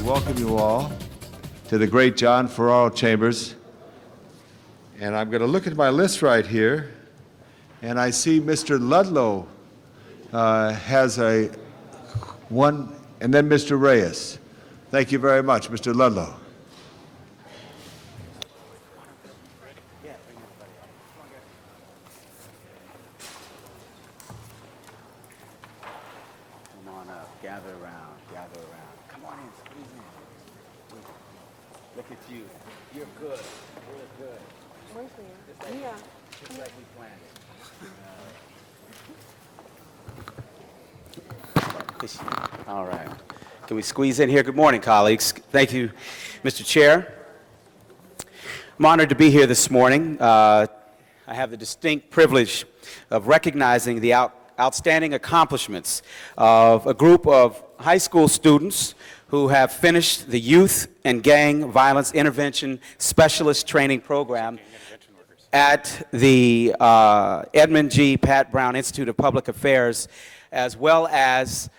welcome you all to the great John Ferraro Chambers. And I'm going to look at my list right here, and I see Mr. Ludlow has a one, and then Mr. Reyes. Thank you very much, Mr. Ludlow. Come on up, gather around, gather around. Come on in, squeeze in. Look at you. You're good. You're good. Just like we planned it. All right. Can we squeeze in here? Good morning, colleagues. Thank you, Mr. Chair. I'm honored to be here this morning. I have the distinct privilege of recognizing the outstanding accomplishments of a group of high school students who have finished the Youth and Gang Violence Intervention Specialist Training Program at the Edmund G. Pat Brown Institute of Public Affairs, as well as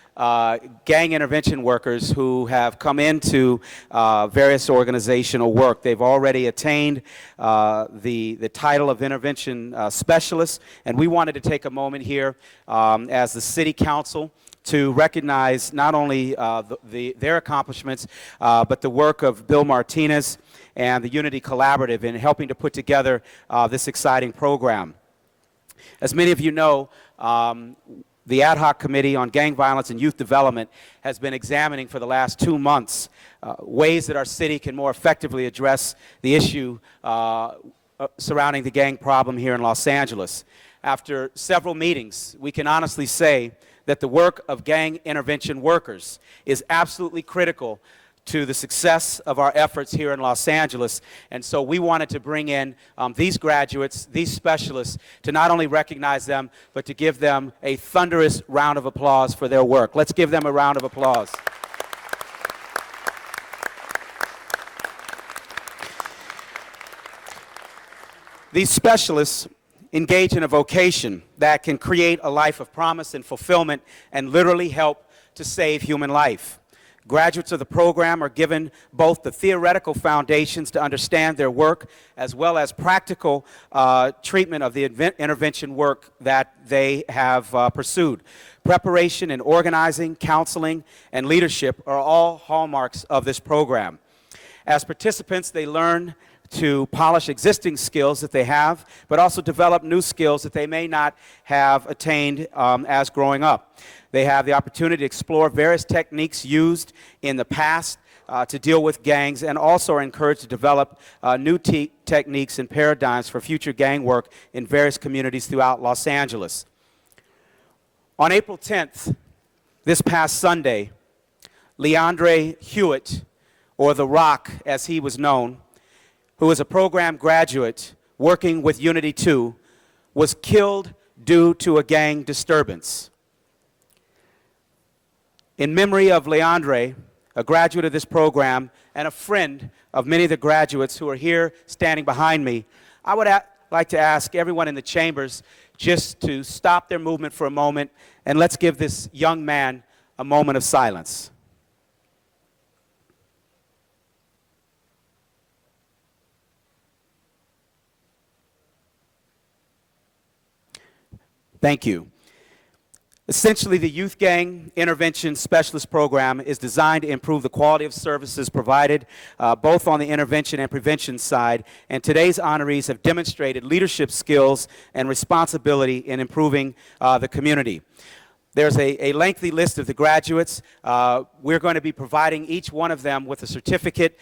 gang intervention workers who have come into various organizational work. They've already attained the title of intervention specialist, and we wanted to take a moment here as the City Council to recognize not only their accomplishments, but the work of Bill Martinez and the Unity Collaborative in helping to put together this exciting program. As many of you know, the Ad Hoc Committee on Gang Violence and Youth Development has been examining for the last 2 months ways that our city can more effectively address the issue surrounding the gang problem here in Los Angeles. After several meetings, we can honestly say that the work of gang intervention workers is absolutely critical to the success of our efforts here in Los Angeles. And so we wanted to bring in these graduates, these specialists, to not only recognize them, but to give them a thunderous round of applause for their work. Let's give them a round of applause. These specialists engage in a vocation that can create a life of promise and fulfillment and literally help to save human life. Graduates of the program are given both the theoretical foundations to understand their work as well as practical treatment of the intervention work that they have pursued. Preparation in organizing, counseling, and leadership are all hallmarks of this program. As participants, they learn to polish existing skills that they have, but also develop new skills that they may not have attained as growing up. They have the opportunity to explore various techniques used in the past to deal with gangs, and also are encouraged to develop new techniques and paradigms for future gang work in various communities throughout Los Angeles. On April 10th, this past Sunday, Leandre Hewitt, or The Rock as he was known, who is a program graduate working with Unity 2, was killed due to a gang disturbance. In memory of Leandre, a graduate of this program and a friend of many of the graduates who are here standing behind me, I would like to ask everyone in the chambers just to stop their movement for a moment, and let's give this young man a moment of silence. Thank you. Essentially, the Youth Gang Intervention Specialist Program is designed to improve the quality of services provided both on the intervention and prevention side, and today's honorees have demonstrated leadership skills and responsibility in improving the community. There's a lengthy list of the graduates. We're going to be providing each one of them with a certificate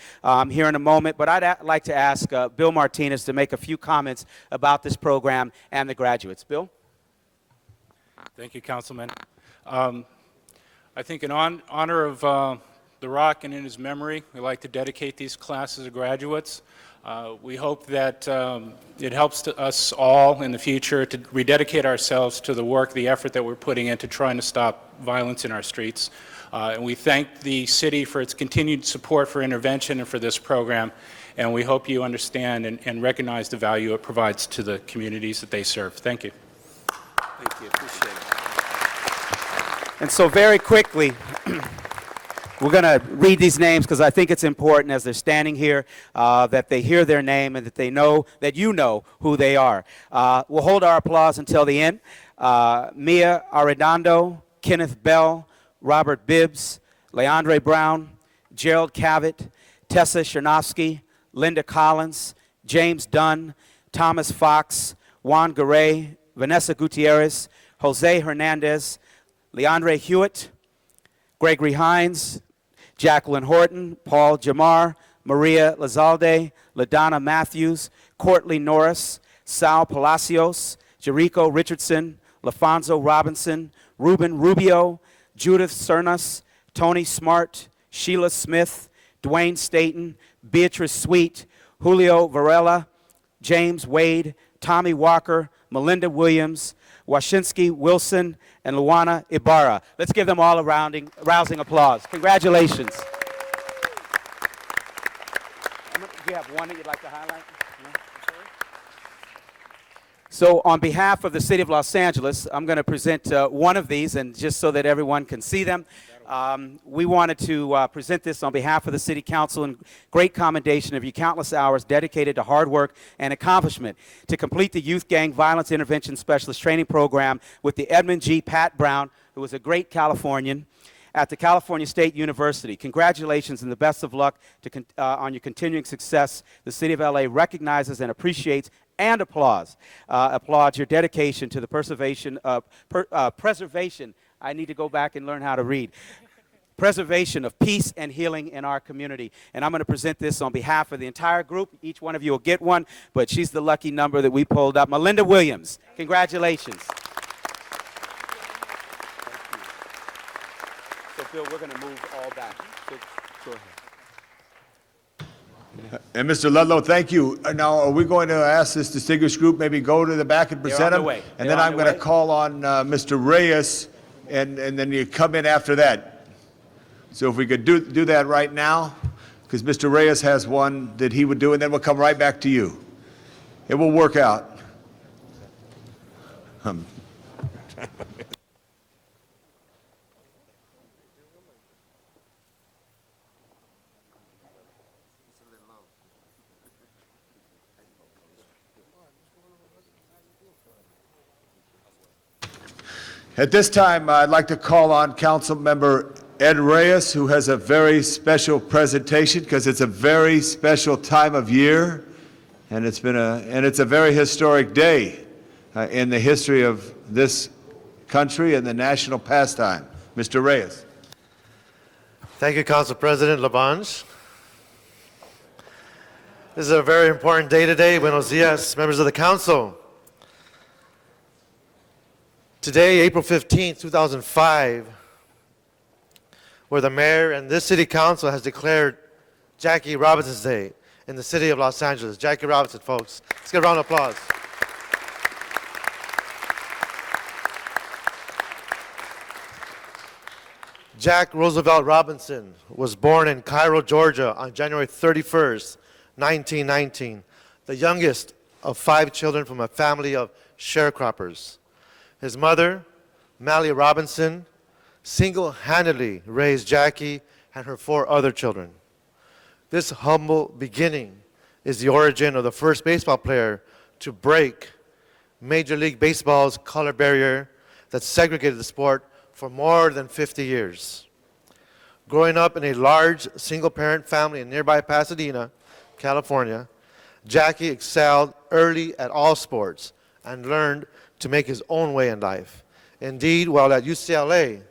here in a moment, but I'd like to ask Bill Martinez to make a few comments about this program and the graduates. Bill? Thank you, Councilman. I think in honor of The Rock and in his memory, we'd like to dedicate these classes of graduates. We hope that it helps us all in the future to rededicate ourselves to the work, the effort that we're putting into trying to stop violence in our streets. And we thank the city for its continued support for intervention and for this program. And we hope you understand and recognize the value it provides to the communities that they serve. Thank you. Thank you, appreciate it. And so very quickly, We're going to read these names because I think it's important as they're standing here that they hear their name and that they know that you know who they are. We'll hold our applause until the end. Mia Arredondo, Kenneth Bell, Robert Bibbs, Leandre Brown, Gerald Cavett, Tessa Chernovsky, Linda Collins, James Dunn, Thomas Fox, Juan Garay, Vanessa Gutierrez, Jose Hernandez, Leandre Hewitt, Gregory Hines, Jacqueline Horton, Paul Jamar, Maria Lazalde, LaDonna Matthews, Courtney Norris, Sal Palacios, Jericho Richardson, LaFonso Robinson, Ruben Rubio, Judith Cernas, Tony Smart, Sheila Smith, Dwayne Staten, Beatrice Sweet, Julio Varela, James Wade, Tommy Walker, Melinda Williams, Washinsky Wilson, and Luana Ibarra. Let's give them all a rousing applause. Congratulations. Do you have one that you'd like to highlight? No? So on behalf of the City of Los Angeles, I'm going to present one of these, and just so that everyone can see them, we wanted to present this on behalf of the City Council in great commendation of your countless hours dedicated to hard work and accomplishment to complete the Youth Gang Violence Intervention Specialist Training Program with the Edmund G. Pat Brown, who was a great Californian, at the California State University. Congratulations and the best of luck on your continuing success. The City of LA recognizes and appreciates and applauds your dedication to the preservation. I need to go back and learn how to read. Preservation of peace and healing in our community. And I'm going to present this on behalf of the entire group. Each one of you will get one, but she's the lucky number that we pulled up. Melinda Williams, congratulations. So, Bill, we're going to move all back. So, go ahead. And Mr. Ludlow, thank you. Now, are we going to ask this distinguished group maybe go to the back and present them? way. And They're then on I'm their going to way. call on Mr. Reyes, and then you come in after that. So if we could do that right now, because Mr. Reyes has one that he would do, and then we'll come right back to you. It will work out. At this time, I'd like to call on Councilmember Ed Reyes, who has a very special presentation because it's a very special time of year, and it's a very historic day in the history of this country and the national pastime. Mr. Reyes. Thank you, Council President Labange. This is a very important day today. Buenos dias, members of the Council. Today, April 15, 2005, where the mayor and this city council has declared Jackie Robinson's Day in the city of Los Angeles. Jackie Robinson, folks. Let's get a round of applause. Jack Roosevelt Robinson was born in Cairo, Georgia on January 31st, 1919, the youngest of 5 children from a family of sharecroppers. His mother, Mally Robinson, single-handedly raised Jackie and her 4 other children. This humble beginning is the origin of the first baseball player to break Major League Baseball's color barrier that segregated the sport for more than 50 years. Growing up in a large single-parent family in nearby Pasadena, California, Jackie excelled early at all sports and learned to make his own way in life. Indeed, while at UCLA,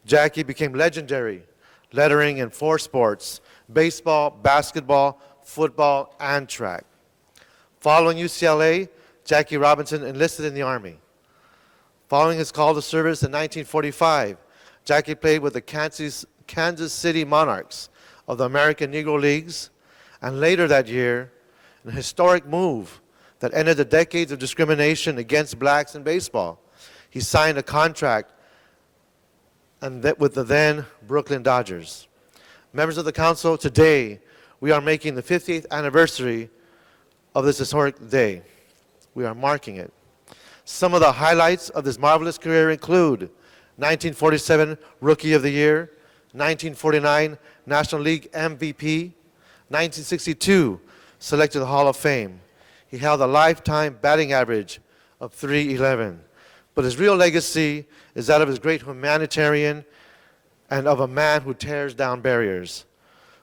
Jackie became legendary, lettering in 4 sports: baseball, basketball, football, and track. Following UCLA, Jackie Robinson enlisted in the Army. Following his call to service in 1945, Jackie played with the Kansas City Monarchs of the American Negro Leagues, and later that year, in a historic move that ended the decades of discrimination against blacks in baseball, he signed a contract with the then Brooklyn Dodgers. Members of the council, today we are making the 50th anniversary of this historic day. We are marking it. Some of the highlights of this marvelous career include 1947 Rookie of the Year, 1949 National League MVP, 1962 selected to the Hall of Fame. He held a lifetime batting average of .311. But his real legacy is that of his great humanitarian and of a man who tears down barriers.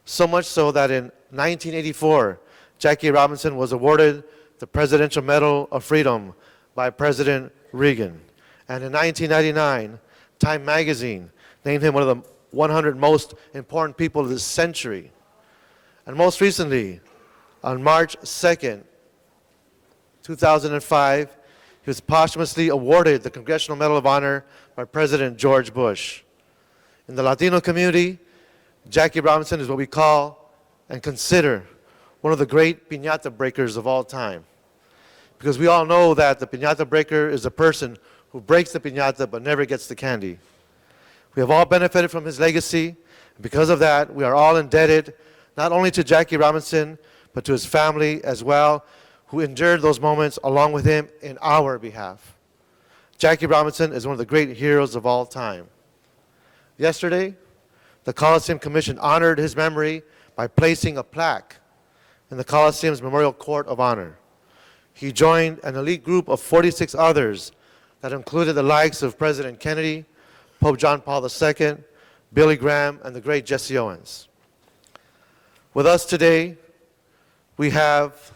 So much so that in 1984, Jackie Robinson was awarded the Presidential Medal of Freedom by President Reagan. And in 1999, Time magazine named him one of the 100 most important people of this century. And most recently, on March 2nd, 2005, he was posthumously awarded the Congressional Medal of Honor by President George Bush. In the Latino community, Jackie Robinson is what we call and consider one of the great piñata breakers of all time. Because we all know that the piñata breaker is a person who breaks the piñata but never gets the candy. We have all benefited from his legacy. And because of that, we are all indebted not only to Jackie Robinson, but to his family as well, who endured those moments along with him in our behalf. Jackie Robinson is one of the great heroes of all time. Yesterday, the Coliseum Commission honored his memory by placing a plaque in the Coliseum's Memorial Court of Honor. He joined an elite group of 46 others that included the likes of President Kennedy, Pope John Paul II, Billy Graham, and the great Jesse Owens. With us today, we have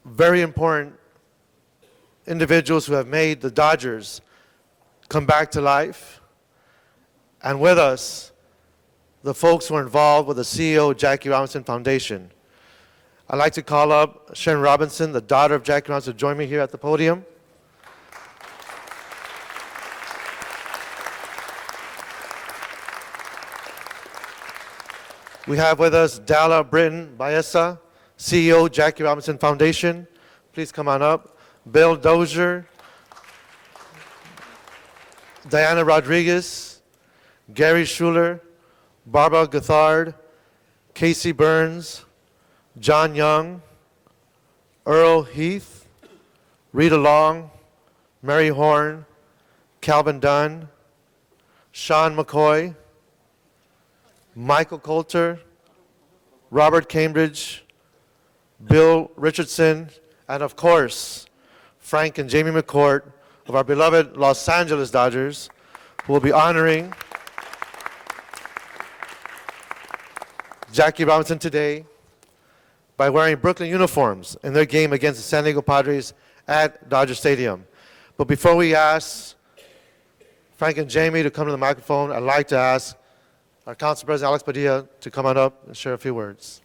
very important individuals who have made the Dodgers come back to life. And with us, the folks who are involved with the CEO Jackie Robinson Foundation. I'd like to call up Sharon Robinson, the daughter of Jackie Robinson, to join me here at the podium. We have with us Dalla Britton Baeza, CEO, Jackie Robinson Foundation. Please come on up. Bill Dozier, Diana Rodriguez, Gary Schuler, Barbara Gothard, Casey Burns, John Young, Earl Heath, Rita Long, Mary Horn, Calvin Dunn, Sean McCoy, Michael Coulter, Robert Cambridge, Bill Richardson, and of course, Frank and Jamie McCourt of our beloved Los Angeles Dodgers, who will be honoring Jackie Robinson today by wearing Brooklyn uniforms in their game against the San Diego Padres at Dodger Stadium. But before we ask Frank and Jamie to come to the microphone, I'd like to ask our Council President Alex Padilla to come on up and share a few words.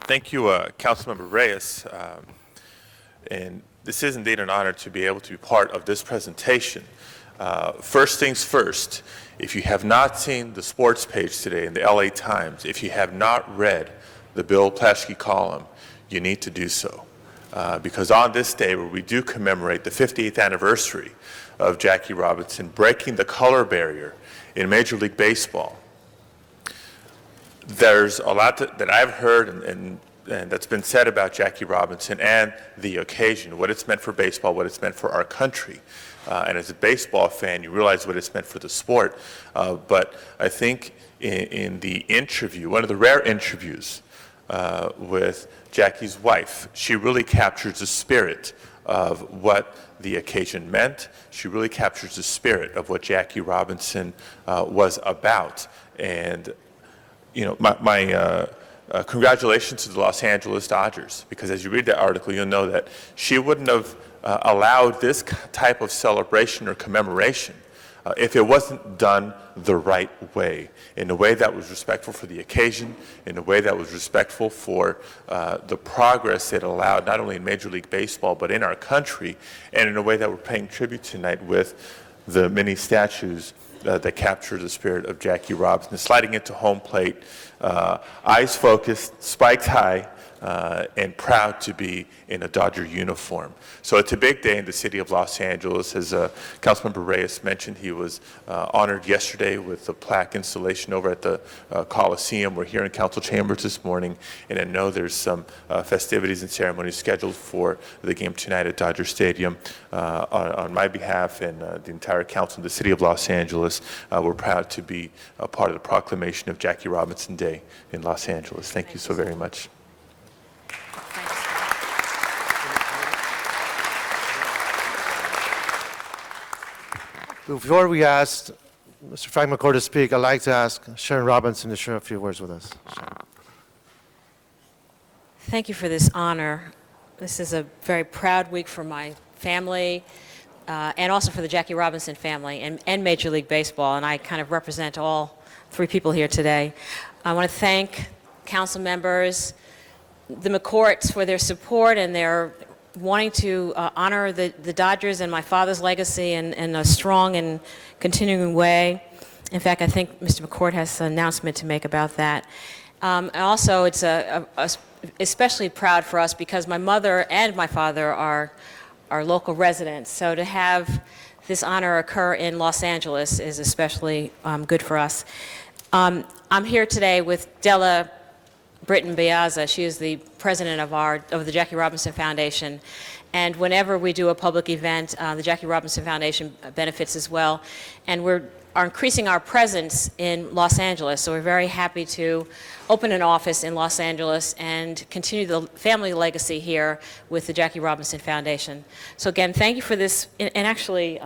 Thank you, Councilmember Reyes. And this is indeed an honor to be able to be part of this presentation. First things first, if you have not seen the sports page today in the LA Times, if you have not read the Bill Plaschke column, you need to do so. Because on this day where we do commemorate the 50th anniversary of Jackie Robinson breaking the color barrier in Major League Baseball, there's a lot that I've heard and that's been said about Jackie Robinson and the occasion, what it's meant for baseball, what it's meant for our country. And as a baseball fan, you realize what it's meant for the sport. But I think in the interview, one of the rare interviews with Jackie's wife, she really captures the spirit of what the occasion meant. She really captures the spirit of what Jackie Robinson was about. And you know, my congratulations to the Los Angeles Dodgers, because as you read that article, you'll know that she wouldn't have allowed this type of celebration or commemoration if it wasn't done the right way, in a way that was respectful for the occasion, in a way that was respectful for the progress it allowed, not only in Major League Baseball, but in our country, and in a way that we're paying tribute tonight with the many statues that capture the spirit of Jackie Robinson. Sliding into home plate, eyes focused, spiked high, and proud to be in a Dodger uniform. So it's a big day in the city of Los Angeles. As Councilmember Reyes mentioned, he was honored yesterday with a plaque installation over at the Coliseum. We're here in council chambers this morning, and I know there's some festivities and ceremonies scheduled for the game tonight at Dodger Stadium. On my behalf and the entire council in the city of Los Angeles, we're proud to be a part of the proclamation of Jackie Robinson Day in Los Angeles. Thank you so very much. Before we ask Mr. Frank McCourt to speak, I'd like to ask Sharon Robinson to share a few words with us. Sharon. Thank you for this honor. This is a very proud week for my family and also for the Jackie Robinson family and Major League Baseball, and I kind of represent all three people here today. I want to thank council members, the McCourts for their support and their wanting to honor the Dodgers and my father's legacy in a strong and continuing way. In fact, I think Mr. McCourt has an announcement to make about that. Also, it's especially proud for us because my mother and my father are local residents. So to have this honor occur in Los Angeles is especially good for us. I'm here today with Della Britton Biazza. She is the president of the Jackie Robinson Foundation. And whenever we do a public event, the Jackie Robinson Foundation benefits as well. And we are increasing our presence in Los Angeles. So we're very happy to open an office in Los Angeles and continue the family legacy here with the Jackie Robinson Foundation. So again, thank you for this. And actually,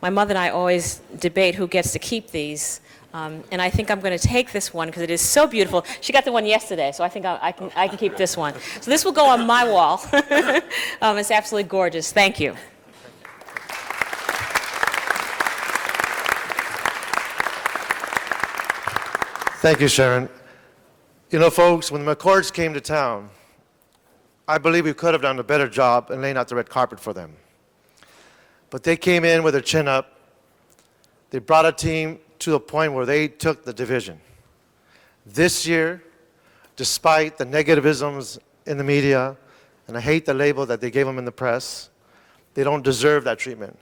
my mother and I always debate who gets to keep these. And I think I'm going to take this one because it is so beautiful. She got the one yesterday, so I think I can keep this one. So this will go on my wall. It's absolutely gorgeous. Thank you. Thank you, Sharon. You know, folks, when the McCourts came to town, I believe we could have done a better job in laying out the red carpet for them. But they came in with their chin up. They brought a team to a point where they took the division. This year, despite the negativisms in the media, and I hate the label that they gave them in the press, they don't deserve that treatment.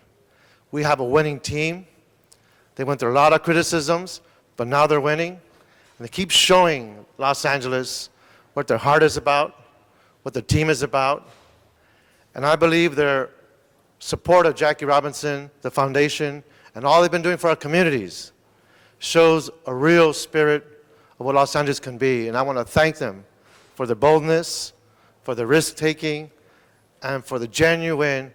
We have a winning team. They went through a lot of criticisms, but now they're winning. And they keep showing Los Angeles what their heart is about, what their team is about. And I believe their support of Jackie Robinson, the foundation, and all they've been doing for our communities shows a real spirit of what Los Angeles can be. And I want to thank them for their boldness, for their risk-taking, and for the genuine,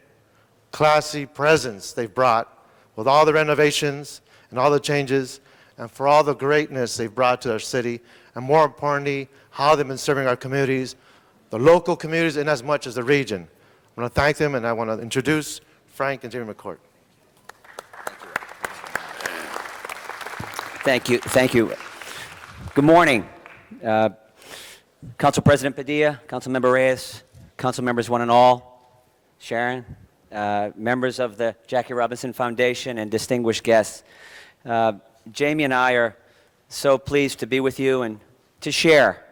classy presence they've brought with all the renovations and all the changes, and for all the greatness they've brought to our city, and more importantly, how they've been serving our communities, the local communities, and as much as the region. I want to thank them, and I want to introduce Frank and Jamie McCourt. Thank you. Thank you. Good morning. Council President Padilla, Council Member Reyes, Council members one and all, Sharon, members of the Jackie Robinson Foundation, and distinguished guests. Jamie and I are so pleased to be with you and to share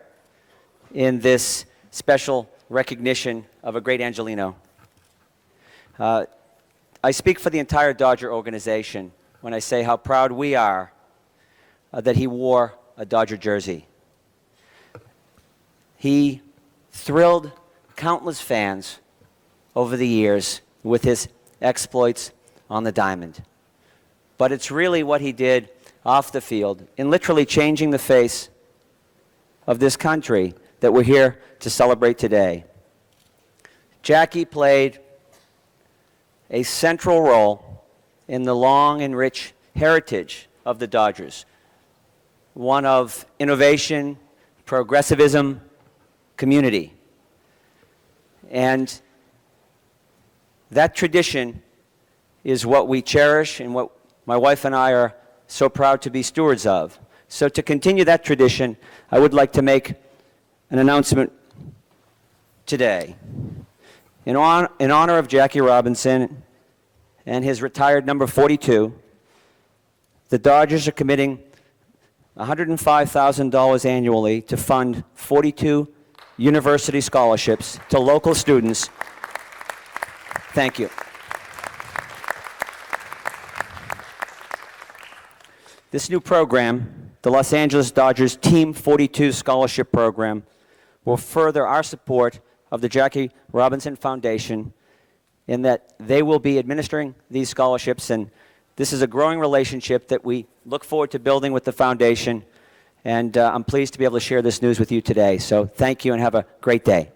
in this special recognition of a great Angelino. I speak for the entire Dodger organization when I say how proud we are that he wore a Dodger jersey. He thrilled countless fans over the years with his exploits on the diamond. But it's really what he did off the field in literally changing the face of this country that we're here to celebrate today. Jackie played a central role in the long and rich heritage of the Dodgers, one of innovation, progressivism, community. And that tradition is what we cherish and what my wife and I are so proud to be stewards of. So to continue that tradition, I would like to make an announcement today. In honor of Jackie Robinson and his retired number 42, the Dodgers are committing $105,000 annually to fund 42 university scholarships to local students. Thank you. This new program, the Los Angeles Dodgers Team 42 Scholarship Program, will further our support of the Jackie Robinson Foundation in that they will be administering these scholarships, and this is a growing relationship that we look forward to building with the foundation, and I'm pleased to be able to share this news with you today. So thank you and have a great day.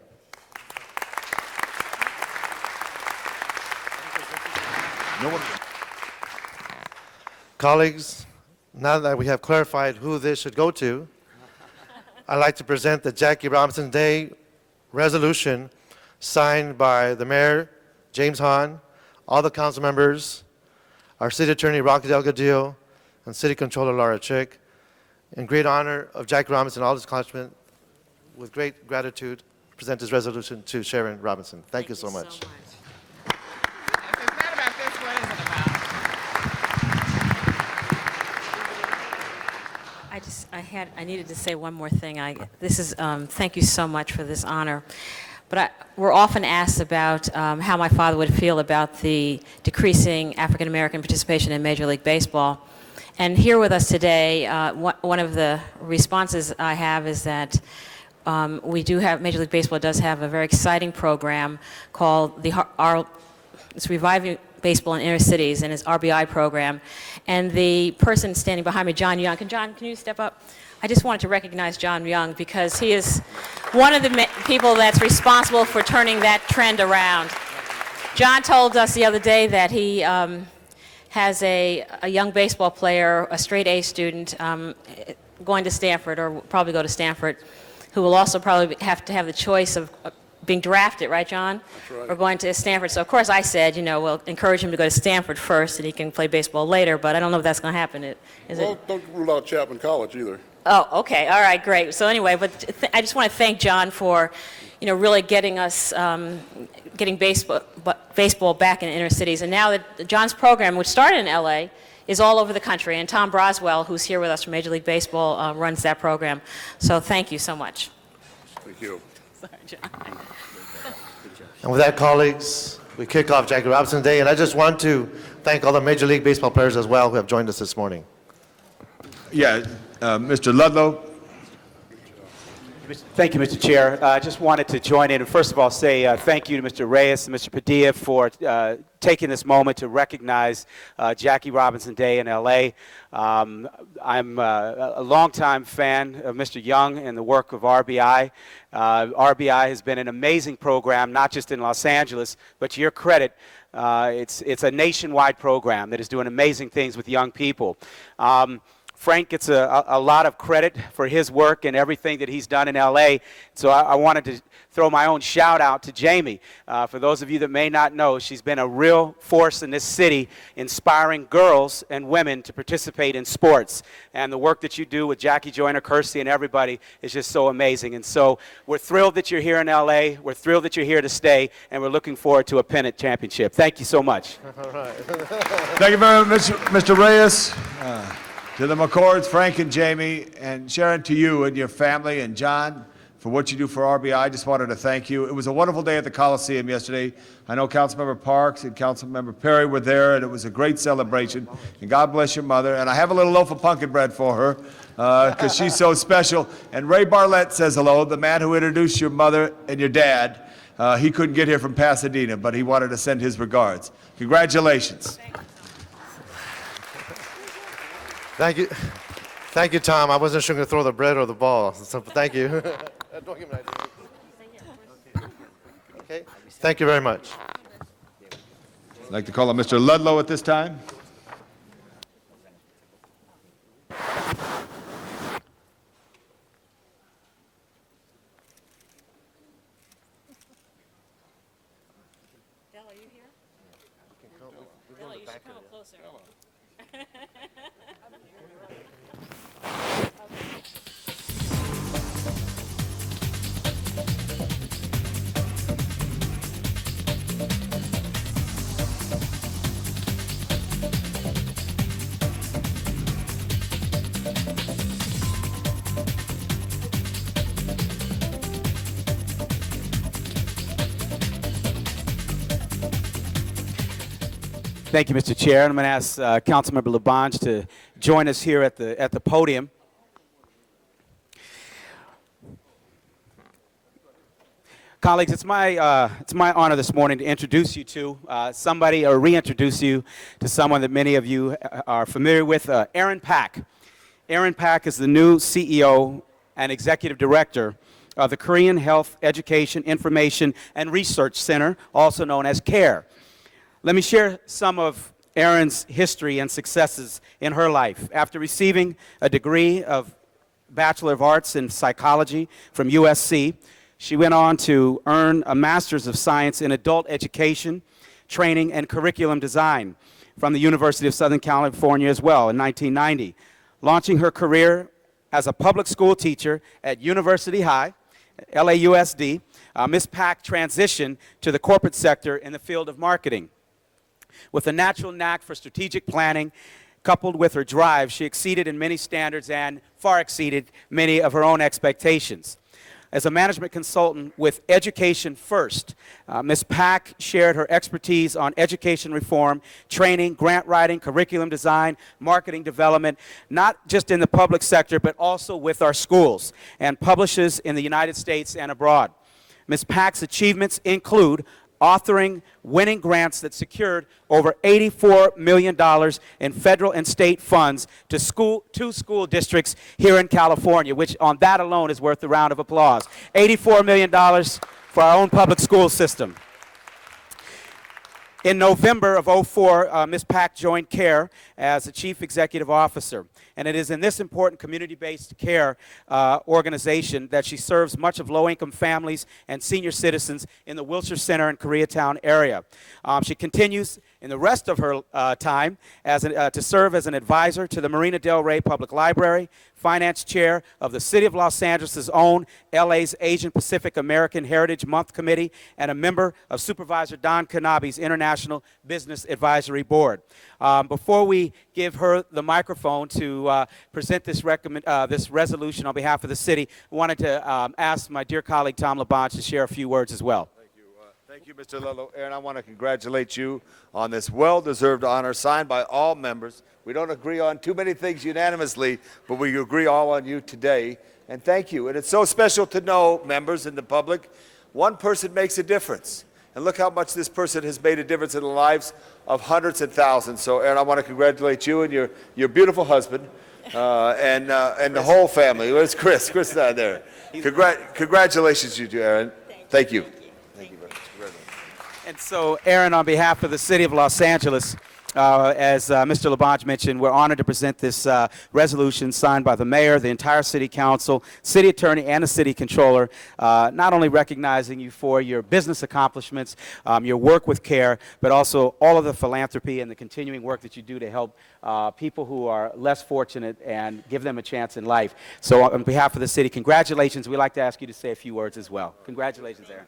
Colleagues, now that we have clarified who this should go to, I'd like to present the Jackie Robinson Day resolution signed by the Mayor, James Hahn, all the council members, our City Attorney, Rocky Delgadillo, and City Controller, Laura Chick, in great honor of Jackie Robinson, all his accomplishments, with great gratitude, present this resolution to Sharon Robinson. Thank you so much. If it's not about this, what is it about? I needed to say one more thing. Thank you so much for this honor. But we're often asked about how my father would feel about the decreasing African American participation in Major League Baseball. And here with us today, one of the responses I have is that Major League Baseball does have a very exciting program called it's Reviving Baseball in Inner Cities, and his RBI program. And the person standing behind me, John Young, can you step up? I just wanted to recognize John Young because he is one of the people that's responsible for turning that trend around. John told us the other day that he has a young baseball player, a straight A student, going to Stanford, or will probably go to Stanford, who will also probably have to have the choice of being drafted, right, John? That's right. Or going to Stanford. So, of course, I said, we'll encourage him to go to Stanford first, and he can play baseball later, but I don't know if that's going to happen. Don't rule out Chapman College either. Oh, okay. All right, great. So anyway, but I just want to thank John for, really getting us, getting baseball back in inner cities. And now that John's program, which started in L.A., is all over the country. And Tom Broswell, who's here with us from Major League Baseball, runs that program. So thank you so much. Thank you. Sorry, John. And with that, colleagues, we kick off Jackie Robinson Day. And I just want to thank all the Major League Baseball players as well who have joined us this morning. Yeah, Mr. Ludlow. Thank you, Mr. Chair. I just wanted to join in and first of all say thank you to Mr. Reyes and Mr. Padilla for taking this moment to recognize Jackie Robinson Day in L.A. I'm a longtime fan of Mr. Young and the work of RBI. RBI has been an amazing program, not just in Los Angeles, but to your credit, it's a nationwide program that is doing amazing things with young people. Frank gets a lot of credit for his work and everything that he's done in L.A., so I wanted to throw my own shout out to Jamie. For those of you that may not know, she's been a real force in this city, inspiring girls and women to participate in sports. And the work that you do with Jackie Joyner, Kersey, and everybody is just so amazing. And so we're thrilled that you're here in L.A., we're thrilled that you're here to stay, and we're looking forward to a pennant championship. Thank you so much. All right. Thank you very much, Mr. Reyes. To the McCords, Frank and Jamie, and Sharon, to you and your family, and John, for what you do for RBI. I just wanted to thank you. It was a wonderful day at the Coliseum yesterday. I know Councilmember Parks and Councilmember Perry were there, and it was a great celebration. And God bless your mother. And I have a little loaf of pumpkin bread for her, because she's so special. And Ray Barlett says hello, the man who introduced your mother and your dad. He couldn't get here from Pasadena, but he wanted to send his regards. Congratulations. Thank you. Thank you, Tom. I wasn't sure going to throw the bread or the ball, so thank you. Don't give me an idea. Okay. Thank you very much. I'd like to call on Mr. Ludlow at this time. Dell, are you here? Dell, you should come closer. Thank you, Mr. Chair. And I'm going to ask Councilmember Labange to join us here at the podium. Colleagues, it's my honor this morning to introduce you to somebody, or reintroduce you to someone that many of you are familiar with, Aaron Pak. Aaron Pak is the new CEO and Executive Director of the Korean Health Education Information and Research Center, also known as CARE. Let me share some of Erin's history and successes in her life. After receiving a degree of Bachelor of Arts in Psychology from USC, she went on to earn a Master's of Science in Adult Education, Training, and Curriculum Design from the University of Southern California as well in 1990. Launching her career as a public school teacher at University High, LAUSD, Ms. Pak transitioned to the corporate sector in the field of marketing. With a natural knack for strategic planning, coupled with her drive, she exceeded in many standards and far exceeded many of her own expectations. As a management consultant with Education First, Ms. Pak shared her expertise on education reform, training, grant writing, curriculum design, marketing development, not just in the public sector, but also with our schools, and publishes in the United States and abroad. Ms. Pak's achievements include authoring winning grants that secured over $84 million in federal and state funds to two school districts here in California, which on that alone is worth a round of applause. $84 million for our own public school system. In November of '04, Ms. Pak joined CARE as the Chief Executive Officer. And it is in this important community-based care organization that she serves much of low-income families and senior citizens in the Wilshire Center and Koreatown area. She continues in the rest of her time to serve as an advisor to the Marina Del Rey Public Library, finance chair of the City of Los Angeles' own LA's Asian Pacific American Heritage Month Committee, and a member of Supervisor Don Knabe's International Business Advisory Board. Before we give her the microphone to present this resolution on behalf of the city, I wanted to ask my dear colleague Tom Labange to share a few words as well. Thank you, Mr. Ludlow. Aaron, I want to congratulate you on this well-deserved honor signed by all members. We don't agree on too many things unanimously, but we agree all on you today. And thank you. And it's so special to know, members and the public, one person makes a difference. And look how much this person has made a difference in the lives of hundreds and thousands. So, Aaron, I want to congratulate you and your beautiful husband and the whole family. Where's Chris? Chris is not there. Congratulations to you, Aaron. Thank you. Thank you very much. And so, Aaron, on behalf of the City of Los Angeles, as Mr. Labange mentioned, we're honored to present this resolution signed by the mayor, the entire city council, city attorney, and the city controller, not only recognizing you for your business accomplishments, your work with CARE, but also all of the philanthropy and the continuing work that you do to help people who are less fortunate and give them a chance in life. So on behalf of the city, congratulations. We'd like to ask you to say a few words as well. Congratulations, Aaron.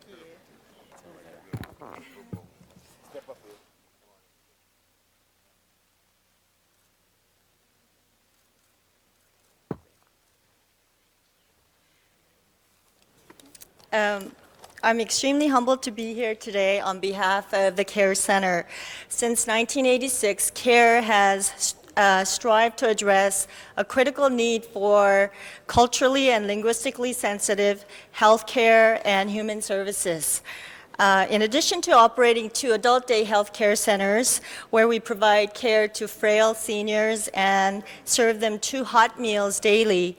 I'm extremely humbled to be here today on behalf of the CARE Center. Since 1986, CARE has strived to address a critical need for culturally and linguistically sensitive health care and human services. In addition to operating 2 adult day health care centers where we provide care to frail seniors and serve them 2 hot meals daily,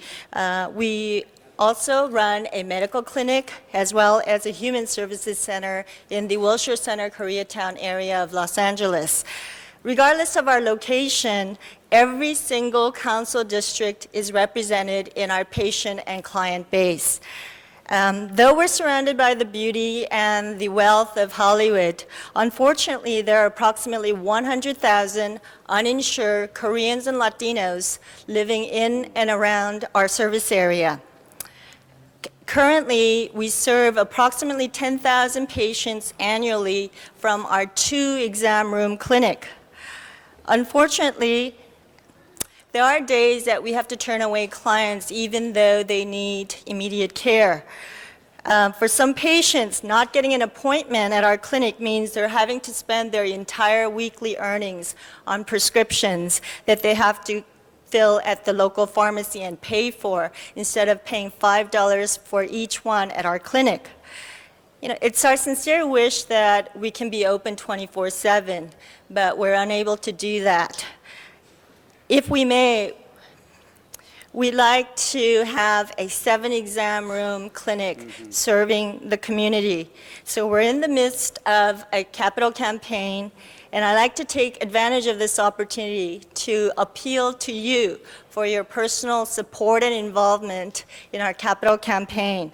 we also run a medical clinic as well as a human services center in the Wilshire Center, Koreatown area of Los Angeles. Regardless of our location, every single council district is represented in our patient and client base. Though we're surrounded by the beauty and the wealth of Hollywood, unfortunately there are approximately 100,000 uninsured Koreans and Latinos living in and around our service area. Currently, we serve approximately 10,000 patients annually from our 2 exam room clinic. Unfortunately, there are days that we have to turn away clients even though they need immediate care. For some patients, not getting an appointment at our clinic means they're having to spend their entire weekly earnings on prescriptions that they have to fill at the local pharmacy and pay for instead of paying $5 for each one at our clinic. You know, it's our sincere wish that we can be open 24/7, but we're unable to do that. If we may, we'd like to have a 7-exam room clinic serving the community. So we're in the midst of a capital campaign, and I'd like to take advantage of this opportunity to appeal to you for your personal support and involvement in our capital campaign.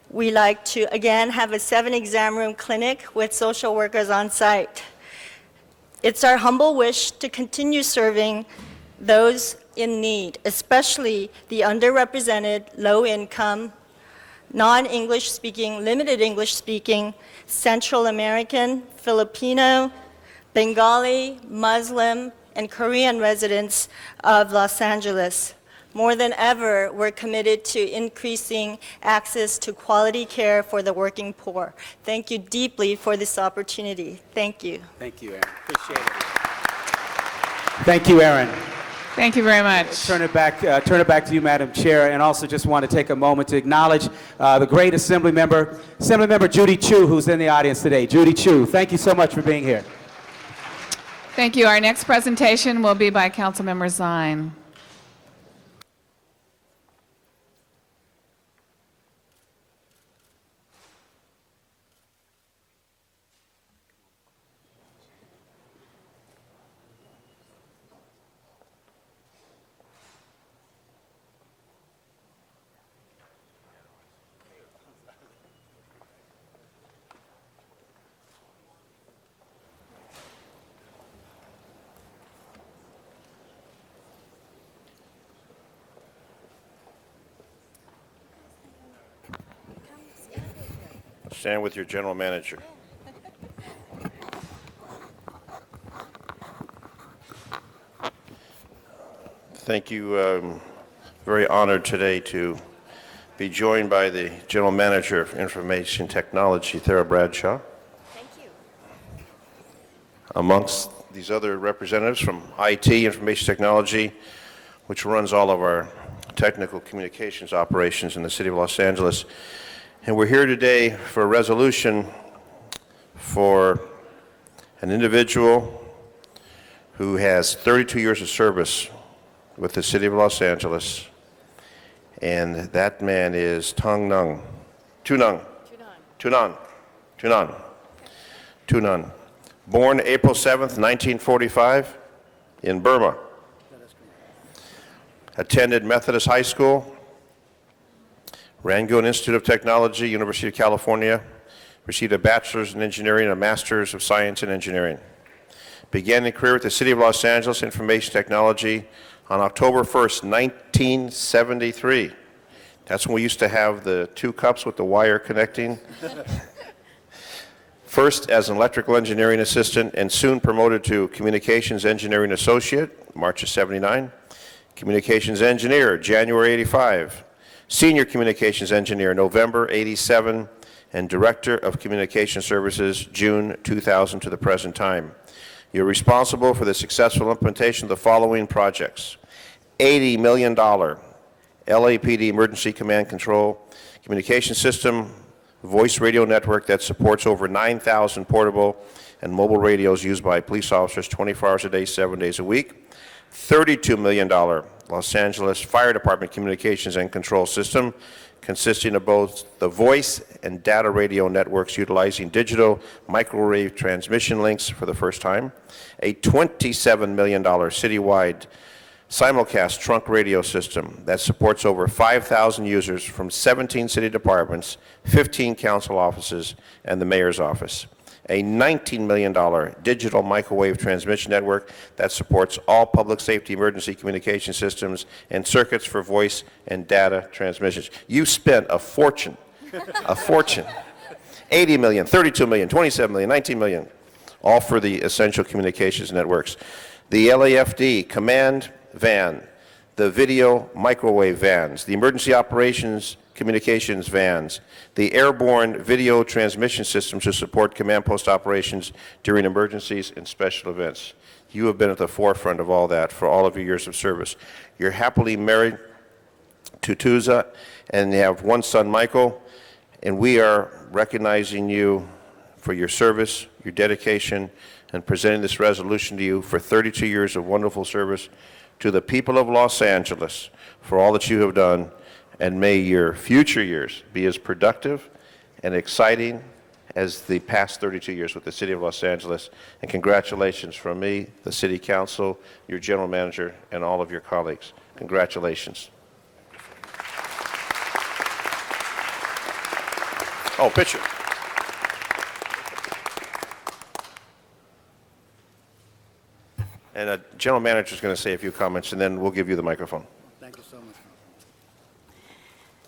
We like to, again, have a 7-exam room clinic with social workers on site. It's our humble wish to continue serving those in need, especially the underrepresented, low-income, non-English speaking, limited English speaking, Central American, Filipino, Bengali, Muslim, and Korean residents of Los Angeles. More than ever, we're committed to increasing access to quality care for the working poor. Thank you deeply for this opportunity. Thank you. Thank you, Aaron. Appreciate it. Thank you, Aaron. Thank you very much. Turn it back to you, Madam Chair, and also just want to take a moment to acknowledge the great Assemblymember Judy Chu, who's in the audience today. Judy Chu, thank you so much for being here. Thank you. Our next presentation will be by Councilmember Zine. Stand with your general manager. Thank you. Very honored today to be joined by the General Manager of Information Technology, Thera Bradshaw. Thank you. Amongst these other representatives from IT, Information Technology, which runs all of our technical communications operations in the city of Los Angeles. And we're here today for a resolution for an individual who has 32 years of service with the city of Los Angeles, and that man is Tunan. Born April 7th, 1945 in Burma. Attended Methodist High School, Rangoon Institute of Technology, University of California, received a bachelor's in engineering and a master's of science in engineering. Began a career with the City of Los Angeles Information Technology on October 1st, 1973. That's when we used to have the 2 cups with the wire connecting. First as an electrical engineering assistant and soon promoted to communications engineering associate, March of 79. Communications engineer, January 85. Senior Communications Engineer, November 87, and Director of Communication Services, June 2000 to the present time. You're responsible for the successful implementation of the following projects: $80 million LAPD Emergency Command Control Communication System, voice radio network that supports over 9,000 portable and mobile radios used by police officers 24 hours a day, 7 days a week. $32 million Los Angeles Fire Department Communications and Control System, consisting of both the voice and data radio networks utilizing digital microwave transmission links for the first time. A $27 million citywide simulcast trunk radio system that supports over 5,000 users from 17 city departments, 15 council offices, and the mayor's office. A $19 million digital microwave transmission network that supports all public safety emergency communication systems and circuits for voice and data transmissions. You spent a fortune, a fortune. 80 million, 32 million, 27 million, 19 million, all for the essential communications networks. The LAFD command van the video microwave vans, the emergency operations communications vans, the airborne video transmission systems to support command post operations during emergencies and special events. You have been at the forefront of all that for all of your years of service. You're happily married to Tuza, and you have one son, Michael, and we are recognizing you for your service, your dedication, and presenting this resolution to you for 32 years of wonderful service to the people of Los Angeles for all that you have done, and may your future years be as productive and exciting as the past 32 years with the City of Los Angeles. And congratulations from me, the City Council, your General Manager, and all of your colleagues. Congratulations. Oh, picture. And the General Manager is going to say a few comments, and then we'll give you the microphone. Thank you so much.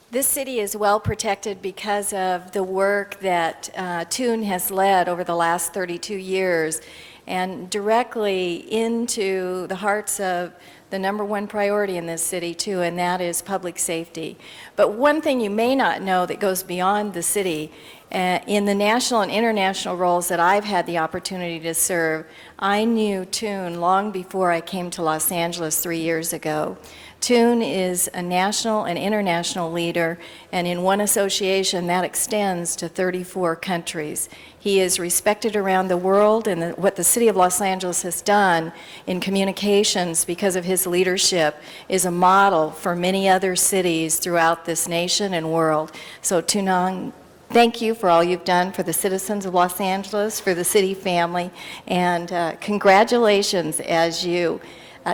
This city is well protected because of the work that Toon has led over the last 32 years, and directly into the hearts of the number one priority in this city too, and that is public safety. But one thing you may not know that goes beyond the city, in the national and international roles that I've had the opportunity to serve, I knew Toon long before I came to Los Angeles 3 years ago. Toon is a national and international leader, and in one association that extends to 34 countries. He is respected around the world, and what the City of Los Angeles has done in communications because of his leadership is a model for many other cities throughout this nation and world. So Toon, thank you for all you've done for the citizens of Los Angeles, for the city family, and congratulations as you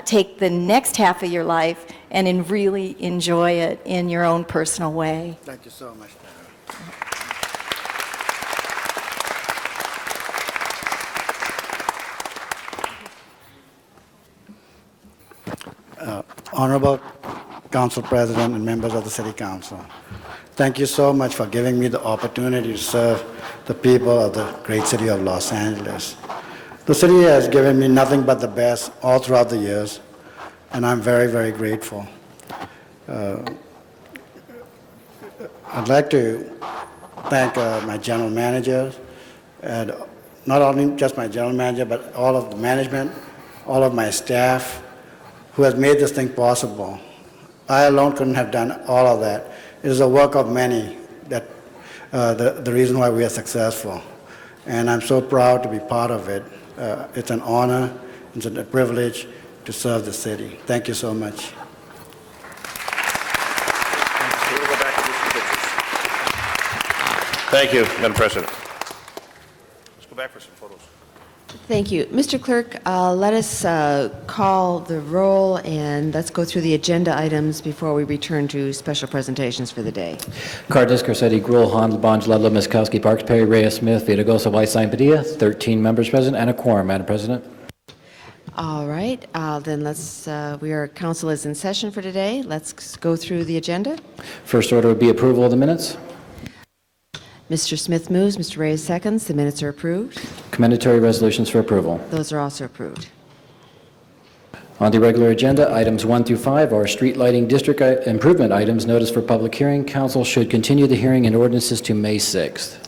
take the next half of your life and really enjoy it in your own personal way. Thank you so much. Honorable Council President and members of the City Council, thank you so much for giving me the opportunity to serve the people of the great city of Los Angeles. The city has given me nothing but the best all throughout the years, and I'm very, very grateful. I'd like to thank my general manager, and not only just my general manager, but all of the management, all of my staff, who has made this thing possible. I alone couldn't have done all of that. It is a work of many that the reason why we are successful. And I'm so proud to be part of it. It's an honor, it's a privilege to serve the city. Thank you so much. Thank you, Madam President. Let's go back for some photos. Thank you. Mr. Clerk, let us call the roll, and let's go through the agenda items before we return to special presentations for the day. Cardenas, Garcetti, Gruel, Han, Labange, Ludlow, Miskowski, Parks, Perry, Reyes, Smith, Villaraigosa, Whiteside, Padilla, 13 members present and a quorum, Madam President. All right, then council is in session for today. Let's go through the agenda. First order would be approval of the minutes. Mr. Smith moves, Mr. Reyes seconds. The minutes are approved. Commendatory resolutions for approval. Those are also approved. On the regular agenda, items 1 through 5 are street lighting district improvement items. Notice for public hearing. Council should continue the hearing and ordinances to May 6th.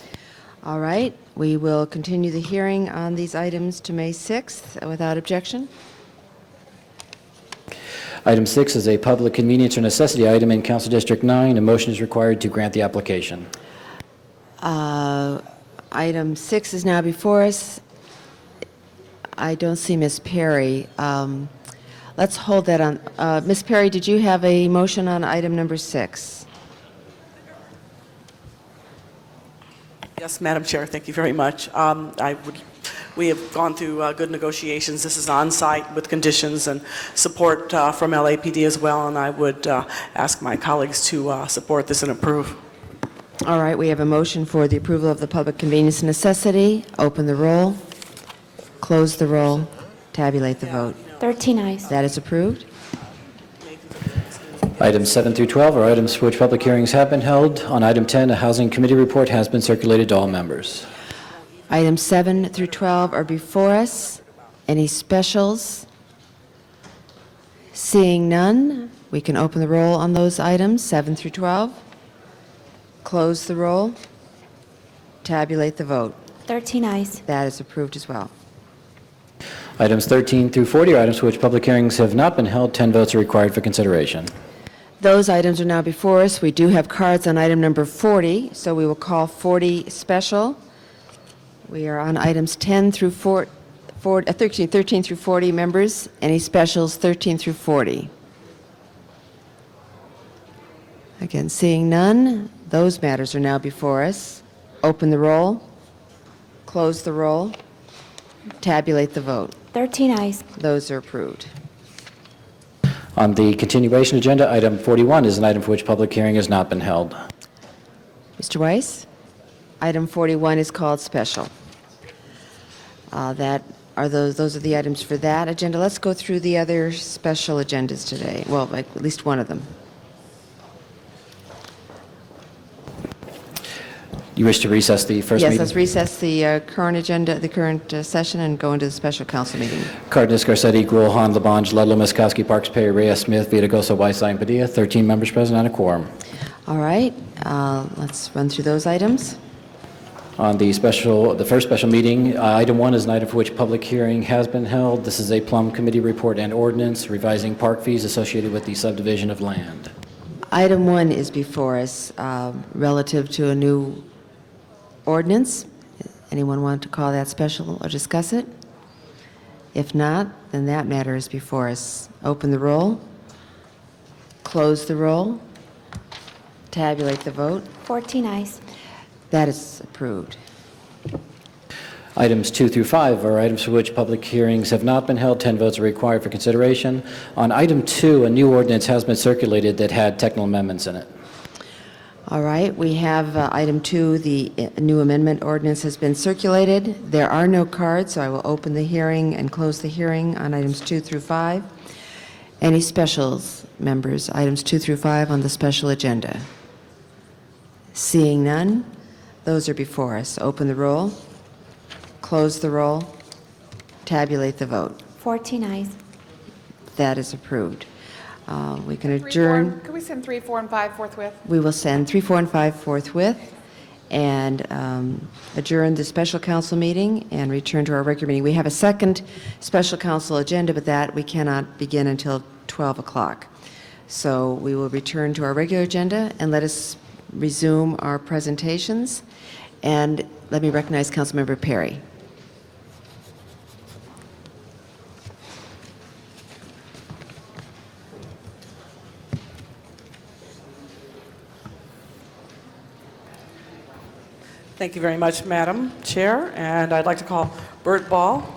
All right, we will continue the hearing on these items to May 6th without objection. Item 6 is a public convenience or necessity item in Council District 9. A motion is required to grant the application. Item 6 is now before us. I don't see Ms. Perry. Let's hold that on. Ms. Perry, did you have a motion on item number 6? Yes, Madam Chair, thank you very much. We have gone through good negotiations. This is on-site with conditions and support from LAPD as well, and I would ask my colleagues to support this and approve. All right, we have a motion for the approval of the public convenience and necessity. Open the roll, close the roll, tabulate the vote. 13 ayes. That is approved. Items 7 through 12 are items for which public hearings have been held. On item 10, a Housing Committee report has been circulated to all members. Items 7 through 12 are before us. Any specials? Seeing none, We can open the roll on those items, 7 through 12. Close the roll. Tabulate the vote. 13 ayes. That is approved as well. Items 13 through 40 are items for which public hearings have not been held. 10 votes are required for consideration. Those items are now before us. We do have cards on item number 40, so we will call 40 special. We are on items 13 through 40 members. Any specials 13 through 40? Again, seeing none, those matters are now before us. Open the roll, close the roll, tabulate the vote. 13 ayes. Those are approved. On the continuation agenda, item 41 is an item for which public hearing has not been held. Mr. Weiss, item 41 is called special. Those are the items for that agenda. Let's go through the other special agendas today. Well, at least one of them. You wish to recess the first meeting? Yes, let's recess the current agenda, the current session, and go into the special council meeting. Cardenas, Garcetti, Gruel, Han, Labange, Ludlow, Miskowski, Parks, Perry, Reyes, Smith, Vidagosa, Whiteside, and Padilla. 13 members present on a quorum. All right, let's run through those items. On the first special meeting, item 1 is an item for which public hearing has been held. This is a Plum Committee report and ordinance revising park fees associated with the subdivision of land. Item 1 is before us relative to a new ordinance. Anyone want to call that special or discuss it? If not, then that matter is before us. Open the roll, close the roll, tabulate the vote. 14 ayes. That is approved. Items 2 through 5 are items for which public hearings have not been held. 10 votes are required for consideration. On item 2, a new ordinance has been circulated that had technical amendments in it. All right, we have item 2, the new amendment ordinance has been circulated. There are no cards, so I will open the hearing and close the hearing on items 2 through 5. Any specials, members, items 2 through 5 on the special agenda? Seeing none, those are before us. Open the roll, close the roll, tabulate the vote. 14 ayes. That is approved. We can adjourn. Could we send 3, 4, and 5 forthwith? We will send 3, 4, and 5 forthwith and adjourn the special council meeting and return to our regular meeting. We have a second special council agenda, but that we cannot begin until 12 o'clock. So we will return to our regular agenda and let us resume our presentations. And let me recognize Councilmember Perry. Thank you very much, Madam Chair. And I'd like to call Bert Ball,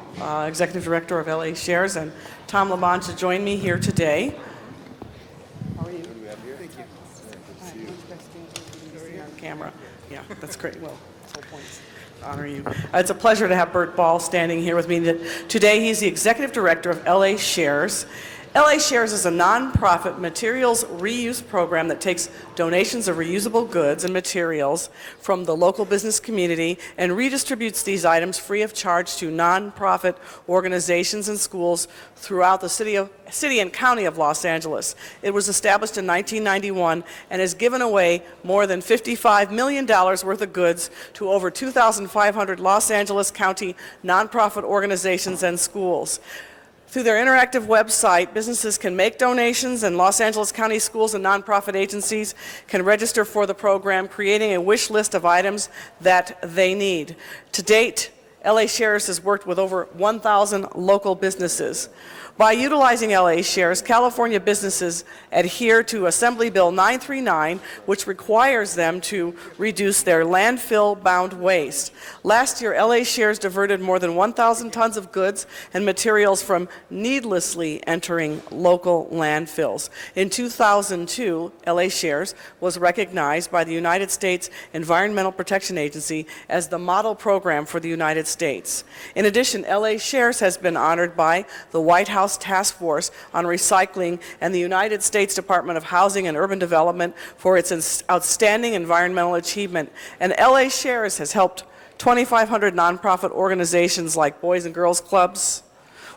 Executive Director of LA Shares, and Tom Labange to join me here today. How are you? Thank you. On camera. Yeah, that's great. Well, that's the whole point. Honor you. It's a pleasure to have Bert Ball standing here with me today. He's the Executive Director of LA Shares. LA Shares is a nonprofit materials reuse program that takes donations of reusable goods and materials from the local business community and redistributes these items free of charge to nonprofit organizations and schools throughout the city and county of Los Angeles. It was established in 1991 and has given away more than $55 million worth of goods to over 2,500 Los Angeles County nonprofit organizations and schools. Through their interactive website, businesses can make donations, and Los Angeles County schools and nonprofit agencies can register for the program, creating a wish list of items that they need. To date, LA Shares has worked with over 1,000 local businesses. By utilizing LA Shares, California businesses adhere to Assembly Bill 939, which requires them to reduce their landfill-bound waste. Last year, LA Shares diverted more than 1,000 tons of goods and materials from needlessly entering local landfills. In 2002, LA Shares was recognized by the United States Environmental Protection Agency as the model program for the United States. In addition, LA Shares has been honored by the White House Task Force on Recycling and the United States Department of Housing and Urban Development for its outstanding environmental achievement. And LA Shares has helped 2,500 nonprofit organizations like Boys and Girls Clubs,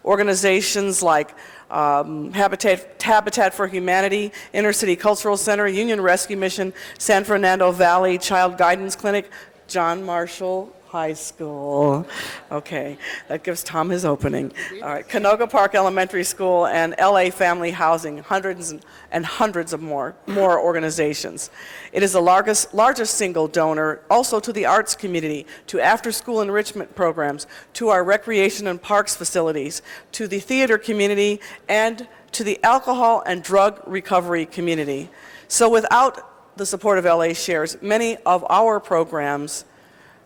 Organizations like Habitat for Humanity, Inner City Cultural Center, Union Rescue Mission, San Fernando Valley Child Guidance Clinic, John Marshall High School. Okay, that gives Tom his opening. All right, Canoga Park Elementary School and LA Family Housing, hundreds and hundreds of more organizations. It is the largest single donor also to the arts community, to after-school enrichment programs, to our recreation and parks facilities, to the theater community, and to the alcohol and drug recovery community. So without the support of LA Shares, many of our programs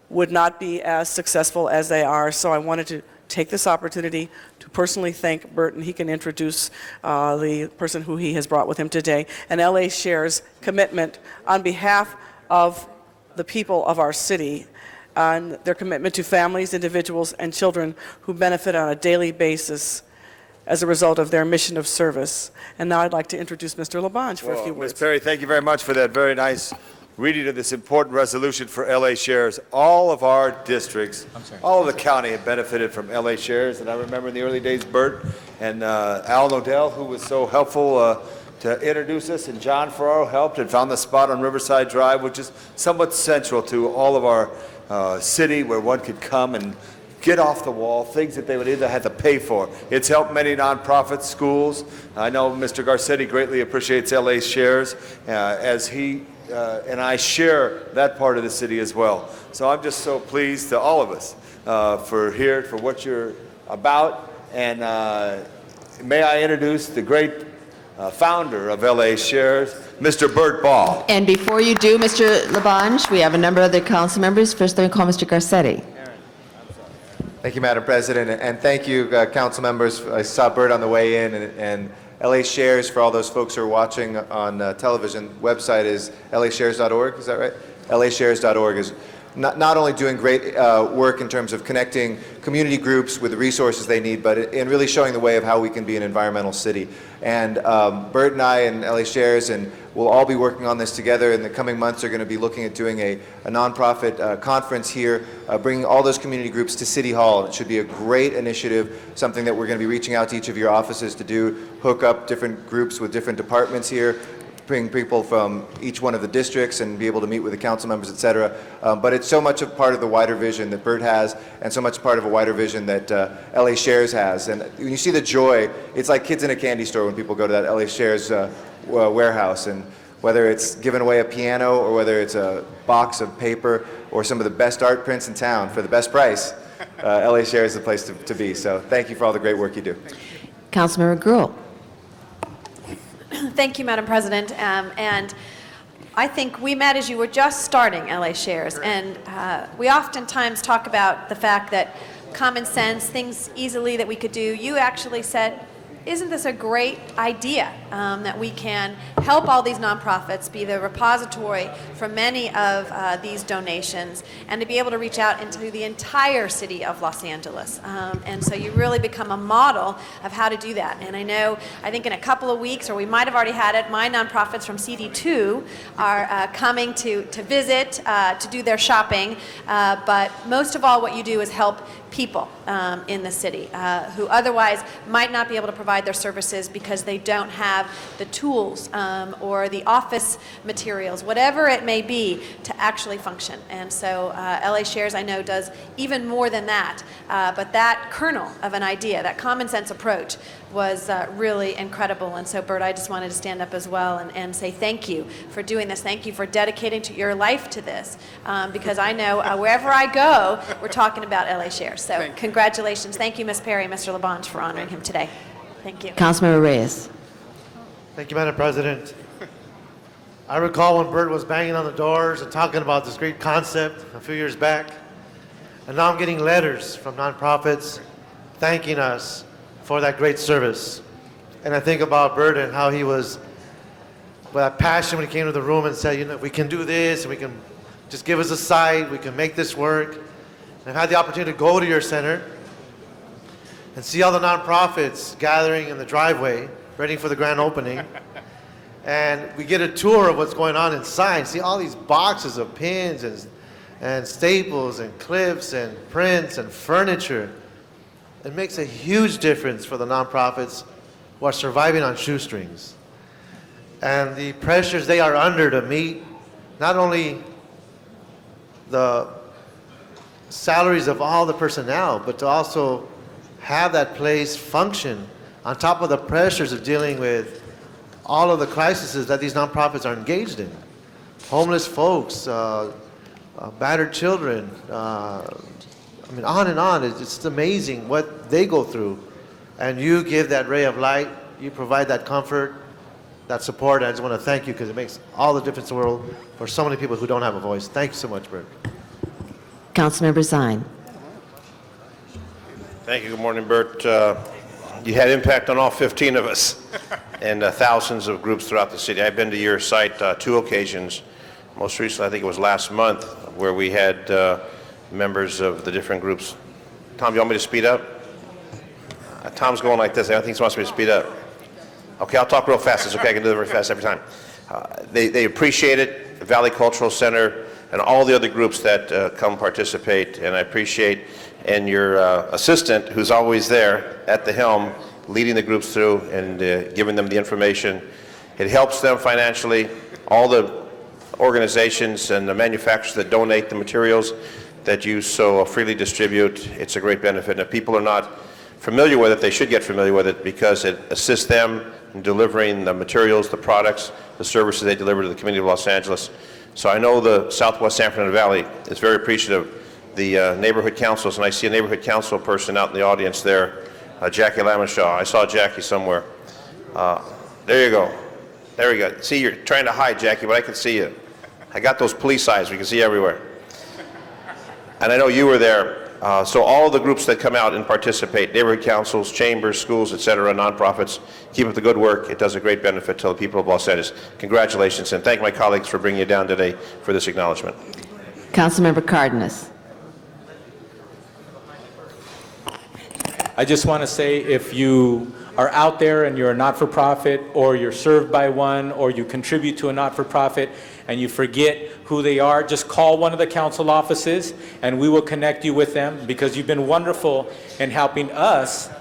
would not be as successful as they are. So I wanted to take this opportunity to personally thank Bert, and he can introduce the person who he has brought with him today, and LA Shares commitment on behalf of the people of our city, and their commitment to families, individuals, and children who benefit on a daily basis as a result of their mission of service. And now I'd like to introduce Mr. LaBonge for a few words. Ms. Perry, thank you very much for that very nice reading of this important resolution for LA Shares. All of our districts, all of the county have benefited from LA Shares, and I remember in the early days, Bert and Al Nodell, who was so helpful to introduce us, and John Ferraro helped and found the spot on Riverside Drive, which is somewhat central to all of our city, where one could come and get off the wall, things that they would either have to pay for. It's helped many nonprofits, schools. I know Mr. Garcetti greatly appreciates LA Shares, as he and I share that part of the city as well. So I'm just so pleased to all of us for what you're about. And may I introduce the great founder of LA Shares, Mr. Bert Ball. And before you do, Mr. LaBonge, we have a number of other council members. First, let me call Mr. Garcetti. Thank you, Madam President, and thank you, council members. I saw Bert on the way in, and LA Shares, for all those folks who are watching on television, website is lashares.org, is that right? lashares.org is not only doing great work in terms of connecting community groups with the resources they need, but in really showing the way of how we can be an environmental city. And Bert and I and LA Shares, and we'll all be working on this together in the coming months, are going to be looking at doing a nonprofit conference here, bringing all those community groups to City Hall. It should be a great initiative, something that we're going to be reaching out to each of your offices to do, hook up different groups with different departments here, bring people from each one of the districts and be able to meet with the council members, et cetera. But it's so much a part of the wider vision that Bert has, and so much part of a wider vision that LA Shares has. And when you see the joy, it's like kids in a candy store when people go to that LA Shares warehouse. And whether it's giving away a piano or whether it's a box of paper or some of the best art prints in town for the best price, LA Shares is the place to be. So thank you for all the great work you do. Councilmember Gruhl. Thank you, Madam President. And I think we met as you were just starting LA Shares, and we oftentimes talk about the fact that common sense, things easily that we could do. You actually said, isn't this a great idea that we can help all these nonprofits be the repository for many of these donations, and to be able to reach out into the entire city of Los Angeles. And so you really become a model of how to do that. And I think in a couple of weeks, or we might have already had it, my nonprofits from CD2 are coming to visit, to do their shopping. But most of all, what you do is help people in the city who otherwise might not be able to provide their services because they don't have the tools or the office materials, whatever it may be, to actually function. And so LA Shares, I know, does even more than that. But that kernel of an idea, that common sense approach, was really incredible. And so, Bert, I just wanted to stand up as well and say thank you for doing this. Thank you for dedicating your life to this, because I know wherever I go, we're talking about LA Shares. So congratulations. Thank you, Ms. Perry, Mr. LaBonge, for honoring him today. Thank you. Councilmember Reyes. Thank you, Madam President. I recall when Bert was banging on the doors and talking about this great concept a few years back, and now I'm getting letters from nonprofits thanking us for that great service. And I think about Bert and how he was with that passion when he came to the room and said, if we can do this, and we can just give us a site, we can make this work. And I've had the opportunity to go to your center and see all the nonprofits gathering in the driveway, ready for the grand opening. And we get a tour of what's going on inside. See all these boxes of pins and staples and clips and prints and furniture. It makes a huge difference for the nonprofits who are surviving on shoestrings. And the pressures they are under to meet not only the salaries of all the personnel, but to also have that place function on top of the pressures of dealing with all of the crises that these nonprofits are engaged in. Homeless folks, battered children, I mean, on and on. It's just amazing what they go through. And you give that ray of light, you provide that comfort, that support. I just want to thank you because it makes all the difference in the world for so many people who don't have a voice. Thank you so much, Bert. Councilmember Zine. Thank you. Good morning, Bert. You had impact on all 15 of us and thousands of groups throughout the city. I've been to your site 2 occasions. Most recently, I think it was last month, where we had members of the different groups. Tom, you want me to speed up? Tom's going like this. I think he wants me to speed up. Okay, I'll talk real fast. It's okay. I can do it very fast every time. They appreciate it, the Valley Cultural Center, and all the other groups that come participate. And I appreciate, and your assistant, who's always there at the helm, leading the groups through and giving them the information. It helps them financially. All the organizations and the manufacturers that donate the materials that you so freely distribute, it's a great benefit. And if people are not familiar with it, they should get familiar with it because it assists them in delivering the materials, the products, the services they deliver to the community of Los Angeles. So I know the Southwest San Fernando Valley is very appreciative of the neighborhood councils, and I see a neighborhood council person out in the audience there, Jackie Lamenshaw. I saw Jackie somewhere. There you go. There we go. See, you're trying to hide, Jackie, but I can see you. I got those police eyes. We can see everywhere. And I know you were there. So all the groups that come out and participate, neighborhood councils, chambers, schools, et cetera, nonprofits, keep up the good work. It does a great benefit to the people of Los Angeles. Congratulations, and thank my colleagues for bringing you down today for this acknowledgement. Councilmember Cardenas. I just want to say, if you are out there and you're a not-for-profit, or you're served by one, or you contribute to a not-for-profit, and you forget who they are, just call one of the council offices and we will connect you with them, because you've been wonderful in helping us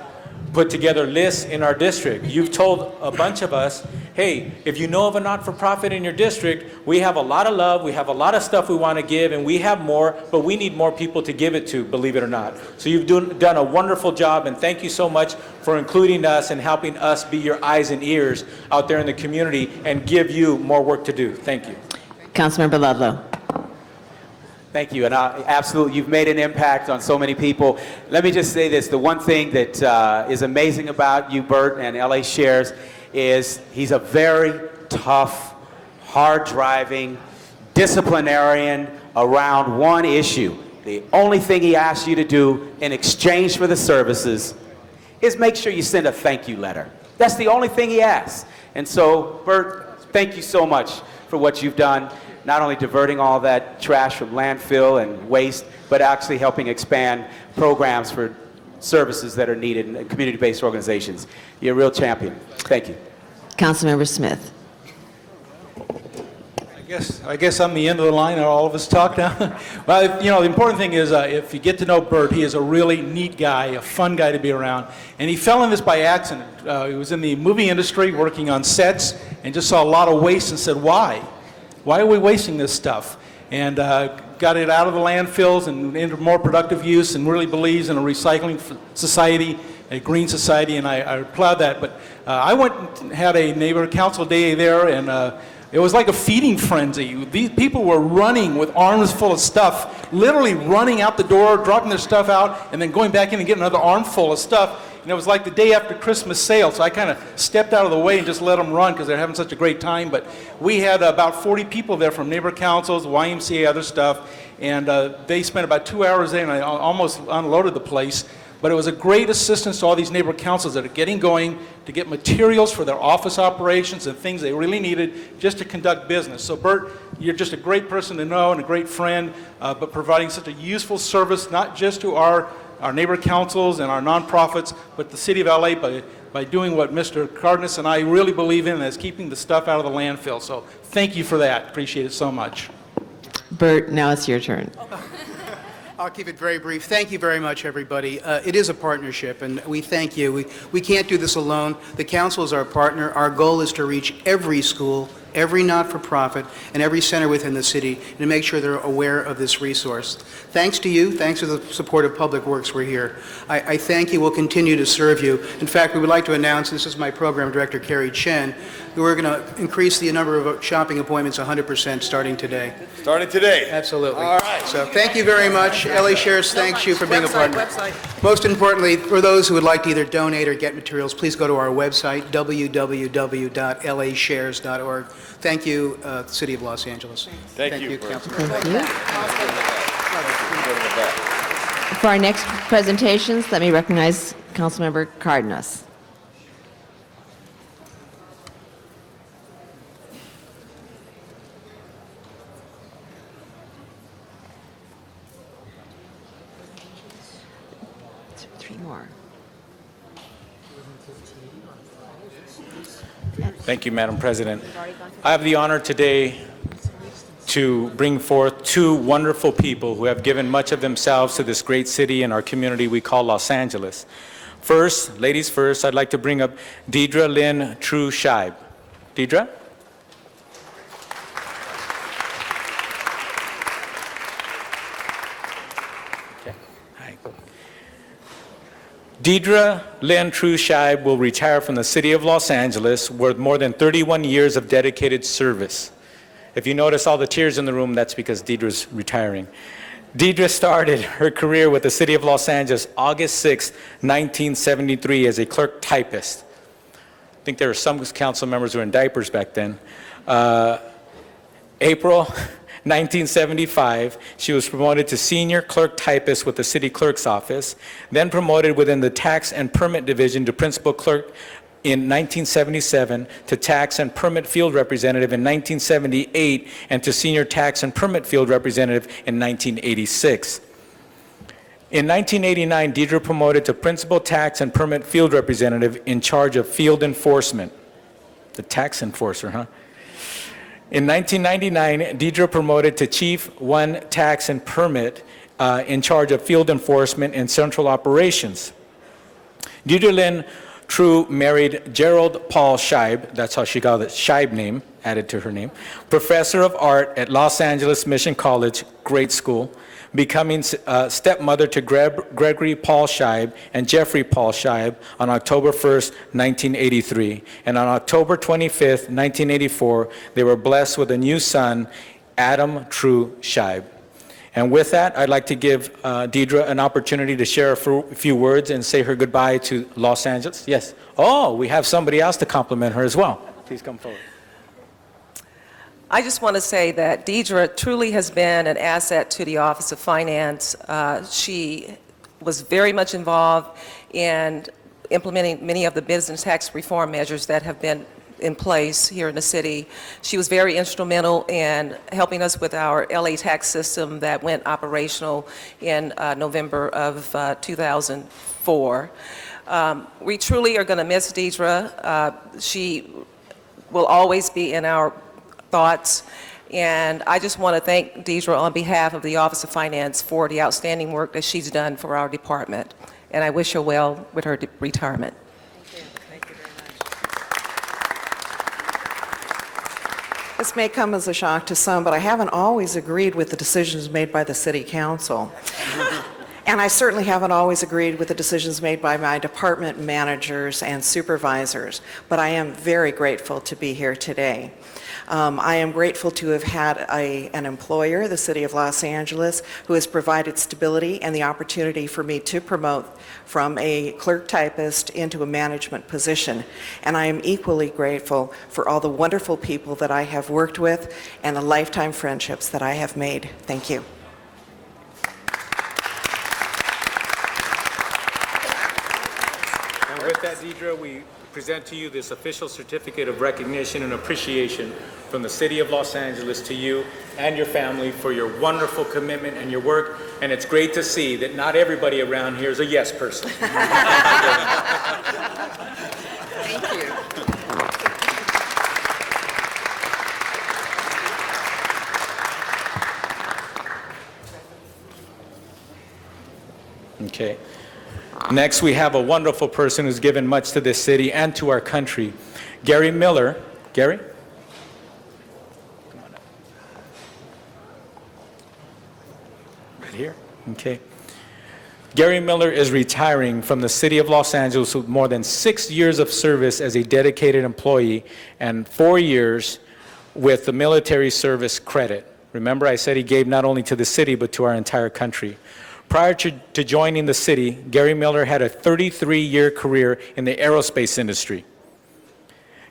put together lists in our district. You've told a bunch of us, hey, if you know of a not-for-profit in your district, we have a lot of love, we have a lot of stuff we want to give, and we have more, but we need more people to give it to, believe it or not. So you've done a wonderful job, and thank you so much for including us and helping us be your eyes and ears out there in the community and give you more work to do. Thank you. Councilmember Ludlow. Thank you, and absolutely, you've made an impact on so many people. Let me just say this, the one thing that is amazing about you, Bert, and LA Shares, is he's a very tough, hard-driving disciplinarian around one issue. The only thing he asks you to do in exchange for the services is make sure you send a thank you letter. That's the only thing he asks. And so, Bert, thank you so much for what you've done, not only diverting all that trash from landfill and waste, but actually helping expand programs for services that are needed in community-based organizations. You're a real champion. Thank you. Councilmember Smith. I guess I'm the end of the line, and all of us talk now. Well, you know, the important thing is if you get to know Bert, he is a really neat guy, a fun guy to be around. And he fell in this by accident. He was in the movie industry working on sets and just saw a lot of waste and said, why? Why are we wasting this stuff? And got it out of the landfills and into more productive use, and really believes in a recycling society, a green society, and I applaud that. But I went and had a neighborhood council day there, and it was like a feeding frenzy. These people were running with arms full of stuff, literally running out the door, dropping their stuff out, and then going back in and getting another armful of stuff. And it was like the day after Christmas sale, so I kind of stepped out of the way and just let them run because they're having such a great time. But we had about 40 people there from neighborhood councils, YMCA, other stuff, and they spent about 2 hours there, and I almost unloaded the place. But it was a great assistance to all these neighborhood councils that are getting going to get materials for their office operations and things they really needed just to conduct business. So Bert, you're just a great person to know and a great friend, but providing such a useful service, not just to our neighborhood councils and our nonprofits, but the city of LA by doing what Mr. Cardenas and I really believe in, and that's keeping the stuff out of the landfill. So thank you for that. Appreciate it so much. Bert, now it's your turn. I'll keep it very brief. Thank you very much, everybody. It is a partnership, and we thank you. We can't do this alone. The council is our partner. Our goal is to reach every school, every not-for-profit, and every center within the city, and to make sure they're aware of this resource. Thanks to you, thanks to the support of Public Works, we're here. I thank you. We'll continue to serve you. In fact, we would like to announce, this is my program director, Carrie Chen, that we're going to increase the number of shopping appointments 100% starting today. Starting today? Absolutely. All right. So thank you very much. LA Shares thanks you for being a partner. Website. Most importantly, for those who would like to either donate or get materials, please go to our website, www.lashares.org. Thank you, City of Los Angeles. Thank you. Councilman. Thank you. For our next presentations, let me recognize Councilmember Cardenas. Three more. Thank you, Madam President. I have the honor today to bring forth two wonderful people who have given much of themselves to this great city and our community we call Los Angeles. First, ladies first, I'd like to bring up Deidre Lynn True Scheib. Deidre? Deidre Lynn True Scheib will retire from the City of Los Angeles with more than 31 years of dedicated service. If you notice all the tears in the room, that's because Deidre's retiring. Deidre started her career with the City of Los Angeles August 6, 1973 as a clerk typist. I think there were some council members who were in diapers back then. April 1975, she was promoted to senior clerk typist with the city clerk's office, then promoted within the tax and permit division to principal clerk in 1977, to tax and permit field representative in 1978, and to senior tax and permit field representative in 1986. In 1989, Deidre promoted to principal tax and permit field representative in charge of field enforcement. The tax enforcer, huh? In 1999, Deidre promoted to Chief 1 Tax and Permit in charge of field enforcement and central operations. Deidre Lynn True married Gerald Paul Scheib, that's how she got the Scheib name added to her name, professor of art at Los Angeles Mission College, great school, becoming stepmother to Gregory Paul Scheib and Jeffrey Paul Scheib on October 1st, 1983. And on October 25th, 1984, they were blessed with a new son, Adam True Scheib. And with that, I'd like to give Deidre an opportunity to share a few words and say her goodbye to Los Angeles. Yes. Oh, we have somebody else to compliment her as well. Please come forward. I just want to say that Deidre truly has been an asset to the Office of Finance. She was very much involved in implementing many of the business tax reform measures that have been in place here in the city. She was very instrumental in helping us with our LA tax system that went operational in November of 2004. We truly are going to miss Deidre. She will always be in our thoughts, and I just want to thank Deidre on behalf of the Office of Finance for the outstanding work that she's done for our department, and I wish her well with her retirement. This may come as a shock to some, but I haven't always agreed with the decisions made by the City Council. And I certainly haven't always agreed with the decisions made by my department managers and supervisors, but I am very grateful to be here today. I am grateful to have had an employer, the City of Los Angeles, who has provided stability and the opportunity for me to promote from a clerk typist into a management position. And I am equally grateful for all the wonderful people that I have worked with and the lifetime friendships that I have made. Thank you. And with that, Deidre, we present to you this official certificate of recognition and appreciation from the City of Los Angeles to you and your family for your wonderful commitment and your work. And it's great to see that not everybody around here is a yes person. Thank you. Okay. Next, we have a wonderful person who's given much to this city and to our country, Gary Miller. Gary? Come on up. Right here. Okay. Gary Miller is retiring from the City of Los Angeles with more than 6 years of service as a dedicated employee and 4 years with the military service credit. Remember, I said he gave not only to the city, but to our entire country. Prior to joining the city, Gary Miller had a 33-year career in the aerospace industry.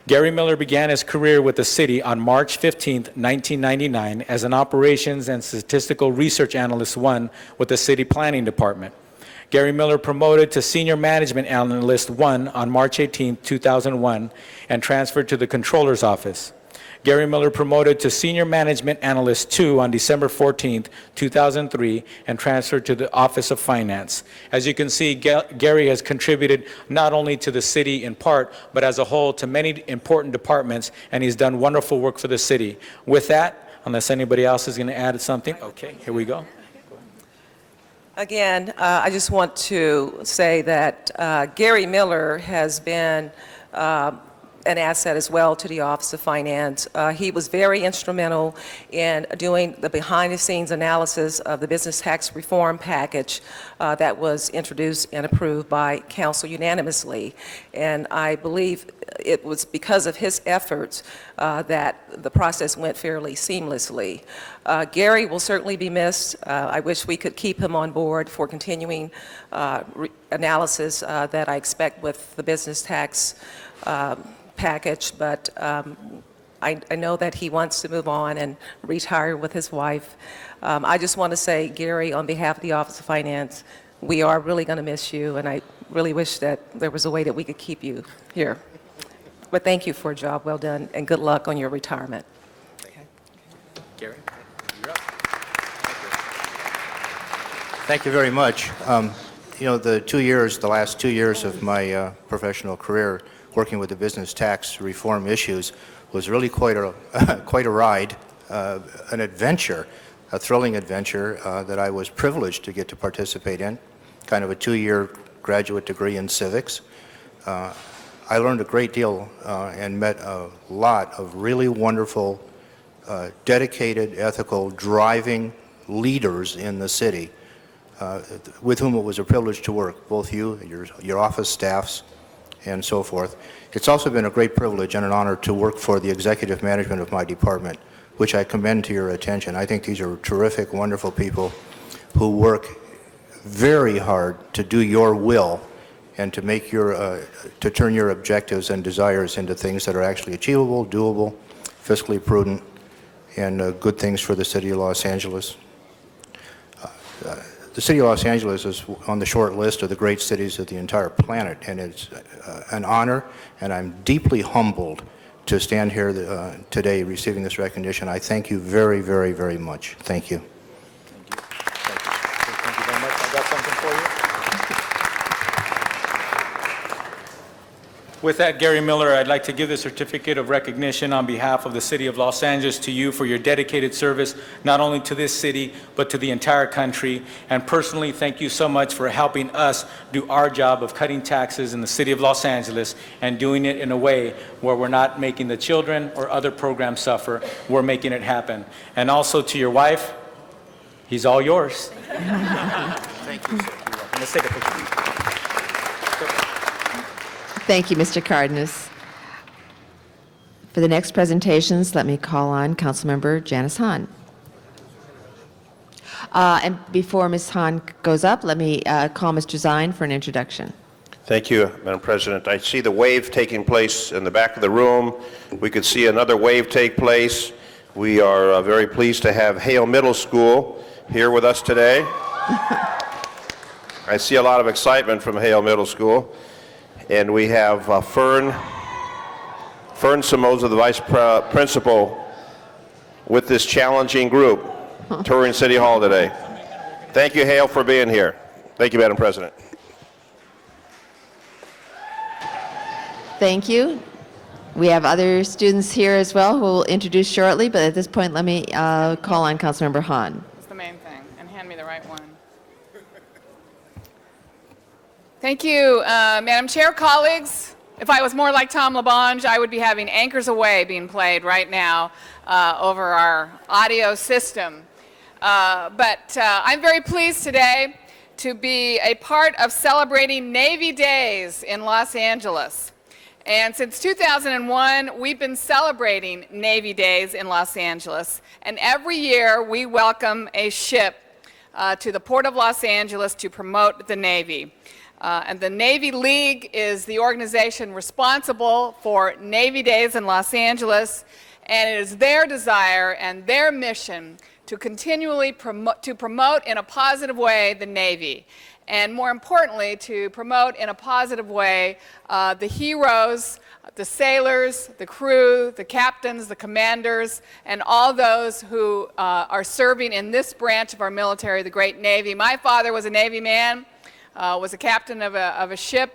Gary Miller began his career with the city on March 15, 1999, as an Operations and Statistical Research Analyst 1 with the City Planning Department. Gary Miller promoted to Senior Management Analyst 1 on March 18, 2001, and transferred to the Controller's Office. Gary Miller promoted to Senior Management Analyst 2 on December 14, 2003, and transferred to the Office of Finance. As you can see, Gary has contributed not only to the city in part, but as a whole to many important departments, and he's done wonderful work for the city. With that, unless anybody else is going to add something, okay, here we go. Again, I just want to say that Gary Miller has been an asset as well to the Office of Finance. He was very instrumental in doing the behind-the-scenes analysis of the business tax reform package that was introduced and approved by Council unanimously. And I believe it was because of his efforts that the process went fairly seamlessly. Gary will certainly be missed. I wish we could keep him on board for continuing analysis that I expect with the business tax package, but I know that he wants to move on and retire with his wife. I just want to say, Gary, on behalf of the Office of Finance, we are really going to miss you, and I really wish that there was a way that we could keep you here. But thank you for a job well done, and good luck on your retirement. Gary? Thank you very much. You know, the last 2 years of my professional career working with the business tax reform issues was really quite a ride, an adventure, a thrilling adventure that I was privileged to get to participate in, kind of a 2-year graduate degree in civics. I learned a great deal and met a lot of really wonderful, dedicated, ethical, driving leaders in the city with whom it was a privilege to work, both you, your office staffs, and so forth. It's also been a great privilege and an honor to work for the executive management of my department, which I commend to your attention. I think these are terrific, wonderful people who work very hard to do your will and to make to turn your objectives and desires into things that are actually achievable, doable, fiscally prudent, and good things for the city of Los Angeles. The city of Los Angeles is on the short list of the great cities of the entire planet, and it's an honor, and I'm deeply humbled to stand here today receiving this recognition. I thank you very, very, very much. Thank you. Thank you very much. I got something for you. With that, Gary Miller, I'd like to give the certificate of recognition on behalf of the City of Los Angeles to you for your dedicated service, not only to this city, but to the entire country. And personally, thank you so much for helping us do our job of cutting taxes in the City of Los Angeles and doing it in a way where we're not making the children or other programs suffer. We're making it happen. And also to your wife, he's all yours. Thank you, sir. Let's take a picture. Thank you, Mr. Cardenas. For the next presentations, let me call on Councilmember Janice Hahn. And before Ms. Hahn goes up, let me call Mr. Zine for an introduction. Thank you, Madam President. I see the wave taking place in the back of the room. We could see another wave take place. We are very pleased to have Hale Middle School here with us today. I see a lot of excitement from Hale Middle School. And we have Fern Somoza, the Vice Principal, with this challenging group touring City Hall today. Thank you, Hale, for being here. Thank you, Madam President. Thank you. We have other students here as well who will introduce shortly, but at this point, let me call on Councilmember Hahn. It's the main thing, and hand me the right one. Thank you, Madam Chair, colleagues. If I was more like Tom LaBonge, I would be having Anchors Away being played right now over our audio system. But I'm very pleased today to be a part of celebrating Navy Days in Los Angeles. And since 2001, we've been celebrating Navy Days in Los Angeles. And every year, we welcome a ship to the Port of Los Angeles to promote the Navy. And the Navy League is the organization responsible for Navy Days in Los Angeles. And it is their desire and their mission to continually promote in a positive way the Navy. And more importantly, to promote in a positive way the heroes, the sailors, the crew, the captains, the commanders, and all those who are serving in this branch of our military, the great Navy. My father was a Navy man, was a captain of a ship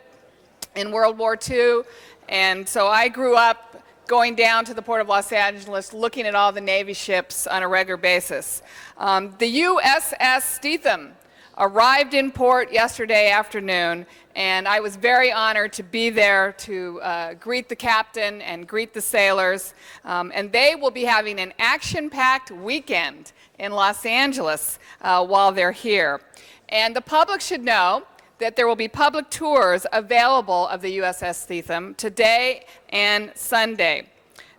in World War II, and so I grew up going down to the Port of Los Angeles, looking at all the Navy ships on a regular basis. The USS Steatham arrived in port yesterday afternoon, and I was very honored to be there to greet the captain and greet the sailors. And they will be having an action-packed weekend in Los Angeles while they're here. And the public should know that there will be public tours available of the USS Steatham today and Sunday.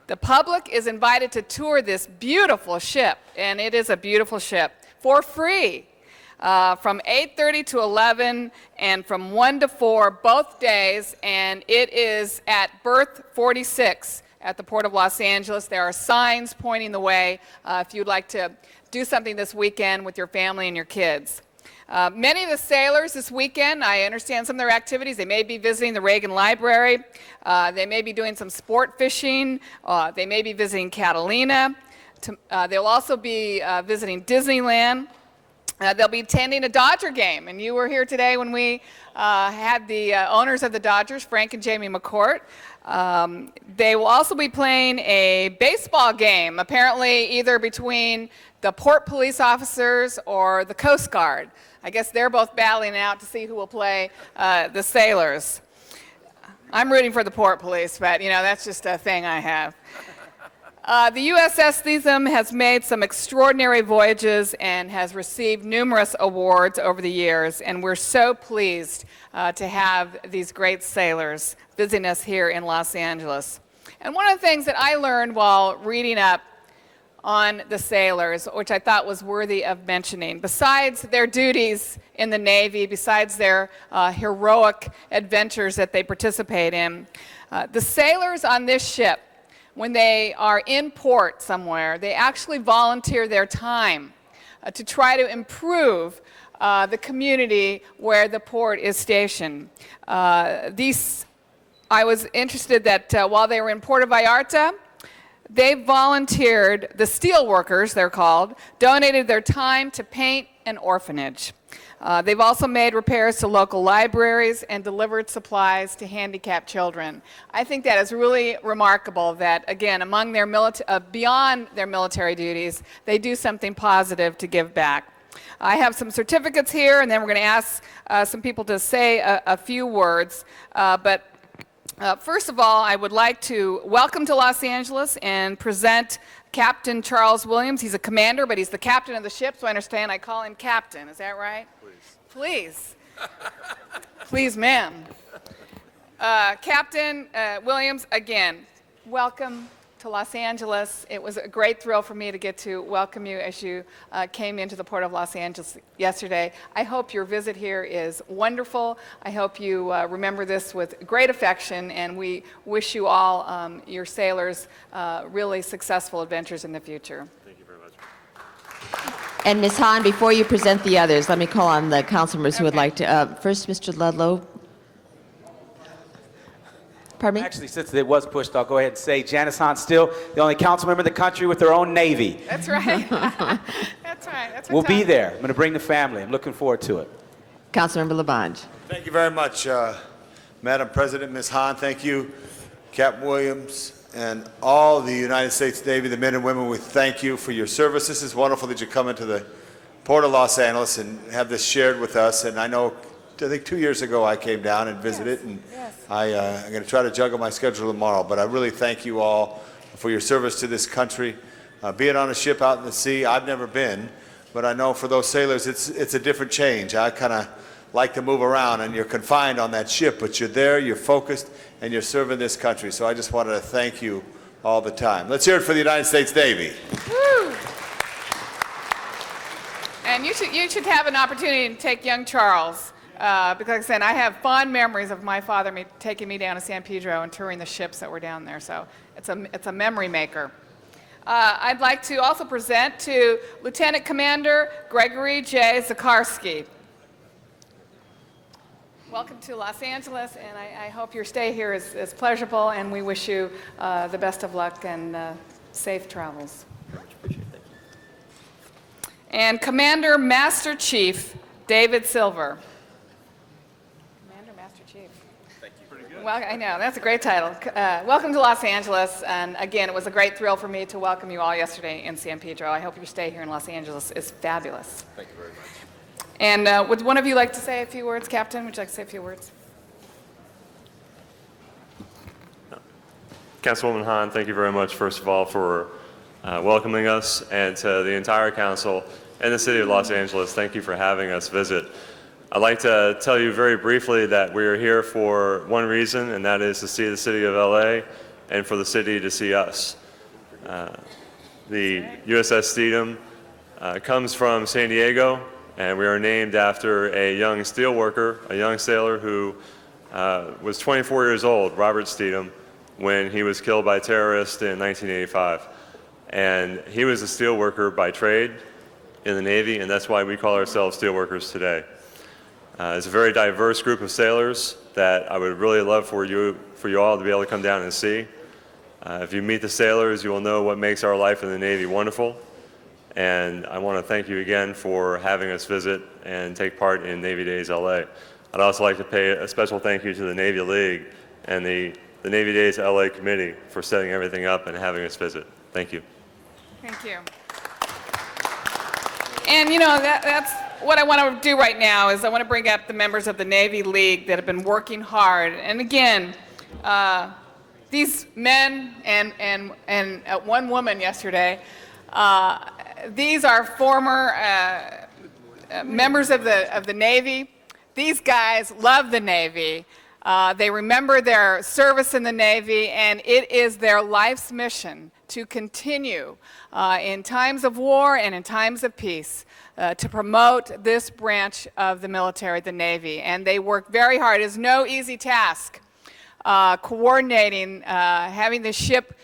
The public is invited to tour this beautiful ship, and it is a beautiful ship, for free. From 8:30 to 11 and from 1 to 4 both days, and it is at berth 46 at the Port of Los Angeles. There are signs pointing the way if you'd like to do something this weekend with your family and your kids. Many of the sailors this weekend, I understand some of their activities, they may be visiting the Reagan Library, they may be doing some sport fishing, they may be visiting Catalina, they'll also be visiting Disneyland. They'll be attending a Dodger game, and you were here today when we had the owners of the Dodgers, Frank and Jamie McCourt. They will also be playing a baseball game, apparently either between the port police officers or the Coast Guard. I guess they're both battling out to see who will play the sailors. I'm rooting for the port police, but you know, that's just a thing I have. The USS Steatham has made some extraordinary voyages and has received numerous awards over the years, and we're so pleased to have these great sailors visiting us here in Los Angeles. And one of the things that I learned while reading up on the sailors, which I thought was worthy of mentioning, besides their duties in the Navy, besides their heroic adventures that they participate in, the sailors on this ship, when they are in port somewhere, they actually volunteer their time to try to improve the community where the port is stationed. I was interested that while they were in Puerto Vallarta, they volunteered, the steel workers, they're called, donated their time to paint an orphanage. They've also made repairs to local libraries and delivered supplies to handicapped children. I think that is really remarkable that, again, among their beyond their military duties, they do something positive to give back. I have some certificates here, and then we're going to ask some people to say a few words. First of all, I would like to welcome to Los Angeles and present Captain Charles Williams. He's a commander, but he's the captain of the ship, so I understand I call him captain. Is that right? Please. Please, ma'am. Captain Williams, again, welcome to Los Angeles. It was a great thrill for me to get to welcome you as you came into the Port of Los Angeles yesterday. I hope your visit here is wonderful. I hope you remember this with great affection, and we wish you all, your sailors, really successful adventures in the future. Thank you very much. And Ms. Hahn, before you present the others, let me call on the council members who would like to. First, Mr. Ludlow. Pardon me? Actually, since it was pushed, I'll go ahead and say Janice Hahn still the only council member in the country with their own Navy. That's right. That's right. That's We'll be there. I'm going to bring the family. I'm looking forward to it. Councilmember LaBonge. Thank you very much, Madam President, Ms. Hahn. Thank you, Captain Williams, and all the United States Navy, the men and women. We thank you for your service. This is wonderful that you come into the Port of Los Angeles and have this shared with us. And I know I think 2 years ago I came down and visited, and I'm going to try to juggle my schedule tomorrow. But I really thank you all for your service to this country. Being on a ship out in the sea, I've never been, but I know for those sailors it's a different change. I kind of like to move around, and you're confined on that ship, but you're there, you're focused, and you're serving this country. So I just wanted to thank you all the time. Let's hear it for the United States Navy. Woo! And you should have an opportunity to take young Charles, because like I said, I have fond memories of my father taking me down to San Pedro and touring the ships that were down there. So it's a memory maker. I'd like to also present to Lieutenant Commander Gregory J. Zakarski. Welcome to Los Angeles, and I hope your stay here is pleasurable, and we wish you the best of luck and safe travels. And Commander Master Chief David Silver. Commander Master Chief. Thank you. Pretty good. Well, I know, that's a great title. Welcome to Los Angeles, and again, it was a great thrill for me to welcome you all yesterday in San Pedro. I hope your stay here in Los Angeles is fabulous. Thank you very much. And would one of you like to say a few words, Captain? Would you like to say a few words? Councilwoman Hahn, thank you very much, first of all, for welcoming us, and to the entire council and the city of Los Angeles, thank you for having us visit. I'd like to tell you very briefly that we are here for one reason, and that is to see the city of LA and for the city to see us. The USS Steedham comes from San Diego, and we are named after a young steel worker, a young sailor who was 24 years old, Robert Steedham, when he was killed by terrorists in 1985. And he was a steel worker by trade in the Navy, and that's why we call ourselves steel workers today. It's a very diverse group of sailors that I would really love for you all to be able to come down and see. If you meet the sailors, you will know what makes our life in the Navy wonderful. And I want to thank you again for having us visit and take part in Navy Days LA. I'd also like to pay a special thank you to the Navy League and the Navy Days LA committee for setting everything up and having us visit. Thank you. Thank you. And you know, that's what I want to do right now is I want to bring up the members of the Navy League that have been working hard. And again, these men and one woman yesterday, these are former members of the Navy. These guys love the Navy. They remember their service in the Navy, and it is their life's mission to continue in times of war and in times of peace to promote this branch of the military, the Navy. And they work very hard. It is no easy task coordinating, having the ship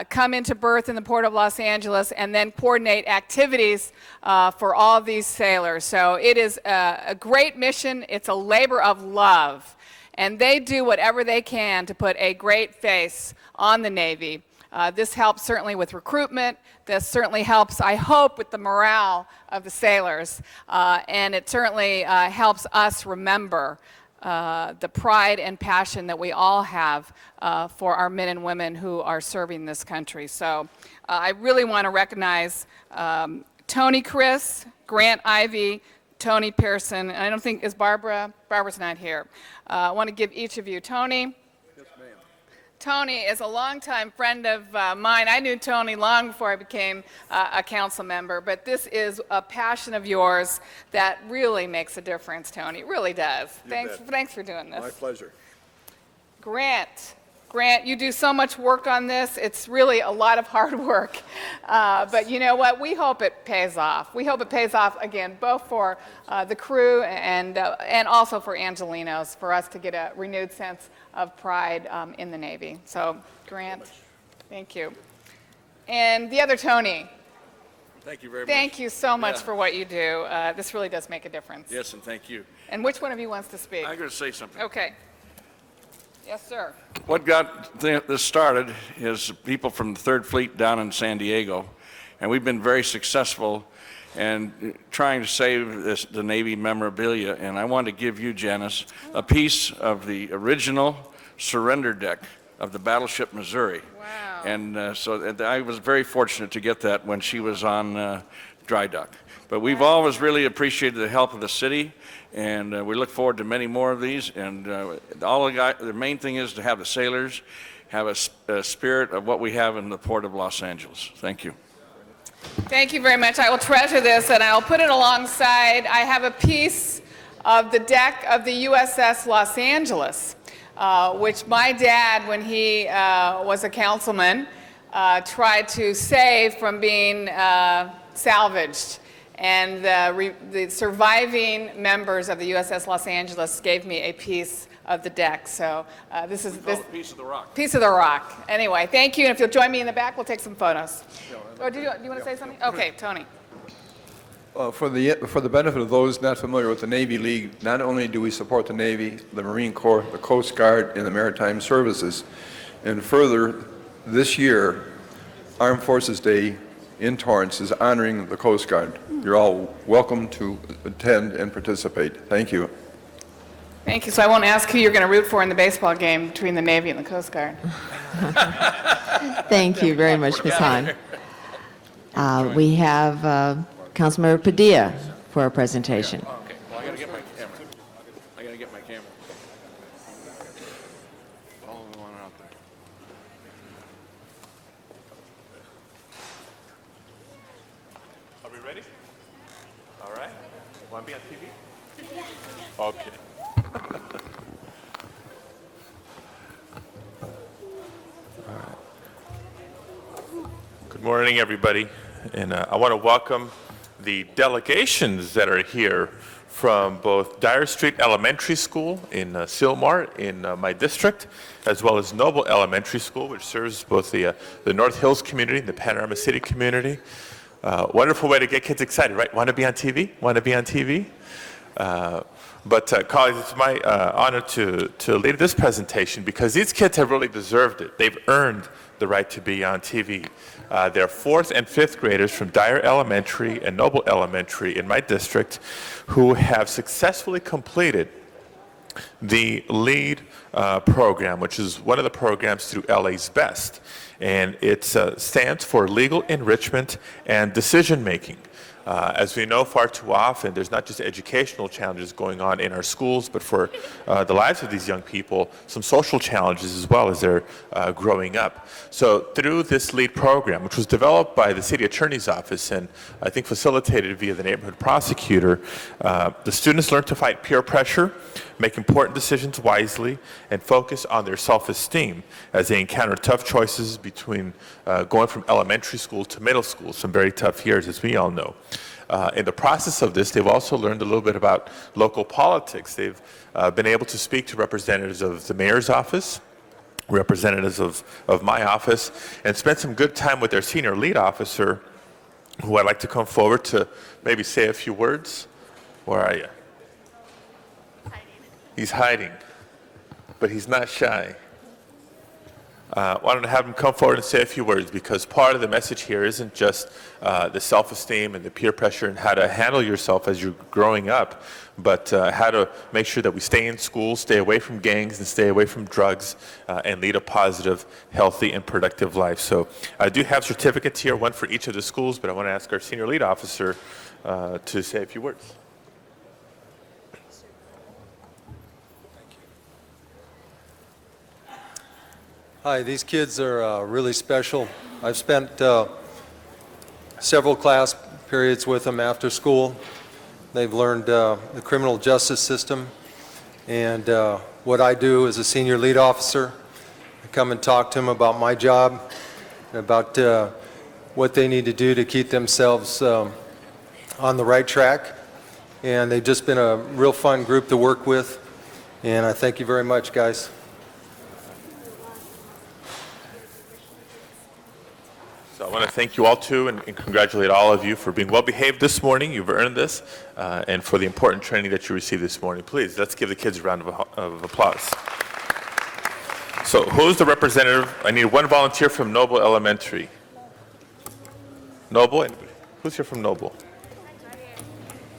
come into berth in the Port of Los Angeles and then coordinate activities for all of these sailors. So it is a great mission. It's a labor of love. And they do whatever they can to put a great face on the Navy. This helps certainly with recruitment. This certainly helps, I hope, with the morale of the sailors. And it certainly helps us remember the pride and passion that we all have for our men and women who are serving this country. So I really want to recognize Tony Chris, Grant Ivy, Tony Pearson, and I don't think, is Barbara's not here. I want to give each of you, Tony. Yes, ma'am. Tony is a longtime friend of mine. I knew Tony long before I became a council member, but this is a passion of yours that really makes a difference, Tony. It really does. Thanks for doing this. My pleasure. Grant, you do so much work on this. It's really a lot of hard work. But you know what? We hope it pays off. We hope it pays off, again, both for the crew and also for Angelenos, for us to get a renewed sense of pride in the Navy. So, Grant, thank you. And the other Tony. Thank you very much. Thank you so much for what you do. This really does make a difference. Yes, and thank you. And which one of you wants to speak? I'm going to say something. Okay. Yes, sir. What got this started is people from the 3rd Fleet down in San Diego, and we've been very successful in trying to save the Navy memorabilia. And I want to give you, Janice, a piece of the original surrender deck of the battleship Missouri. Wow. And so I was very fortunate to get that when she was on dry dock. But we've always really appreciated the help of the city, and we look forward to many more of these. And the main thing is to have the sailors have a spirit of what we have in the Port of Los Angeles. Thank you. Thank you very much. I will treasure this, and I'll put it alongside. I have a piece of the deck of the USS Los Angeles, which my dad, when he was a councilman, tried to save from being salvaged. And the surviving members of the USS Los Angeles gave me a piece of the deck. So this is this Piece of the rock. piece of the rock. Anyway, thank you. And if you'll join me in the back, we'll take some photos. Or do you want to say something? Okay, Tony. For the benefit of those not familiar with the Navy League, not only do we support the Navy, the Marine Corps, the Coast Guard, and the Maritime Services, and further, this year, Armed Forces Day in Torrance is honoring the Coast Guard. You're all welcome to attend and participate. Thank you. Thank you. So I won't ask who you're going to root for in the baseball game between the Navy and the Coast Guard. Thank you very much, Ms. Hahn. We have Councilmember Padilla for a presentation. Okay, well, I got to get my camera. I got to get my camera. Follow the one out there. Are we ready? All right. Want to be on TV? Okay. All right. Good morning, everybody. And I want to welcome the delegations that are here from both Dyer Street Elementary School in Sylmar in my district, as well as Noble Elementary School, which serves both the North Hills community and the Panorama City community. Wonderful way to get kids excited, right? Want to be on TV? Want to be on TV? But colleagues, it's my honor to lead this presentation because these kids have really deserved it. They've earned the right to be on TV. They're 4th and 5th graders from Dyer Elementary and Noble Elementary in my district who have successfully completed the LEAD program, which is one of the programs through LA's Best. And it stands for Legal Enrichment and Decision Making. As we know, far too often, there's not just educational challenges going on in our schools, but for the lives of these young people, some social challenges as well as they're growing up. So through this LEAD program, which was developed by the City Attorney's Office and I think facilitated via the Neighborhood Prosecutor, the students learn to fight peer pressure, make important decisions wisely, and focus on their self-esteem as they encounter tough choices between going from elementary school to middle school, some very tough years, as we all know. In the process of this, they've also learned a little bit about local politics. They've been able to speak to representatives of the mayor's office, representatives of my office, and spend some good time with their senior lead officer, who I'd like to come forward to maybe say a few words. Where are you? He's hiding, but he's not shy. Wanted to have him come forward and say a few words because part of the message here isn't just the self-esteem and the peer pressure and how to handle yourself as you're growing up, but how to make sure that we stay in school, stay away from gangs, and stay away from drugs, and lead a positive, healthy, and productive life. So I do have certificates here, one for each of the schools, but I want to ask our senior lead officer to say a few words. Hi, these kids are really special. I've spent several class periods with them after school. They've learned the criminal justice system, and what I do as a senior lead officer, I come and talk to them about my job, and about what they need to do to keep themselves on the right track. And they've just been a real fun group to work with, and I thank you very much, guys. So I want to thank you all too and congratulate all of you for being well behaved this morning. You've earned this and for the important training that you received this morning. Please, let's give the kids a round of applause. So who's the representative? I need one volunteer from Noble Elementary. Noble? Anybody? Who's here from Noble?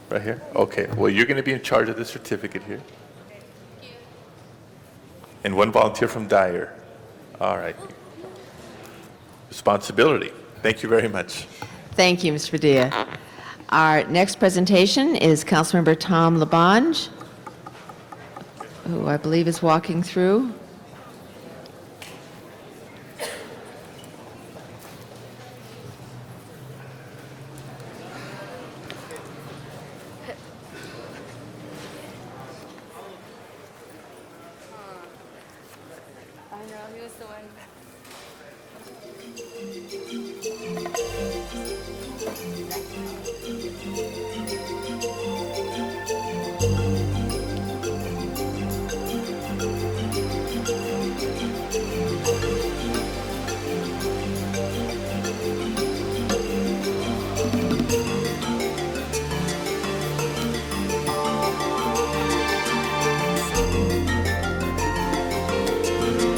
Right here? Okay. Well, you're going to be in charge of the certificate here. And one volunteer from Dyer. All right. Responsibility. Thank you very much. Thank you, Mr. Padilla. Our next presentation is Councilmember Tom Labange, who I believe is walking through.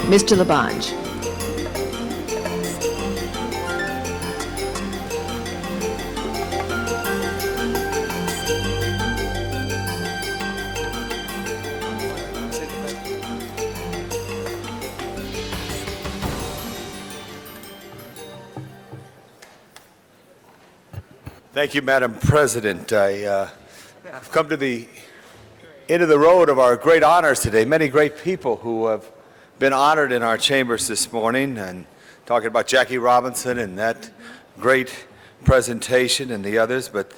Mr. Labange. Thank you, Madam President. I've come to the end of the road of our great honors today. Many great people who have been honored in our chambers this morning, and talking about Jackie Robinson and that great presentation and the others. But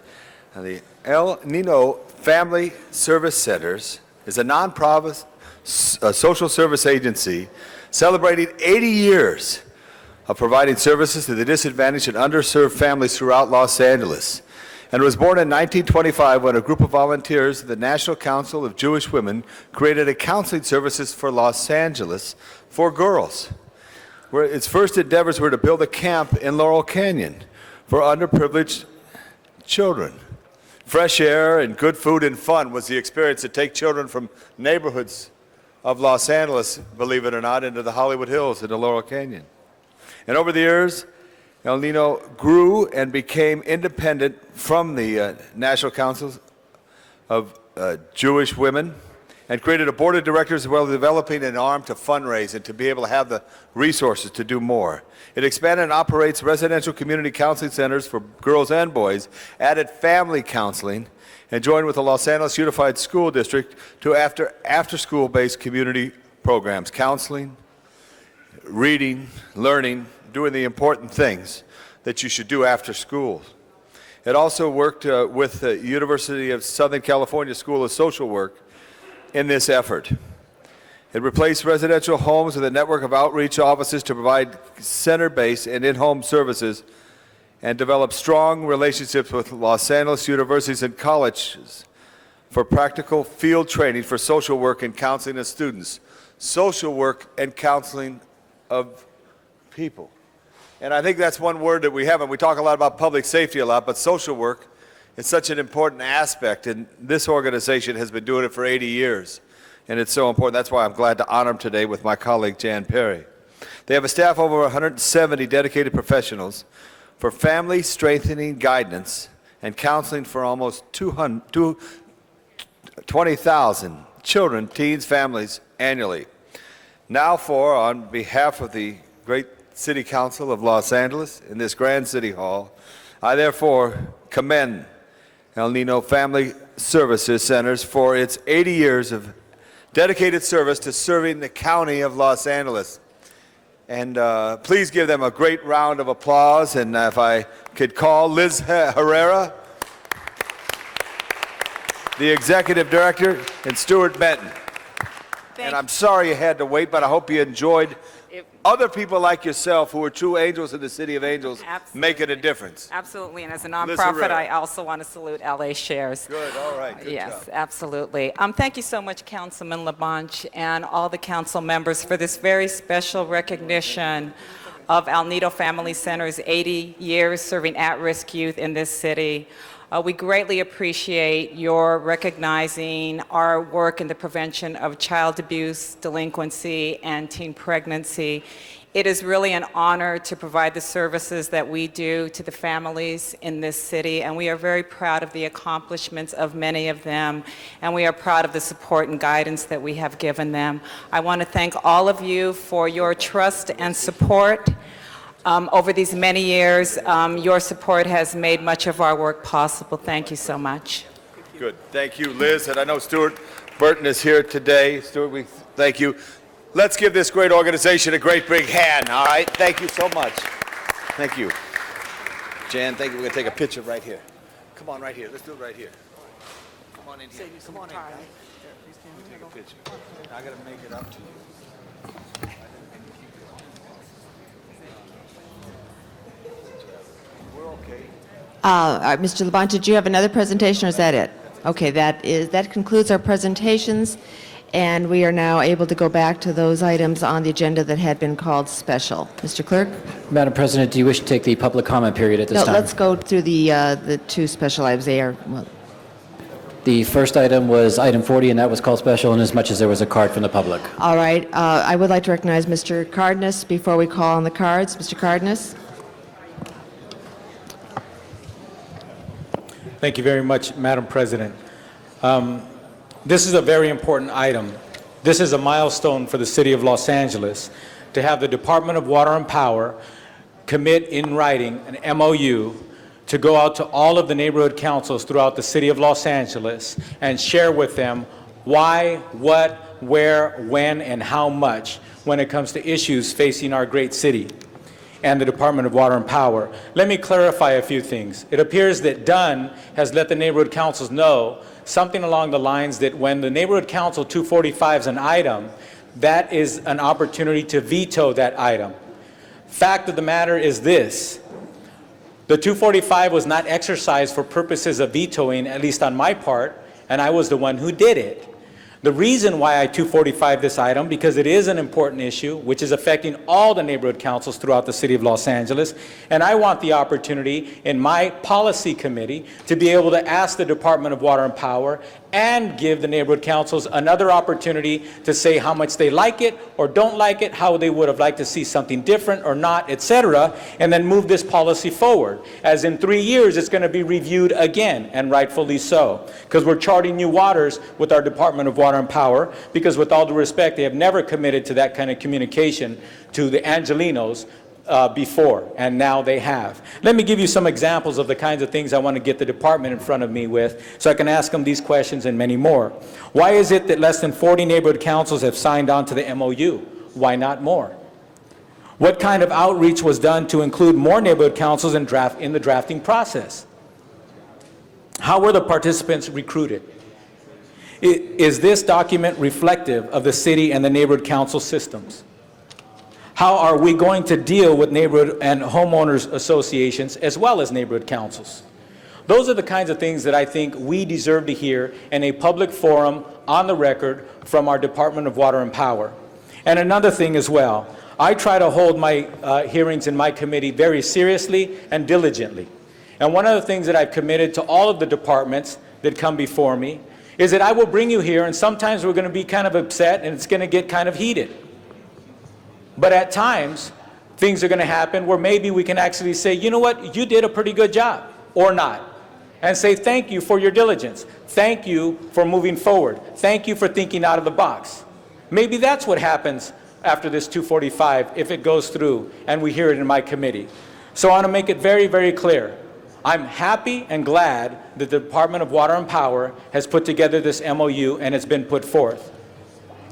the El Nino Family Service Centers is a nonprofit social service agency celebrating 80 years of providing services to the disadvantaged and underserved families throughout Los Angeles, and was born in 1925 when a group of volunteers of the National Council of Jewish Women created a counseling services for Los Angeles for girls, where its first endeavors were to build a camp in Laurel Canyon for underprivileged children. Fresh air and good food and fun was the experience to take children from neighborhoods of Los Angeles, believe it or not, into the Hollywood Hills into Laurel Canyon. And over the years, El Nino grew and became independent from the National Council of Jewish Women, and created a board of directors as well as developing an arm to fundraise and to be able to have the resources to do more. It expanded and operates residential community counseling centers for girls and boys, added family counseling, and joined with the Los Angeles Unified School District to after-school-based community programs, counseling, reading, learning, doing the important things that you should do after school. It also worked with the University of Southern California School of Social Work in this effort. It replaced residential homes with a network of outreach offices to provide center-based and in-home services, and developed strong relationships with Los Angeles universities and colleges for practical field training for social work and counseling of students, social work and counseling of people. And I think that's one word that we haven't. We talk a lot about public safety a lot, but social work is such an important aspect, and this organization has been doing it for 80 years, and it's so important. That's why I'm glad to honor them today with my colleague Jan Perry. They have a staff of over 170 dedicated professionals for family strengthening guidance and counseling for almost 20,000 children, teens, families annually. Now on behalf of the great City Council of Los Angeles in this grand city hall, I therefore commend El Nino Family Services Centers for its 80 years of dedicated service to serving the county of Los Angeles. And please give them a great round of applause. And if I could call Liz Herrera, the Executive Director, and Stuart Benton. And I'm sorry you had to wait, but I hope you enjoyed other people like yourself who are true angels in the City of Angels making a difference. Absolutely, and as a Liz nonprofit, Herrera. I also want to salute LA Shares. Good, all right, good Yes, job. absolutely. Thank you so much, Councilman Labange, and all the council members for this very special recognition of El Nino Family Center's 80 years serving at-risk youth in this city. We greatly appreciate your recognizing our work in the prevention of child abuse, delinquency, and teen pregnancy. It is really an honor to provide the services that we do to the families in this city, and we are very proud of the accomplishments of many of them, and we are proud of the support and guidance that we have given them. I want to thank all of you for your trust and support. over these many years. Your support has made much of our work possible. Thank you so much. Good. Thank you, Liz. And I know Stuart Burton is here today. Stuart, we thank you. Let's give this great organization a great big hand, all right? Thank you so much. Thank you. Jan, thank you. We're going to take a picture right here. Come on, right here. Let's do it right here. Come on in here. Come on in, guys. Take a picture. I got to make it up to you. We're okay. Mr. Labange, did you have another presentation, or is that it? Okay, that concludes our presentations, and we are now able to go back to those items on the agenda that had been called special. Mr. Clerk? Madam President, do you wish to take the public comment period at this No, time? let's go through the two special items. They are, well, The first item was item 40, and that was called special in as much as there was a card from the public. all right. I would like to recognize Mr. Cardenas before we call on the cards. Mr. Cardenas? Thank you very much, Madam President. This is a very important item. This is a milestone for the City of Los Angeles to have the Department of Water and Power commit in writing an MOU to go out to all of the neighborhood councils throughout the City of Los Angeles and share with them why, what, where, when, and how much when it comes to issues facing our great city and the Department of Water and Power. Let me clarify a few things. It appears that Dunn has let the neighborhood councils know something along the lines that when the neighborhood council 245 is an item, that is an opportunity to veto that item. Fact of the matter is this: the 245 was not exercised for purposes of vetoing, at least on my part, and I was the one who did it. The reason why I 245 this item, because it is an important issue which is affecting all the neighborhood councils throughout the City of Los Angeles, and I want the opportunity in my policy committee to be able to ask the Department of Water and Power and give the neighborhood councils another opportunity to say how much they like it or don't like it, how they would have liked to see something different or not, etc., and then move this policy forward. As in 3 years, it's going to be reviewed again, and rightfully so, because we're charting new waters with our Department of Water and Power, because with all due respect, they have never committed to that kind of communication to the Angelinos before, and now they have. Let me give you some examples of the kinds of things I want to get the department in front of me with so I can ask them these questions and many more. Why is it that less than 40 neighborhood councils have signed on to the MOU? Why not more? What kind of outreach was done to include more neighborhood councils in the drafting process? How were the participants recruited? Is this document reflective of the city and the neighborhood council systems? How are we going to deal with neighborhood and homeowners associations as well as neighborhood councils? Those are the kinds of things that I think we deserve to hear in a public forum on the record from our Department of Water and Power. And another thing as well, I try to hold my hearings in my committee very seriously and diligently. And one of the things that I've committed to all of the departments that come before me is that I will bring you here, and sometimes we're going to be kind of upset and it's going to get kind of heated. But at times, things are going to happen where maybe we can actually say, you know what, you did a pretty good job, or not. And say, thank you for your diligence. Thank you for moving forward. Thank you for thinking out of the box. Maybe that's what happens after this 245 if it goes through and we hear it in my committee. So I want to make it very, very clear. I'm happy and glad that the Department of Water and Power has put together this MOU and it's been put forth.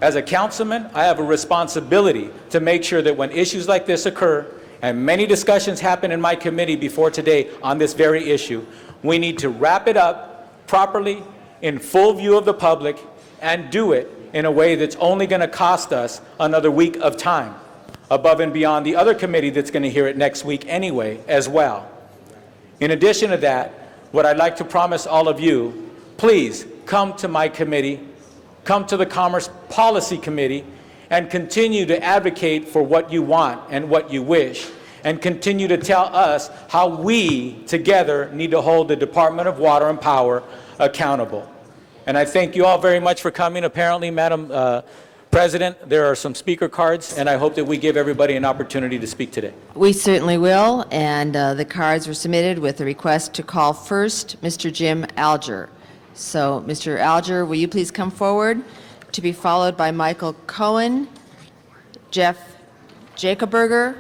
As a councilman, I have a responsibility to make sure that when issues like this occur, and many discussions happen in my committee before today on this very issue, we need to wrap it up properly, in full view of the public, and do it in a way that's only going to cost us another week of time, above and beyond the other committee that's going to hear it next week anyway as well. In addition to that, what I'd like to promise all of you, please come to my committee, come to the Commerce Policy Committee, and continue to advocate for what you want and what you wish, and continue to tell us how we together need to hold the Department of Water and Power accountable. And I thank you all very much for coming. Apparently, Madam President, there are some speaker cards, and I hope that we give everybody an opportunity to speak today. We certainly will, and the cards were submitted with a request to call first Mr. Jim Alger. So, Mr. Alger, will you please come forward, to be followed by Michael Cohen, Jeff Jacoberger,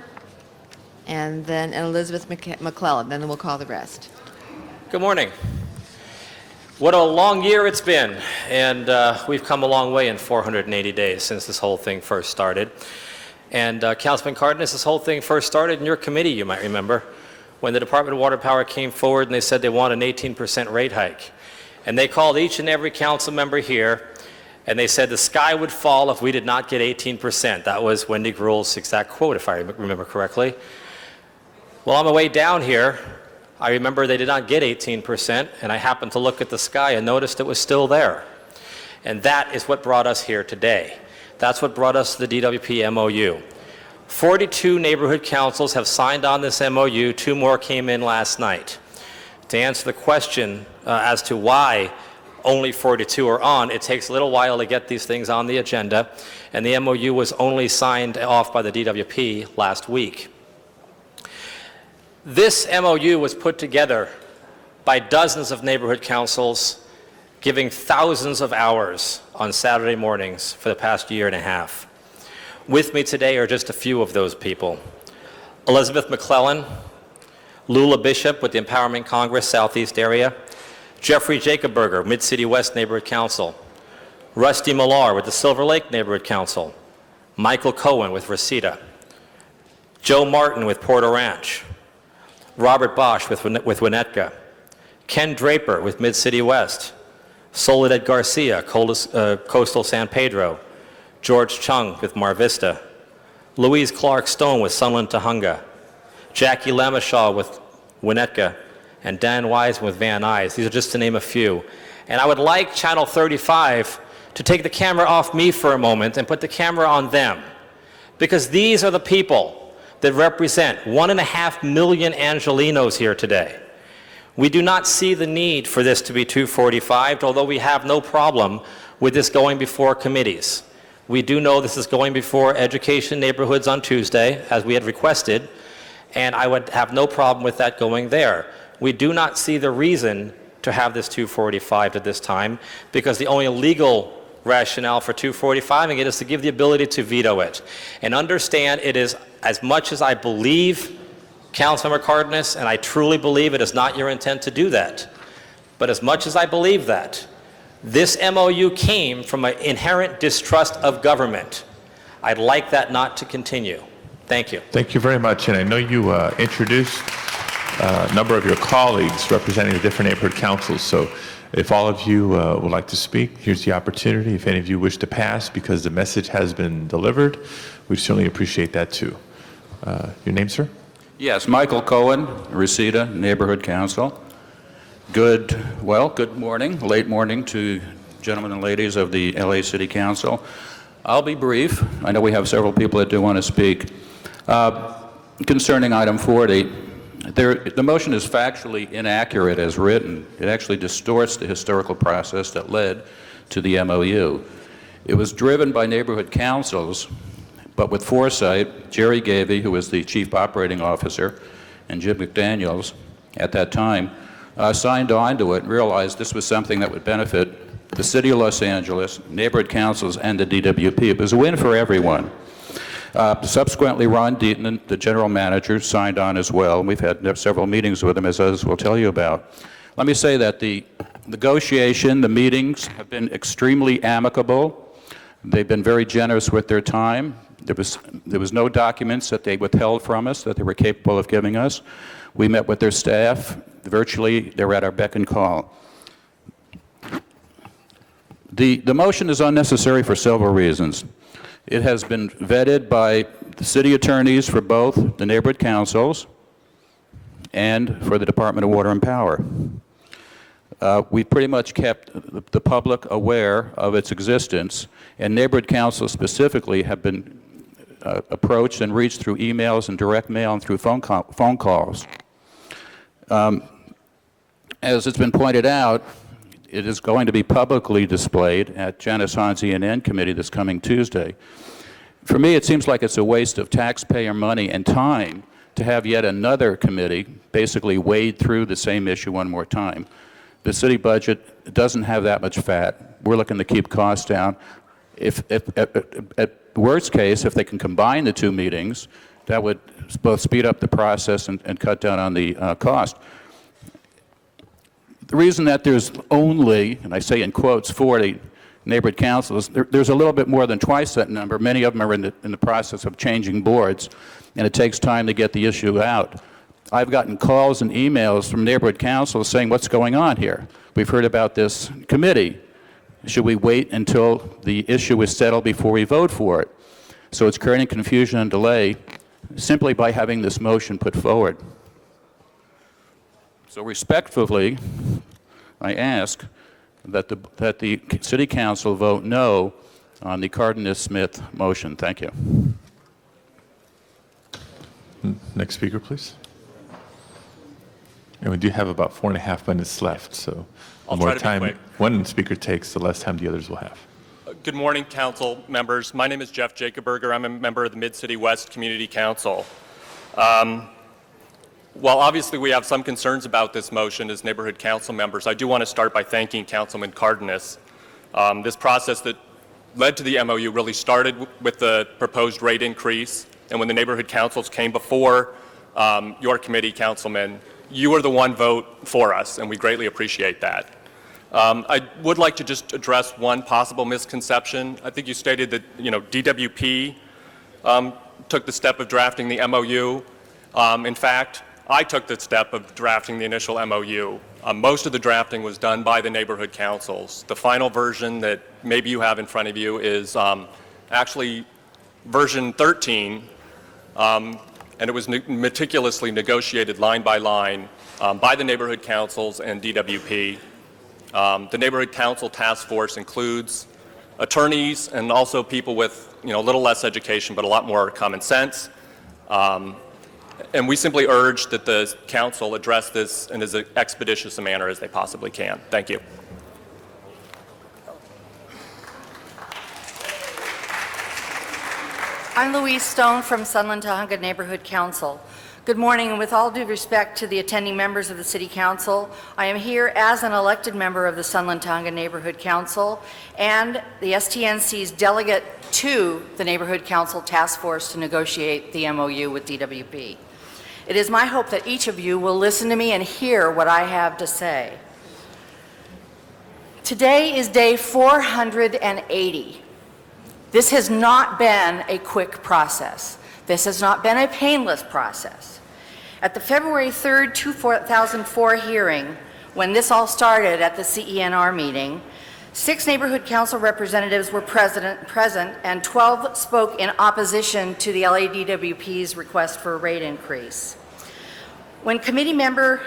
and then Elizabeth McClellan. Then we'll call the rest. Good morning. What a long year it's been, and we've come a long way in 480 days since this whole thing first started. And Councilman Cardenas, this whole thing first started in your committee, you might remember, when the Department of Water Power came forward and they said they want an 18% rate hike. And they called each and every council member here, and they said the sky would fall if we did not get 18%. That was Wendy Gruhl's exact quote, if I remember correctly. Well, on my way down here, I remember they did not get 18%, and I happened to look at the sky and noticed it was still there. And that is what brought us here today. That's what brought us to the DWP MOU. 42 neighborhood councils have signed on this MOU. 2 more came in last night. To answer the question as to why only 42 are on, it takes a little while to get these things on the agenda, and the MOU was only signed off by the DWP last week. This MOU was put together by dozens of neighborhood councils, giving thousands of hours on Saturday mornings for the past year and a half. With me today are just a few of those people. Elizabeth McClellan, Lula Bishop with the Empowerment Congress Southeast area, Jeffrey Jacobberger, Mid-City West Neighborhood Council, Rusty Millar with the Silver Lake Neighborhood Council, Michael Cohen with Reseda, Joe Martin with Porter Ranch, Robert Bosch with Winnetka, Ken Draper with Mid-City West, Soledad Garcia, Coastal San Pedro, George Chung with Mar Vista, Louise Clark Stone with Sunland Tahunga, Jackie Lamashaw with Winnetka, and Dan Wiseman with Van Nuys. These are just to name a few. And I would like Channel 35 to take the camera off me for a moment and put the camera on them, because these are the people that represent 1.5 million Angelenos here today. We do not see the need for this to be 245, although we have no problem with this going before committees. We do know this is going before Education Neighborhoods on Tuesday, as we had requested, and I would have no problem with that going there. We do not see the reason to have this 245 at this time, because the only legal rationale for 245 it is to give the ability to veto it. And understand, it is, as much as I believe Councilmember Cardenas, and I truly believe it is not your intent to do that, but as much as I believe that, this MOU came from an inherent distrust of government. I'd like that not to continue. Thank you. Thank you very much. And I know you introduced a number of your colleagues representing the different neighborhood councils. So if all of you would like to speak, here's the opportunity. If any of you wish to pass because the message has been delivered, we'd certainly appreciate that too. Your name, sir? Yes, Michael Cohen, Reseda Neighborhood Council. Good morning, late morning to gentlemen and ladies of the LA City Council. I'll be brief. I know we have several people that do want to speak. Concerning item 40, the motion is factually inaccurate as written. It actually distorts the historical process that led to the MOU. It was driven by neighborhood councils, but with foresight. Jerry Gavey, who was the chief operating officer, and Jim McDaniels at that time, signed on to it and realized this was something that would benefit the City of Los Angeles, neighborhood councils, and the DWP. It was a win for everyone. Subsequently, Ron Deaton, the general manager, signed on as well. We've had several meetings with him, as others will tell you about. Let me say that the negotiation, the meetings have been extremely amicable. They've been very generous with their time. There was no documents that they withheld from us that they were capable of giving us. We met with their staff. Virtually, they were at our beck and call. The motion is unnecessary for several reasons. It has been vetted by the city attorneys for both the neighborhood councils and for the Department of Water and Power. We pretty much kept the public aware of its existence, and neighborhood councils specifically have been approached and reached through emails and direct mail and through phone calls. As it's been pointed out, it is going to be publicly displayed at Janice Hahn's E&N committee this coming Tuesday. For me, it seems like it's a waste of taxpayer money and time to have yet another committee basically wade through the same issue one more time. The city budget doesn't have that much fat. We're looking to keep costs down. At worst case, if they can combine the two meetings, that would both speed up the process and cut down on the cost. The reason that there's only, and I say in quotes, 40 neighborhood councils, there's a little bit more than twice that number. Many of them are in the process of changing boards, and it takes time to get the issue out. I've gotten calls and emails from neighborhood councils saying, what's going on here? We've heard about this committee. Should we wait until the issue is settled before we vote for it? So it's creating confusion and delay simply by having this motion put forward. So respectfully, I ask that the City Council vote no on the Cardenas-Smith motion. Thank you. Next speaker, please. And we do have about 4.5 minutes left, so the more time one speaker takes, the less time the others will have. Good morning, council members. My name is Jeff Jacoberger. I'm a member of the Mid-City West Community Council. While obviously we have some concerns about this motion as neighborhood council members, I do want to start by thanking Councilman Cardenas. This process that led to the MOU really started with the proposed rate increase, and when the neighborhood councils came before your committee, Councilman, you were the one vote for us, and we greatly appreciate that. I would like to just address one possible misconception. I think you stated that, DWP took the step of drafting the MOU. In fact, I took the step of drafting the initial MOU. Most of the drafting was done by the neighborhood councils. The final version that maybe you have in front of you is actually version 13, and it was meticulously negotiated line by line by the neighborhood councils and DWP. The Neighborhood Council Task Force includes attorneys and also people with a little less education but a lot more common sense. And we simply urge that the council address this in as expeditious a manner as they possibly can. Thank you. I'm Louise Stone from Sunland Tujunga Neighborhood Council. Good morning, and with all due respect to the attending members of the City Council, I am here as an elected member of the Sunland Tujunga Neighborhood Council and the STNC's delegate to the Neighborhood Council Task Force to negotiate the MOU with DWP. It is my hope that each of you will listen to me and hear what I have to say. Today is day 480. This has not been a quick process. This has not been a painless process. At the February 3rd, 2004 hearing, when this all started at the CENR meeting, 6 neighborhood council representatives were present and 12 spoke in opposition to the LADWP's request for a rate increase. When committee member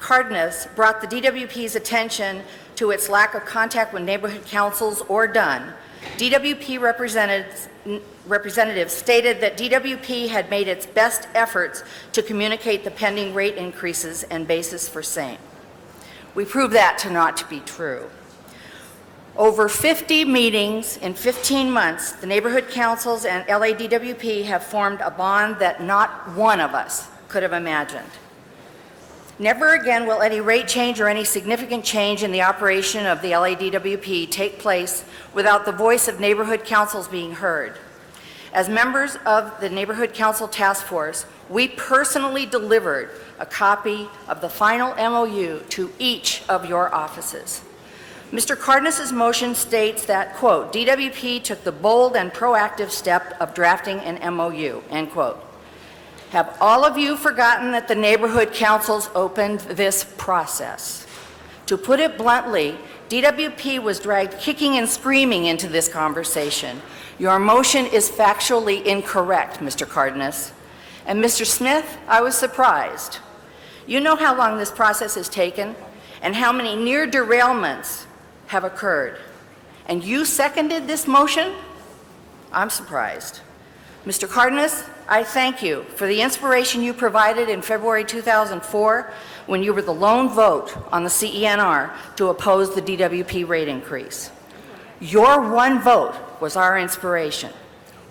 Cardenas brought the DWP's attention to its lack of contact with neighborhood councils or done, DWP representatives stated that DWP had made its best efforts to communicate the pending rate increases and basis for same. We proved that to not to be true. Over 50 meetings in 15 months, the neighborhood councils and LADWP have formed a bond that not one of us could have imagined. Never again will any rate change or any significant change in the operation of the LADWP take place without the voice of neighborhood councils being heard. As members of the Neighborhood Council Task Force, we personally delivered a copy of the final MOU to each of your offices. Mr. Cardenas' motion states that, quote, DWP took the bold and proactive step of drafting an MOU, end quote. Have all of you forgotten that the neighborhood councils opened this process? To put it bluntly, DWP was dragged kicking and screaming into this conversation. Your motion is factually incorrect, Mr. Cardenas. And Mr. Smith, I was surprised. You know how long this process has taken and how many near derailments have occurred. And you seconded this motion? I'm surprised. Mr. Cardenas, I thank you for the inspiration you provided in February 2004 when you were the lone vote on the CENR to oppose the DWP rate increase. Your one vote was our inspiration.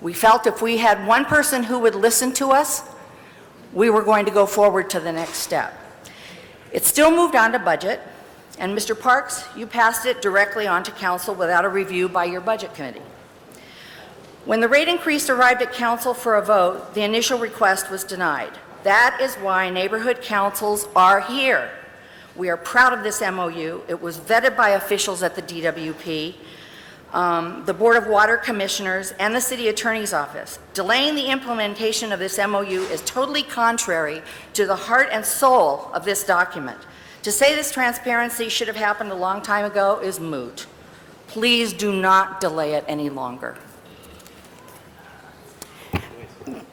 We felt if we had one person who would listen to us, we were going to go forward to the next step. It still moved on to budget, and Mr. Parks, you passed it directly on to council without a review by your budget committee. When the rate increase arrived at council for a vote, the initial request was denied. That is why neighborhood councils are here. We are proud of this MOU. It was vetted by officials at the DWP, the Board of Water Commissioners, and the City Attorney's Office. Delaying the implementation of this MOU is totally contrary to the heart and soul of this document. To say this transparency should have happened a long time ago is moot. Please do not delay it any longer.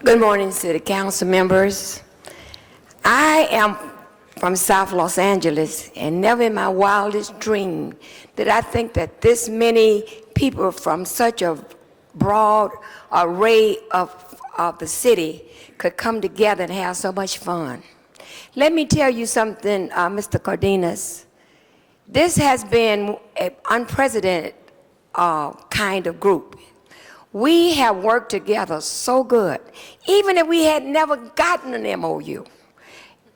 Good morning, City Council members. I am from South Los Angeles, and never in my wildest dream did I think that this many people from such a broad array of the city could come together and have so much fun. Let me tell you something, Mr. Cardenas. This has been an unprecedented kind of group. We have worked together so good. Even if we had never gotten an MOU,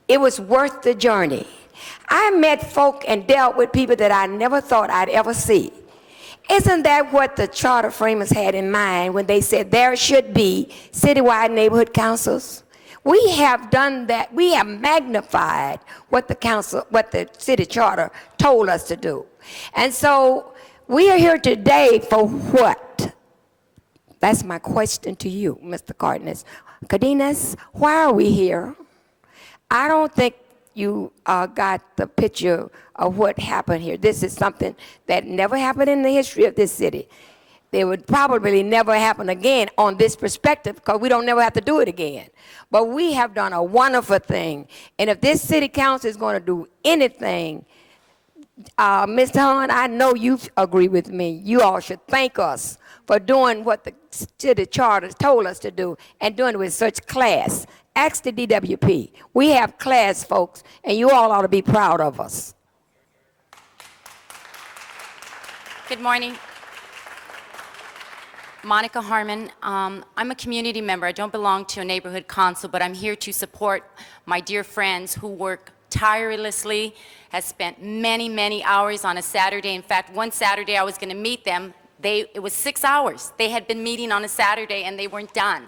it was worth the journey. I met folk and dealt with people that I never thought I'd ever see. Isn't that what the charter framers had in mind when they said there should be citywide neighborhood councils? We have done that. We have magnified what the city charter told us to do. And so we are here today for what? That's my question to you, Mr. Cardenas. Why are we here? I don't think you got the picture of what happened here. This is something that never happened in the history of this city. It would probably never happen again on this perspective because we don't never have to do it again. But we have done a wonderful thing. And if this city council is going to do anything, Mr. Hahn, I know you agree with me. You all should thank us for doing what the city charter told us to do and doing it with such class. Ask the DWP. We have class, folks, and you all ought to be proud of us. Good morning. Monica Harmon. I'm a community member. I don't belong to a neighborhood council, but I'm here to support my dear friends who work tirelessly, has spent many, many hours on a Saturday. In fact, one Saturday I was going to meet them. It was 6 hours. They had been meeting on a Saturday and they weren't done.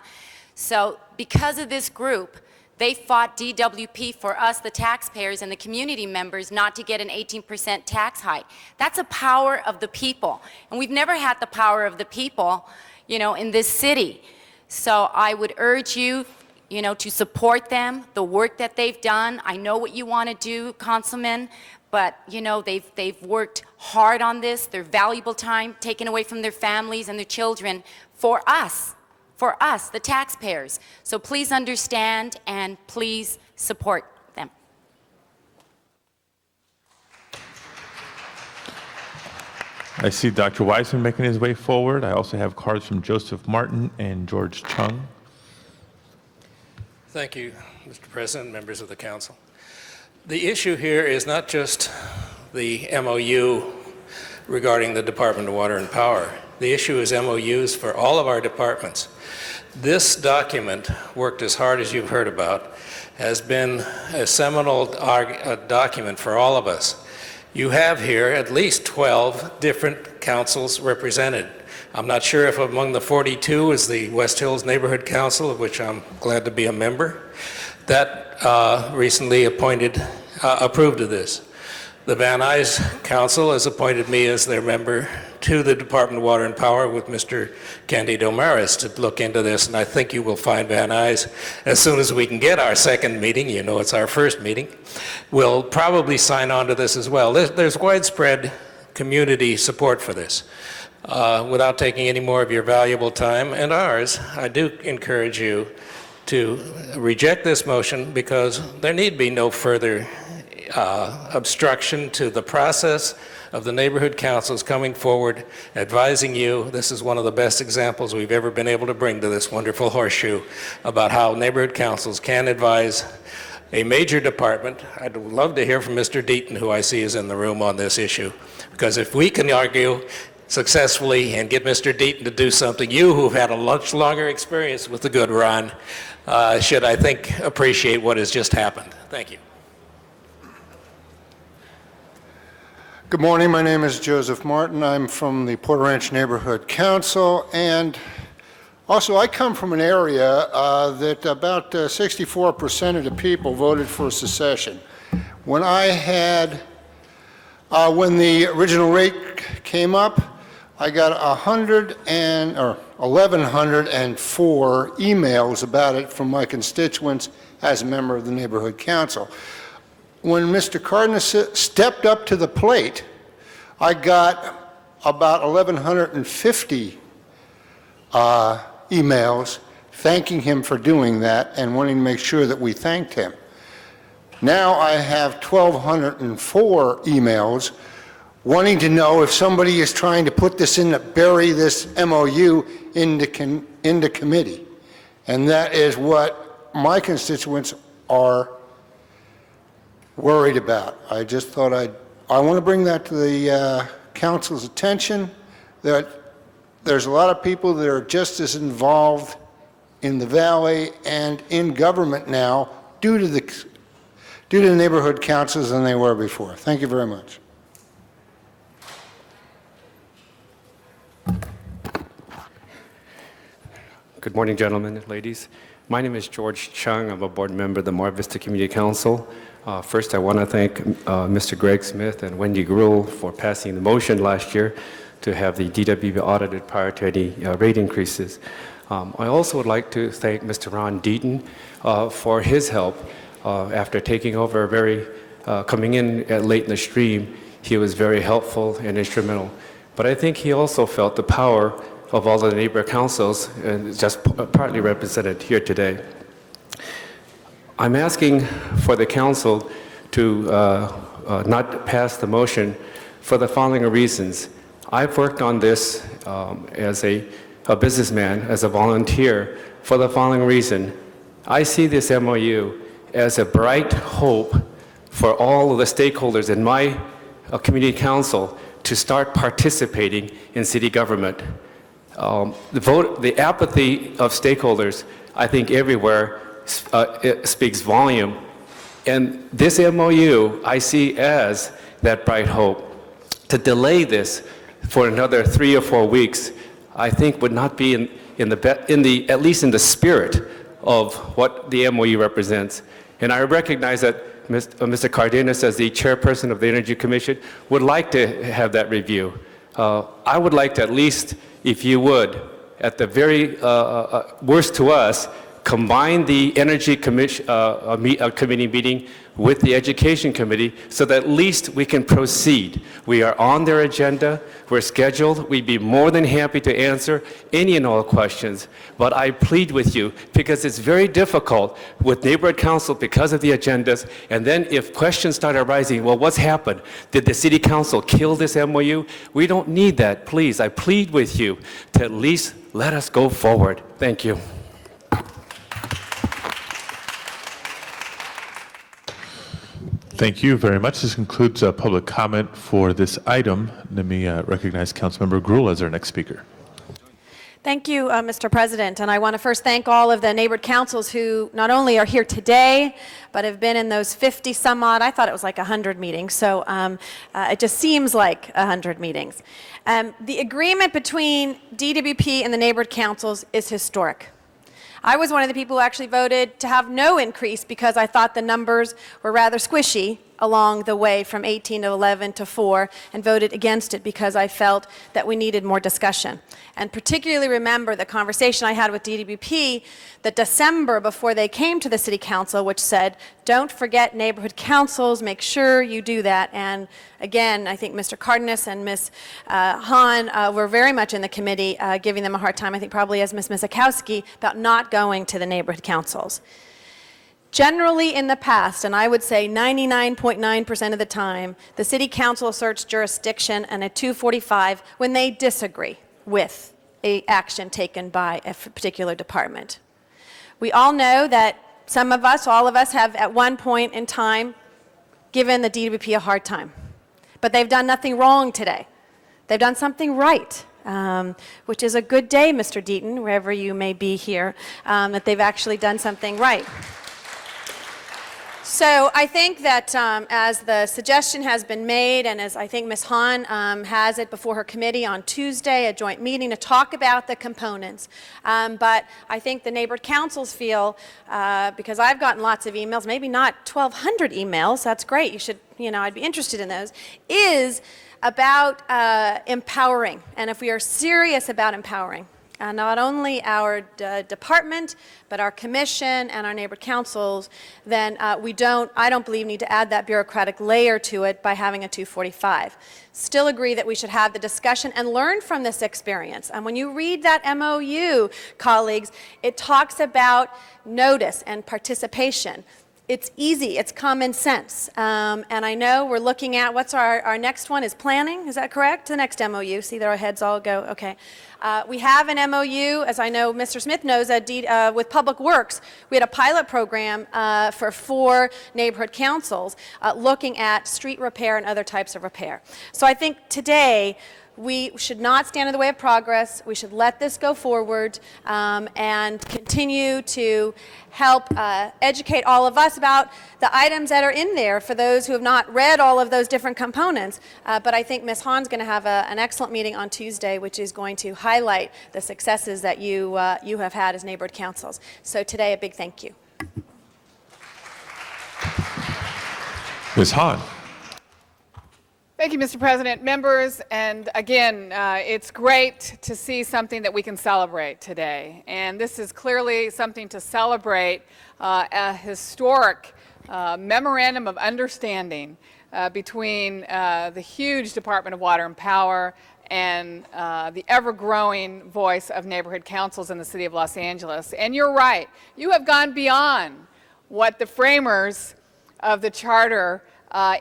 So because of this group, they fought DWP for us, the taxpayers and the community members, not to get an 18% tax hike. That's a power of the people. And we've never had the power of the people, in this city. So I would urge you, to support them, the work that they've done. I know what you want to do, Councilman, but, they've worked hard on this, their valuable time taken away from their families and their children for us, the taxpayers. So please understand and please support them. I see Dr. Wiseman making his way forward. I also have cards from Joseph Martin and George Chung. Thank you, Mr. President, members of the council. The issue here is not just the MOU regarding the Department of Water and Power. The issue is MOUs for all of our departments. This document, worked as hard as you've heard about, has been a seminal document for all of us. You have here at least 12 different councils represented. I'm not sure if among the 42 is the West Hills Neighborhood Council, of which I'm glad to be a member. That recently approved of this. The Van Nuys Council has appointed me as their member to the Department of Water and Power with Mr. Candido Maris to look into this, and I think you will find Van Nuys, as soon as we can get our second meeting, it's our first meeting, will probably sign on to this as well. There's widespread community support for this. Without taking any more of your valuable time and ours, I do encourage you to reject this motion because there need be no further obstruction to the process of the neighborhood councils coming forward, advising you. This is one of the best examples we've ever been able to bring to this wonderful horseshoe about how neighborhood councils can advise a major department. I'd love to hear from Mr. Deaton, who I see is in the room on this issue, because if we can argue successfully and get Mr. Deaton to do something, you who've had a much longer experience with the good Ron, should, I think, appreciate what has just happened. Thank you. Good morning. My name is Joseph Martin. I'm from the Porter Ranch Neighborhood Council, and Also, I come from an area that about 64% of the people voted for secession. When when the original rate came up, I got 1,104 emails about it from my constituents as a member of the neighborhood council. When Mr. Cardenas stepped up to the plate, I got about 1,150 emails thanking him for doing that and wanting to make sure that we thanked him. Now I have 1,204 emails wanting to know if somebody is trying to put this bury this MOU into committee. And that is what my constituents are worried about. I just thought I want to bring that to the council's attention, that there's a lot of people that are just as involved in the valley and in government now due to the neighborhood councils than they were before. Thank you very much. Good morning, gentlemen and ladies. My name is George Chung. I'm a board member of the Mar Vista Community Council. First, I want to thank Mr. Greg Smith and Wendy Gruhl for passing the motion last year to have the DWP audited prior to any rate increases. I also would like to thank Mr. Ron Deaton for his help after taking over coming in late in the stream. He was very helpful and instrumental. But I think he also felt the power of all the neighbor councils, and just partly represented here today. I'm asking for the council to not pass the motion for the following reasons. I've worked on this as a businessman, as a volunteer, for the following reason. I see this MOU as a bright hope for all of the stakeholders in my community council to start participating in city government. The apathy of stakeholders, I think everywhere, it speaks volume. And this MOU, I see as that bright hope. To delay this for another 3 or 4 weeks, I think would not be at least in the spirit of what the MOU represents. And I recognize that Mr. Cardenas, as the chairperson of the Energy Commission, would like to have that review. I would like to at least, if you would, at the very worst to us, combine the Energy Committee meeting with the Education Committee so that at least we can proceed. We are on their agenda, we're scheduled, we'd be more than happy to answer any and all questions. But I plead with you, because it's very difficult with neighborhood council because of the agendas, and then if questions start arising, well, what's happened? Did the city council kill this MOU? We don't need that, please. I plead with you to at least let us go forward. Thank you. Thank you very much. This concludes public comment for this item. Let me recognize Councilmember Gruhl as our next speaker. Thank you, Mr. President. And I want to first thank all of the neighborhood councils who not only are here today, but have been in those 50 some odd, I thought it was like 100 meetings. So it just seems like 100 meetings. The agreement between DWP and the neighborhood councils is historic. I was one of the people who actually voted to have no increase because I thought the numbers were rather squishy along the way from 18 to 11 to 4, and voted against it because I felt that we needed more discussion. And particularly remember the conversation I had with DWP the December before they came to the City Council, which said, don't forget neighborhood councils, make sure you do that. And again, I think Mr. Cardenas and Ms. Hahn were very much in the committee giving them a hard time, I think probably as Ms. Misakowski, about not going to the neighborhood councils. Generally in the past, and I would say 99.9% of the time, the City Council asserts jurisdiction and a 245 when they disagree with an action taken by a particular department. We all know that some of us, all of us, have at one point in time given the DWP a hard time. But they've done nothing wrong today. They've done something right. Which is a good day, Mr. Deaton, wherever you may be here, that they've actually done something right. So I think that as the suggestion has been made, and as I think Ms. Hahn has it before her committee on Tuesday, a joint meeting to talk about the components. But I think the neighborhood councils feel, because I've gotten lots of emails, maybe not 1,200 emails, that's great, you should, I'd be interested in those, is about empowering. And if we are serious about empowering, not only our department, but our commission and our neighborhood councils, then I don't believe, need to add that bureaucratic layer to it by having a 245. Still agree that we should have the discussion and learn from this experience. And when you read that MOU, colleagues, it talks about notice and participation. It's easy, it's common sense. And I know we're looking at, what's our next one is planning, is that correct? The next MOU, see there our heads all go, okay. We have an MOU, as I know Mr. Smith knows, with Public Works. We had a pilot program for 4 neighborhood councils looking at street repair and other types of repair. So I think today, we should not stand in the way of progress. We should let this go forward and continue to help educate all of us about the items that are in there for those who have not read all of those different components. But I think Ms. Hahn's going to have an excellent meeting on Tuesday, which is going to highlight the successes that you have had as neighborhood councils. So today, a big thank you. Ms. Hahn. Thank you, Mr. President, members, and again, it's great to see something that we can celebrate today. And this is clearly something to celebrate, a historic memorandum of understanding between the huge Department of Water and Power and the ever-growing voice of neighborhood councils in the city of Los Angeles. And you're right, you have gone beyond what the framers of the charter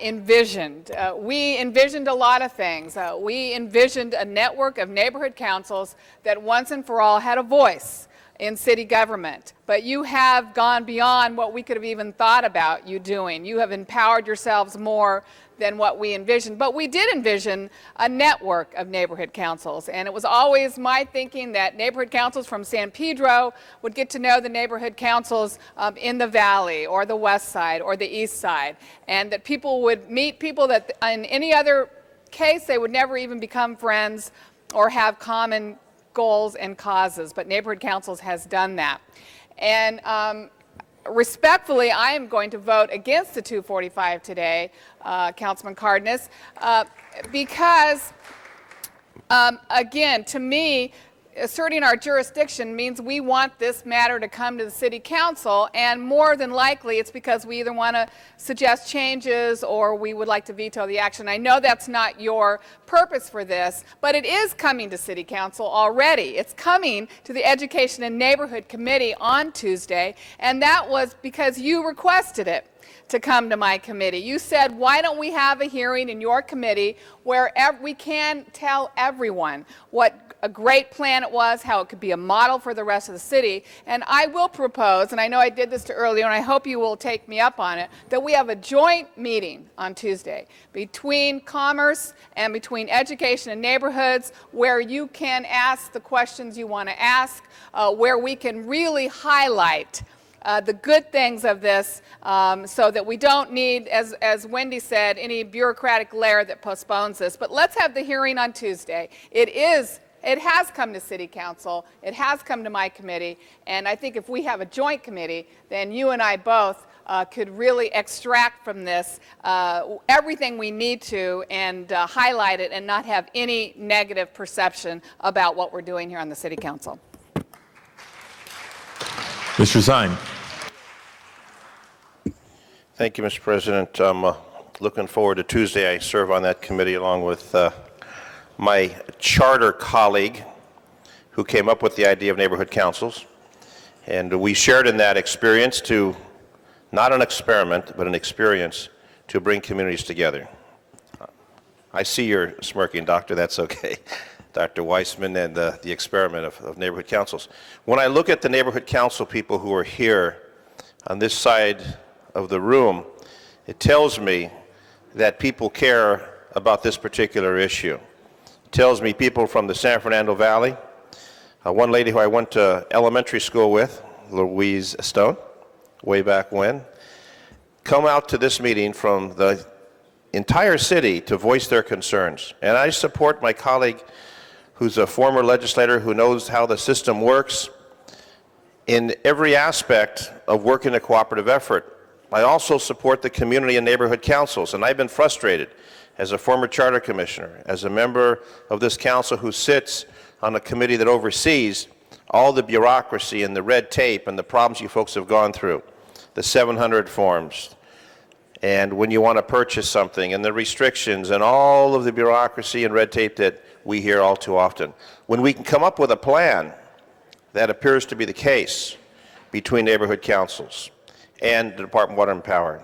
envisioned. We envisioned a lot of things. We envisioned a network of neighborhood councils that once and for all had a voice in city government. But you have gone beyond what we could have even thought about you doing. You have empowered yourselves more than what we envisioned. But we did envision a network of neighborhood councils. And it was always my thinking that neighborhood councils from San Pedro would get to know the neighborhood councils in the Valley or the West Side or the East Side. And that people would meet people that in any other case they would never even become friends or have common goals and causes. But neighborhood councils has done that. And respectfully, I am going to vote against the 245 today, Councilman Cardenas, because, again, to me, asserting our jurisdiction means we want this matter to come to the City Council, and more than likely it's because we either want to suggest changes or we would like to veto the action. I know that's not your purpose for this, but it is coming to City Council already. It's coming to the Education and Neighborhood Committee on Tuesday, and that was because you requested it to come to my committee. You said, why don't we have a hearing in your committee where we can tell everyone what a great plan it was, how it could be a model for the rest of the city. And I will propose, and I know I did this earlier, and I hope you will take me up on it, that we have a joint meeting on Tuesday between Commerce and between Education and Neighborhoods where you can ask the questions you want to ask, where we can really highlight the good things of this so that we don't need, as Wendy said, any bureaucratic layer that postpones this. But let's have the hearing on Tuesday. It has come to City Council. It has come to my committee. And I think if we have a joint committee, then you and I both could really extract from this everything we need to and highlight it and not have any negative perception about what we're doing here on the City Council. Mr. Zine. Thank you, Mr. President. I'm looking forward to Tuesday. I serve on that committee along with my charter colleague who came up with the idea of neighborhood councils. And we shared in that experience to, not an experiment, but an experience to bring communities together. I see you're smirking, Doctor. That's okay. Dr. Weissman and the experiment of neighborhood councils. When I look at the neighborhood council people who are here on this side of the room, it tells me that people care about this particular issue. It tells me people from the San Fernando Valley, one lady who I went to elementary school with, Louise Stone, way back when, come out to this meeting from the entire city to voice their concerns. And I support my colleague who's a former legislator who knows how the system works in every aspect of working a cooperative effort. I also support the community and neighborhood councils, and I've been frustrated as a former charter commissioner, as a member of this council who sits on a committee that oversees all the bureaucracy and the red tape and the problems you folks have gone through, the 700 forms, and when you want to purchase something, and the restrictions, and all of the bureaucracy and red tape that we hear all too often. When we can come up with a plan, that appears to be the case between neighborhood councils and the Department of Water and Power,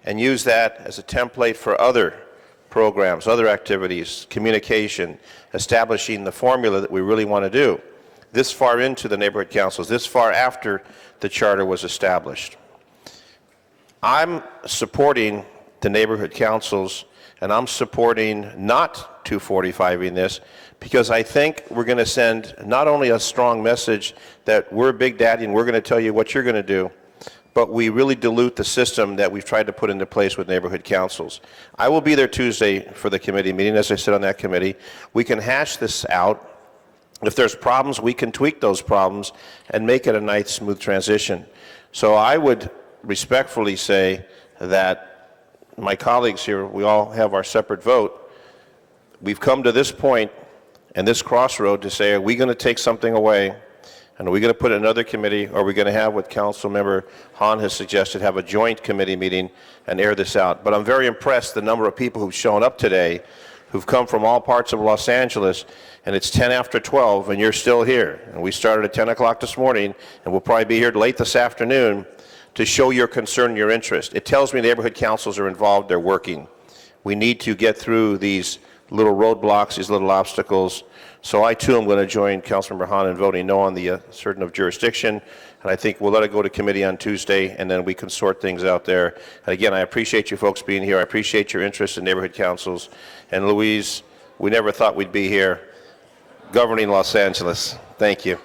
and use that as a template for other programs, other activities, communication, establishing the formula that we really want to do, this far into the neighborhood councils, this far after the charter was established. I'm supporting the neighborhood councils, and I'm supporting not 245ing this, because I think we're going to send not only a strong message that we're Big Daddy and we're going to tell you what you're going to do, but we really dilute the system that we've tried to put into place with neighborhood councils. I will be there Tuesday for the committee meeting, as I sit on that committee. We can hash this out. If there's problems, we can tweak those problems and make it a nice, smooth transition. So I would respectfully say that my colleagues here, we all have our separate vote. We've come to this point and this crossroad to say, are we going to take something away, and are we going to put it in another committee, or are we going to have what Council Member Hahn has suggested, have a joint committee meeting and air this out? But I'm very impressed the number of people who've shown up today, who've come from all parts of Los Angeles, and it's 10 after 12 and you're still here. And we started at 10 o'clock this morning, and we'll probably be here late this afternoon to show your concern and your interest. It tells me neighborhood councils are involved, they're working. We need to get through these little roadblocks, these little obstacles. So I too am going to join Councilmember Hahn in voting no on the certain of jurisdiction, and I think we'll let it go to committee on Tuesday, and then we can sort things out there. And again, I appreciate you folks being here. I appreciate your interest in neighborhood councils. And Louise, we never thought we'd be here governing Los Angeles. Thank you.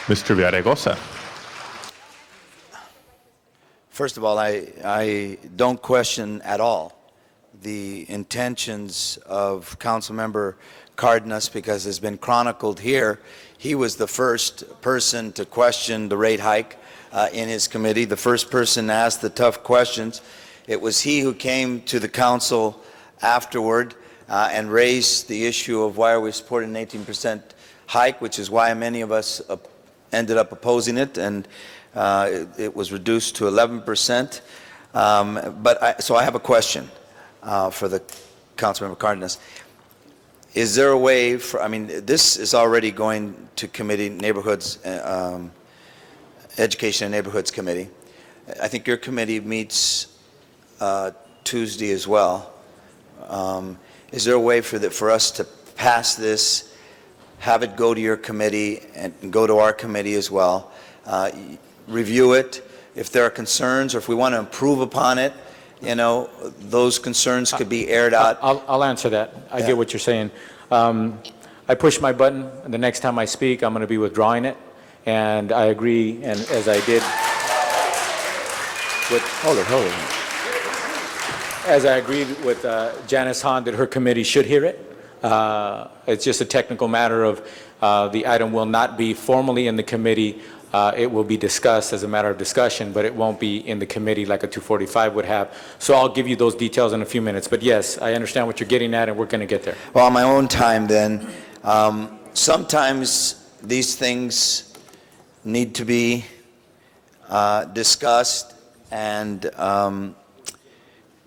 Mr. Villaraigosa. First of all, I don't question at all the intentions of Councilmember Cardenas, because it's been chronicled here. He was the first person to question the rate hike in his committee, the first person to ask the tough questions. It was he who came to the council afterward and raised the issue of why are we supporting an 18% hike, which is why many of us ended up opposing it, and it was reduced to 11%. So I have a question for the Councilmember Cardenas. Is there a way for, I mean, this is already going to committee, neighborhoods, Education and Neighborhoods Committee. I think your committee meets Tuesday as well. Is there a way for us to pass this, have it go to your committee and go to our committee as well, review it? If there are concerns, or if we want to improve upon it, you know, those concerns could be aired out. I'll answer that. I get what you're saying. I push my button, and the next time I speak, I'm going to be withdrawing it. And I agree, and as I did with, hold it. As I agreed with Janice Hahn that her committee should hear it. It's just a technical matter of the item will not be formally in the committee. It will be discussed as a matter of discussion, but it won't be in the committee like a 245 would have. So I'll give you those details in a few minutes. But yes, I understand what you're getting at, and we're going to get there. Well, on my own time then, sometimes these things need to be discussed and,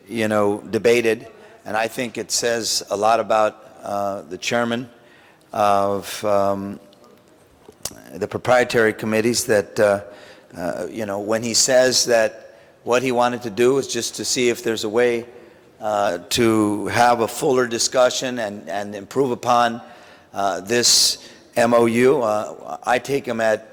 you know, debated. And I think it says a lot about the chairman of the proprietary committees that, you know, when he says that what he wanted to do is just to see if there's a way to have a fuller discussion and improve upon this MOU. I take him at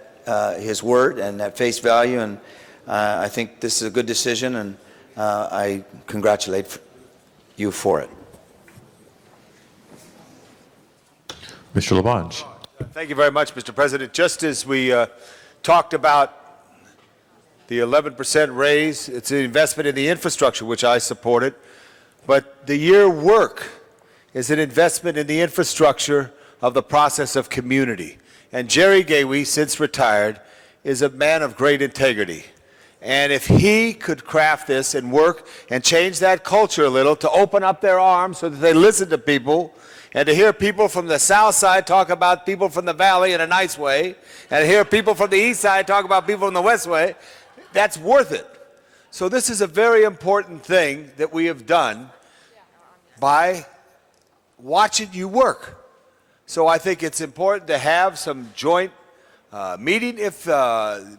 his word and at face value, and I think this is a good decision, and I congratulate you for it. Mr. Labange. Thank you very much, Mr. President. Just as we talked about the 11% raise. It's an investment in the infrastructure, which I supported. But the year work is an investment in the infrastructure of the process of community. And Jerry Gawey, since retired, is a man of great integrity. And if he could craft this and work and change that culture a little to open up their arms so that they listen to people, and to hear people from the south side talk about people from the valley in a nice way, and to hear people from the east side talk about people from the west way, that's worth it. So this is a very important thing that we have done by watching you work. So I think it's important to have some joint meeting if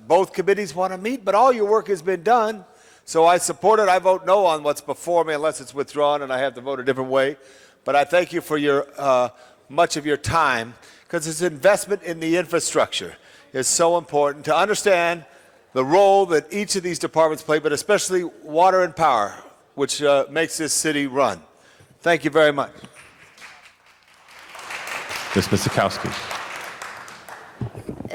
both committees want to meet, but all your work has been done. So I support it. I vote no on what's before me unless it's withdrawn and I have to vote a different way. But I thank you for your much of your time, because this investment in the infrastructure is so important to understand the role that each of these departments play, but especially water and power, which makes this city run. Thank you very much. Ms. Miskowski.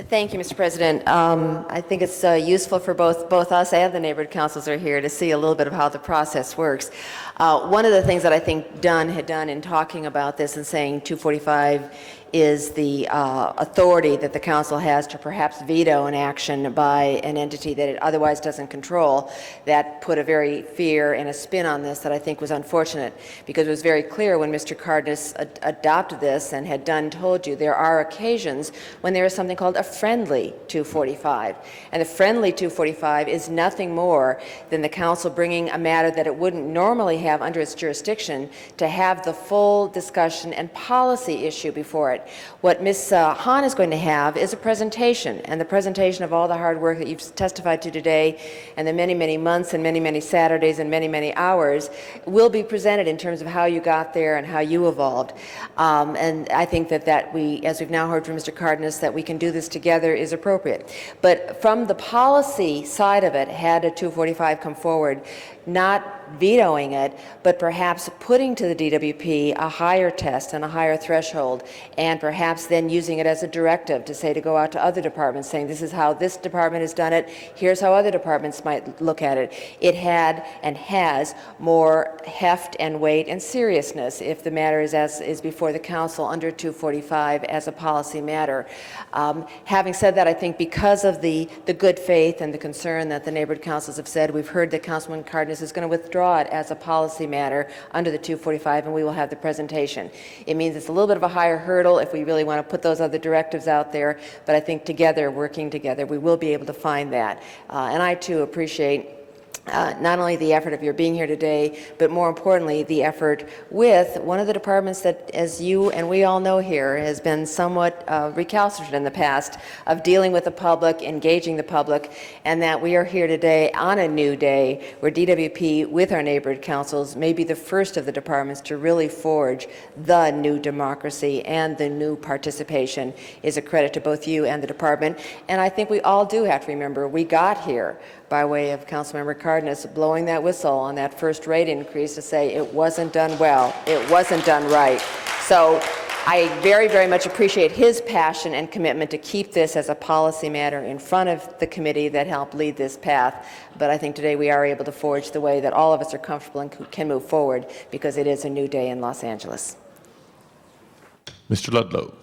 Thank you, Mr. President. I think it's useful for both us and the neighborhood councils are here to see a little bit of how the process works. One of the things that I think Dunn had done in talking about this and saying 245 is the authority that the council has to perhaps veto an action by an entity that it otherwise doesn't control, that put a very fear and a spin on this that I think was unfortunate, because it was very clear when Mr. Cardenas adopted this and had Dunn told you there are occasions when there is something called a friendly 245. And the friendly 245 is nothing more than the council bringing a matter that it wouldn't normally have under its jurisdiction to have the full discussion and policy issue before it. What Ms. Hahn is going to have is a presentation, and the presentation of all the hard work that you've testified to today and the many, many months and many, many Saturdays and many, many hours will be presented in terms of how you got there and how you evolved. And I think that we, as we've now heard from Mr. Cardenas, that we can do this together is appropriate. But from the policy side of it, had a 245 come forward, not vetoing it, but perhaps putting to the DWP a higher test and a higher threshold, and perhaps then using it as a directive to say, to go out to other departments saying, this is how this department has done it, here's how other departments might look at it. It had and has more heft and weight and seriousness if the matter is before the council under 245 as a policy matter. Having said that, I think because of the good faith and the concern that the neighborhood councils have said, we've heard that Councilman Cardenas is going to withdraw it as a policy matter under the 245, and we will have the presentation. It means it's a little bit of a higher hurdle if we really want to put those other directives out there, but I think together, working together, we will be able to find that. And I, too, appreciate not only the effort of your being here today, but more importantly, the effort with one of the departments that, as you and we all know here, has been somewhat recalcitrant in the past of dealing with the public, engaging the public, and that we are here today on a new day where DWP, with our neighborhood councils, may be the first of the departments to really forge the new democracy, and the new participation is a credit to both you and the department. And I think we all do have to remember, we got here by way of Councilmember Cardenas blowing that whistle on that first rate increase to say it wasn't done well, it wasn't done right. So I very, very much appreciate his passion and commitment to keep this as a policy matter in front of the committee that helped lead this path. But I think today we are able to forge the way that all of us are comfortable and can move forward, because it is a new day in Los Angeles. Mr. Ludlow.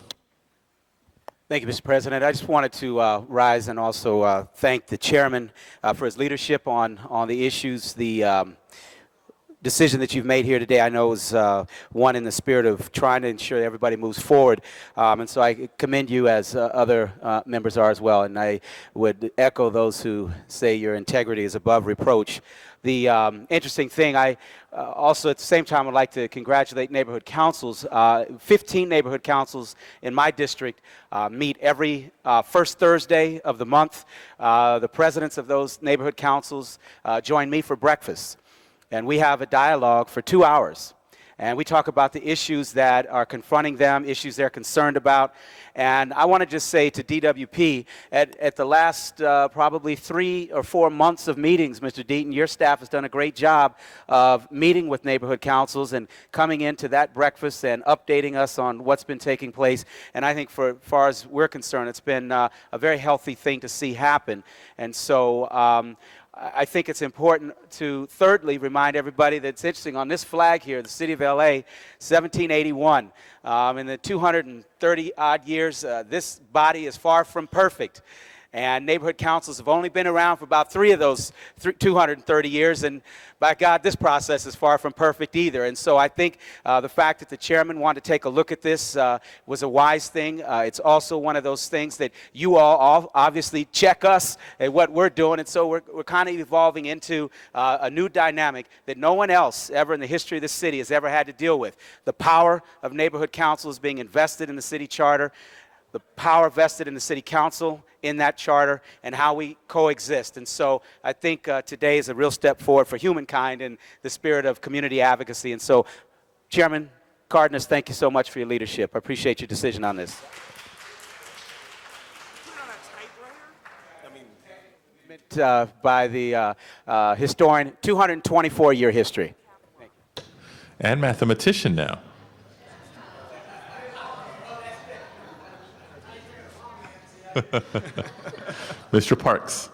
Thank you, Mr. President. I just wanted to rise and also thank the chairman for his leadership on the issues. The decision that you've made here today, I know, is one in the spirit of trying to ensure that everybody moves forward. And so I commend you, as other members are as well. And I would echo those who say your integrity is above reproach. The interesting thing, I also at the same time would like to congratulate neighborhood councils. 15 neighborhood councils in my district meet every first Thursday of the month. The presidents of those neighborhood councils join me for breakfast. And we have a dialogue for 2 hours. And we talk about the issues that are confronting them, issues they're concerned about. And I want to just say to DWP, at the last probably 3 or 4 months of meetings, Mr. Deaton, your staff has done a great job of meeting with neighborhood councils and coming into that breakfast and updating us on what's been taking place. And I think for as far as we're concerned, it's been a very healthy thing to see happen. And so I think it's important to, thirdly, remind everybody that it's interesting, on this flag here, the city of LA, 1781, in the 230-odd years, this body is far from perfect. And neighborhood councils have only been around for about 3 of those 230 years, and by God, this process is far from perfect either. And so I think the fact that the chairman wanted to take a look at this was a wise thing. It's also one of those things that you all obviously check us at what we're doing, and so we're kind of evolving into a new dynamic that no one else ever in the history of the city has ever had to deal with. The power of neighborhood councils being invested in the city charter, the power vested in the city council in that charter, and how we coexist. And so I think today is a real step forward for humankind in the spirit of community advocacy. And so, Chairman Cardenas, thank you so much for your leadership. I appreciate your decision on this. By the historian, 224-year history. And mathematician now. Mr. Parks.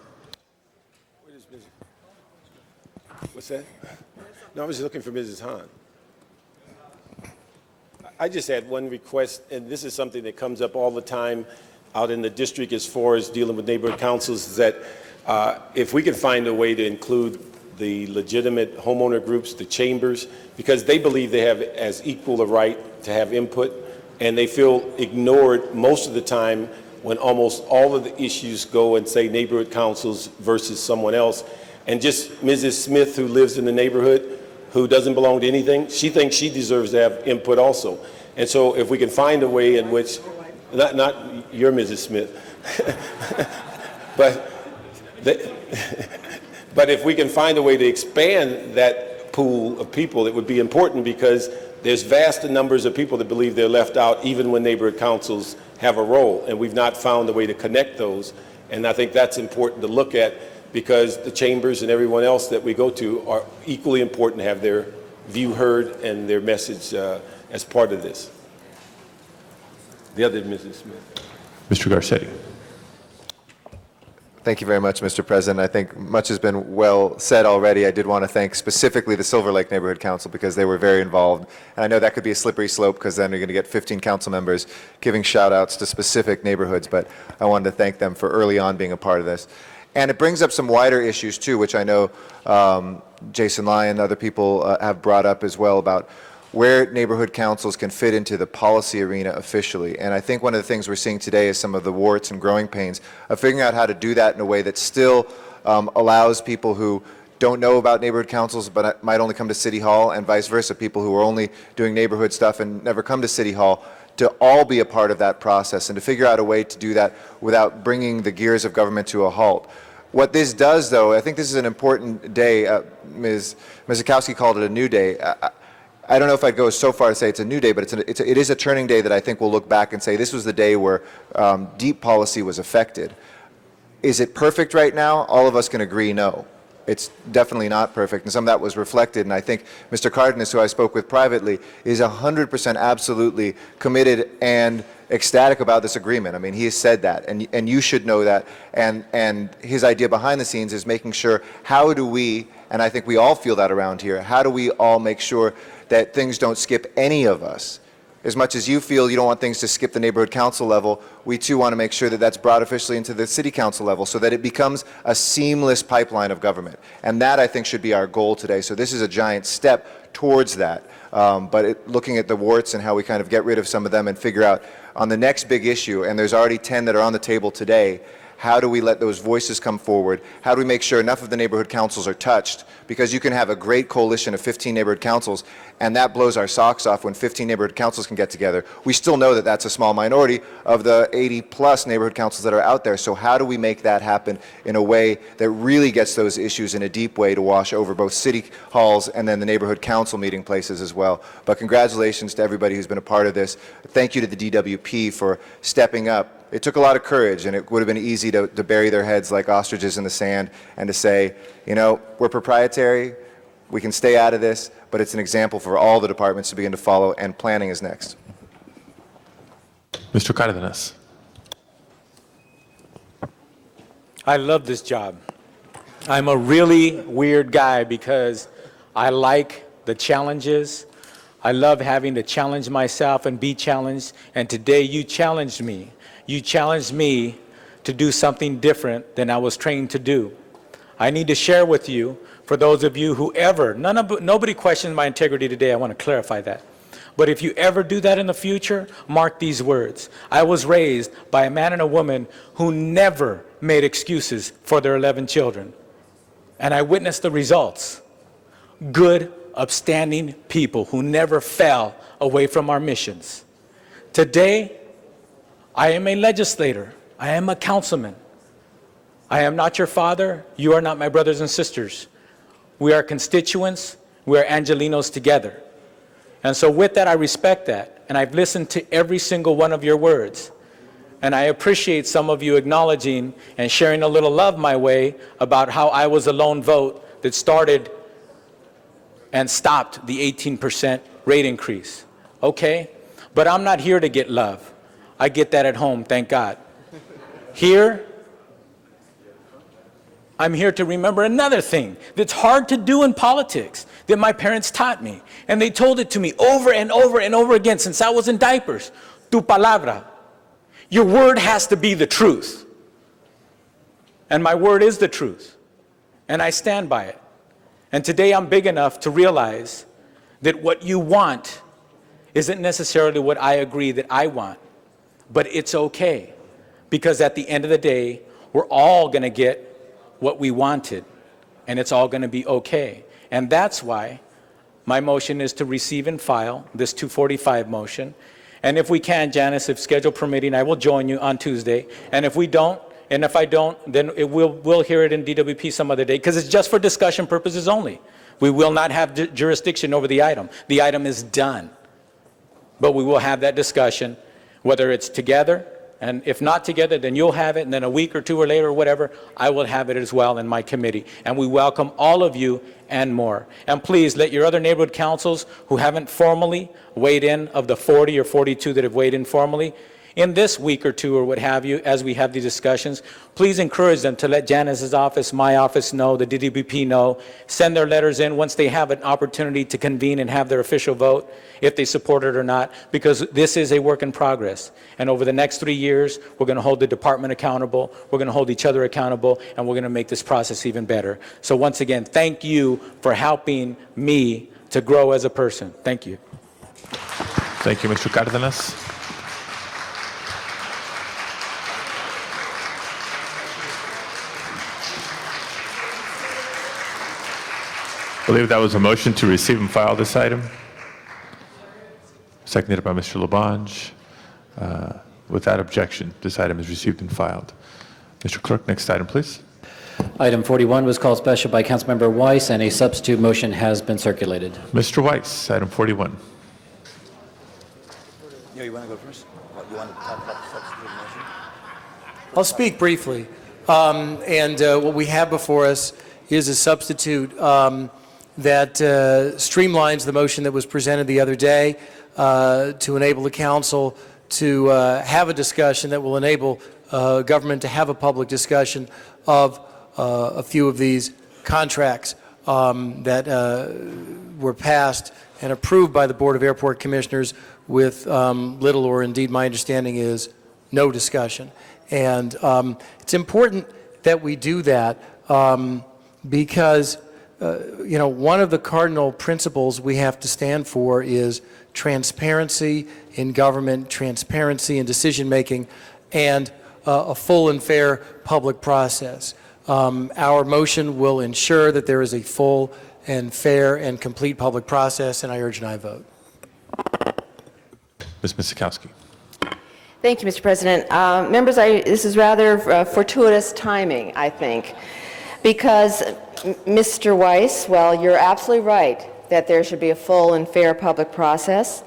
What's that? No, I was just looking for Mrs. Hahn. I just had one request, and this is something that comes up all the time out in the district as far as dealing with neighborhood councils, is that if we can find a way to include the legitimate homeowner groups, the chambers, because they believe they have as equal a right to have input, and they feel ignored most of the time when almost all of the issues go and say neighborhood councils versus someone else. And just Mrs. Smith, who lives in the neighborhood, who doesn't belong to anything, she thinks she deserves to have input also. And so if we can find a way in which, not your Mrs. Smith, but if we can find a way to expand that pool of people, it would be important, because there's vast numbers of people that believe they're left out even when neighborhood councils have a role, and we've not found a way to connect those. And I think that's important to look at, because the chambers and everyone else that we go to are equally important to have their view heard and their message as part of this. The other Mrs. Smith. Mr. Garcetti. Thank you very much, Mr. President. I think much has been well said already. I did want to thank specifically the Silver Lake Neighborhood Council, because they were very involved. And I know that could be a slippery slope, because then you're going to get 15 council members giving shout outs to specific neighborhoods, but I wanted to thank them for early on being a part of this. And it brings up some wider issues too, which I know Jason Lyon, other people have brought up as well, about where neighborhood councils can fit into the policy arena officially. And I think one of the things we're seeing today is some of the warts and growing pains of figuring out how to do that in a way that still allows people who don't know about neighborhood councils but might only come to City Hall, and vice versa, people who are only doing neighborhood stuff and never come to City Hall, to all be a part of that process, and to figure out a way to do that without bringing the gears of government to a halt. What this does, though, I think this is an important day. Ms. Zukowski called it a new day. I don't know if I'd go so far to say it's a new day, but it is a turning day that I think we'll look back and say this was the day where deep policy was affected. Is it perfect right now? All of us can agree no. It's definitely not perfect, and some of that was reflected, and I think Mr. Cardenas, who I spoke with privately, is 100% absolutely committed and ecstatic about this agreement. I mean, he has said that, and you should know that, and his idea behind the scenes is making sure, how do we, and I think we all feel that around here, how do we all make sure that things don't skip any of us? As much as you feel you don't want things to skip the neighborhood council level, we too want to make sure that that's brought officially into the city council level, so that it becomes a seamless pipeline of government. And that, I think, should be our goal today. So this is a giant step towards that. But looking at the warts and how we kind of get rid of some of them and figure out on the next big issue, and there's already 10 that are on the table today, How do we let those voices come forward? How do we make sure enough of the neighborhood councils are touched? Because you can have a great coalition of 15 neighborhood councils, and that blows our socks off when 15 neighborhood councils can get together. We still know that that's a small minority of the 80-plus neighborhood councils that are out there. So how do we make that happen in a way that really gets those issues in a deep way to wash over both city halls and then the neighborhood council meeting places as well? But congratulations to everybody who's been a part of this. Thank you to the DWP for stepping up. It took a lot of courage, and it would have been easy to bury their heads like ostriches in the sand and to say, you know, we're proprietary, we can stay out of this, but it's an example for all the departments to begin to follow, and planning is next. Mr. Cardenas. I love this job. I'm a really weird guy because I like the challenges. I love having to challenge myself and be challenged, and today you challenged me. You challenged me to do something different than I was trained to do. I need to share with you, for those of you who ever, nobody questions my integrity today, I want to clarify that. But if you ever do that in the future, mark these words. I was raised by a man and a woman who never made excuses for their 11 children. And I witnessed the results. Good, upstanding people who never fell away from our missions. Today, I am a legislator. I am a councilman. I am not your father. You are not my brothers and sisters. We are constituents. We are Angelinos together. And so with that, I respect that. And I've listened to every single one of your words. And I appreciate some of you acknowledging and sharing a little love my way about how I was a lone vote that started and stopped the 18% rate increase. Okay? But I'm not here to get love. I get that at home, thank God. Here, I'm here to remember another thing that's hard to do in politics that my parents taught me. And they told it to me over and over and over again since I was in diapers. Tu palabra. Your word has to be the truth. And my word is the truth. And I stand by it. And today I'm big enough to realize that what you want isn't necessarily what I agree that I want. But it's okay. Because at the end of the day, we're all going to get what we wanted, and it's all going to be okay. And that's why my motion is to receive and file this 245 motion. And if we can, Janice, if schedule permitting, I will join you on Tuesday. And if we don't, and if I don't, then we'll hear it in DWP some other day, because it's just for discussion purposes only. We will not have jurisdiction over the item. The item is done. But we will have that discussion, whether it's together, and if not together, then you'll have it, and then a week or two or later or whatever, I will have it as well in my committee. And we welcome all of you and more. And please let your other neighborhood councils who haven't formally weighed in, of the 40 or 42 that have weighed in formally, in this week or two or what have you, as we have these discussions, please encourage them to let Janice's office, my office know, the DWP know, send their letters in once they have an opportunity to convene and have their official vote, if they support it or not, because this is a work in progress. And over the next 3 years, we're going to hold the department accountable, we're going to hold each other accountable, and we're going to make this process even better. So once again, thank you for helping me to grow as a person. Thank you. Thank you, Mr. Cardenas. I believe that was a motion to receive and file this item. Seconded by Mr. Labange. Without objection, this item is received and filed. Mr. Clerk, next item, please. Item 41 was called special by Councilmember Weiss, and a substitute motion has been circulated. Mr. Weiss, item 41. Yeah, you want to go first? You want to talk about the substitute motion? I'll speak briefly. What we have before us is a substitute that streamlines the motion that was presented the other day to enable the council to have a discussion that will enable government to have a public discussion of a few of these contracts that were passed and approved by the Board of Airport Commissioners with little, or indeed my understanding is no discussion. And it's important that we do that because one of the cardinal principles we have to stand for is transparency in government, transparency in decision making, and a full and fair public process. Our motion will ensure that there is a full and fair and complete public process, and I urge an aye vote. Ms. Miskowski. Thank you, Mr. President. Members, this is rather fortuitous timing, I think, because Mr. Weiss, well, you're absolutely right that there should be a full and fair public process.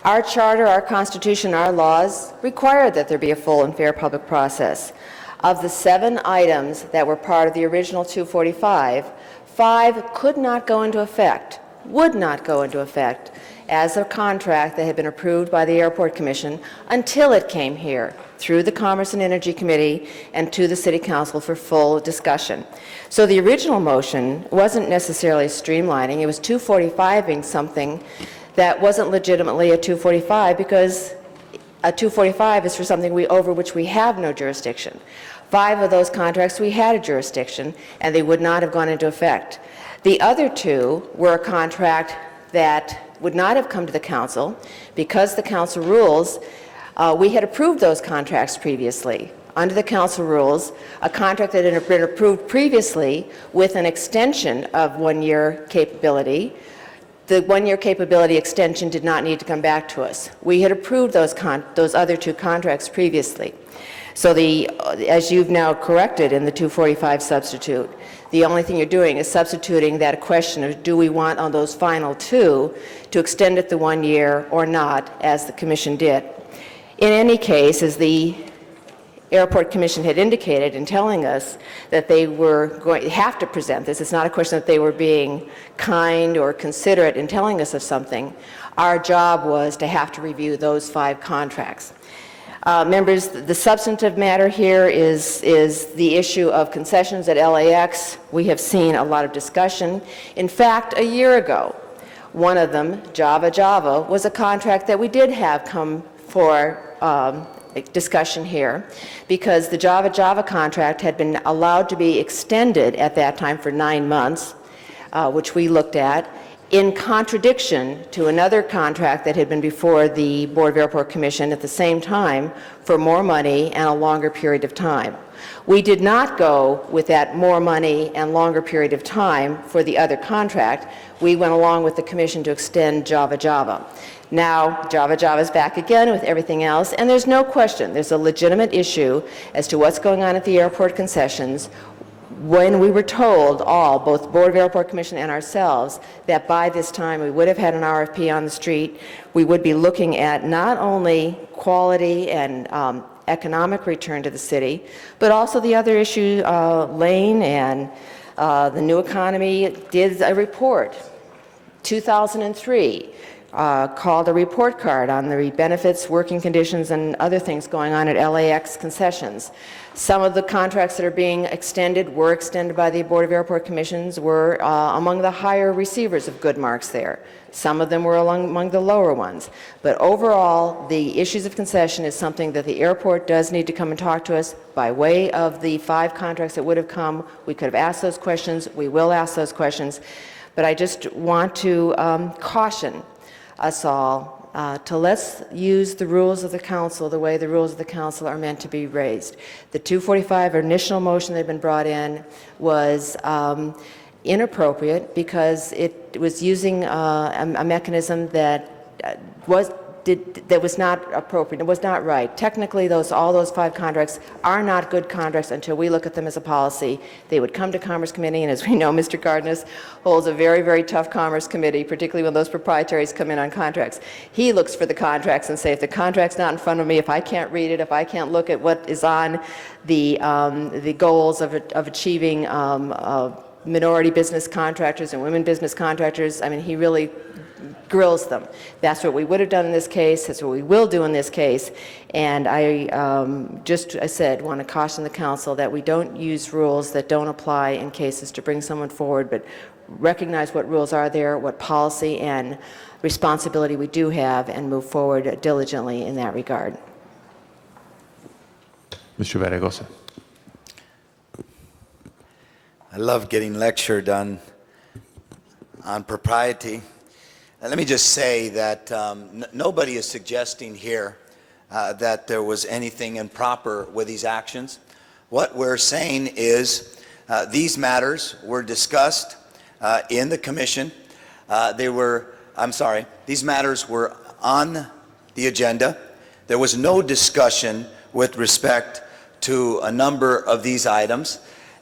Our charter, our constitution, our laws require that there be a full and fair public process. Of the 7 items that were part of the original 245, 5 could not go into effect, would not go into effect as a contract that had been approved by the Airport Commission until it came here through the Commerce and Energy Committee and to the City Council for full discussion. So the original motion wasn't necessarily streamlining. It was 245ing something that wasn't legitimately a 245 because a 245 is for something over which we have no jurisdiction. 5 of those contracts we had a jurisdiction and they would not have gone into effect. The other 2 were a contract that would not have come to the council because the council rules, we had approved those contracts previously. Under the council rules, a contract that had been approved previously with an extension of 1-year capability, the 1-year capability extension did not need to come back to us. We had approved those other 2 contracts previously. So as you've now corrected in the 245 substitute, the only thing you're doing is substituting that question of do we want on those final 2 to extend it the 1 year or not, as the Commission did. In any case, as the Airport Commission had indicated in telling us that they were going to have to present this, it's not a question that they were being kind or considerate in telling us of something. Our job was to have to review those 5 contracts. Members, the substantive matter here is the issue of concessions at LAX. We have seen a lot of discussion. In fact, a year ago, one of them, Java, was a contract that we did have come for discussion here because the Java contract had been allowed to be extended at that time for 9 months, which we looked at, in contradiction to another contract that had been before the Board of Airport Commission at the same time for more money and a longer period of time. We did not go with that more money and longer period of time for the other contract. We went along with the Commission to extend Java. Now, Java is back again with everything else, and there's no question, there's a legitimate issue as to what's going on at the airport concessions. When we were told, both the Board of Airport Commission and ourselves, that by this time we would have had an RFP on the street, we would be looking at not only quality and economic return to the city, but also the other issue, Lane and the New Economy did a report, 2003, called a report card on the benefits, working conditions, and other things going on at LAX concessions. Some of the contracts that are being extended were extended by the Board of Airport Commissions, were among the higher receivers of good marks there. Some of them were among the lower ones. But overall, the issues of concession is something that the airport does need to come and talk to us by way of the 5 contracts that would have come. We could have asked those questions. We will ask those questions. But I just want to caution us all to let's use the rules of the council the way the rules of the council are meant to be raised. The 245 initial motion that had been brought in was inappropriate because it was using a mechanism that was not appropriate. It was not right. Technically, all those 5 contracts are not good contracts until we look at them as a policy. They would come to Commerce Committee, and as we know, Mr. Cardenas holds a very, very tough Commerce Committee, particularly when those proprietaries come in on contracts. He looks for the contracts and say, if the contract's not in front of me, if I can't read it, if I can't look at what is on the goals of achieving minority business contractors and women business contractors, I mean, he really grills them. That's what we would have done in this case. That's what we will do in this case. And I said, want to caution the council that we don't use rules that don't apply in cases to bring someone forward, but recognize what rules are there, what policy and responsibility we do have, and move forward diligently in that regard. Mr. Barragosa. I love getting lectured on propriety. And let me just say that nobody is suggesting here that there was anything improper with these actions. What we're saying is these matters were discussed in the commission. These matters were on the agenda. There was no discussion with respect to a number of these items,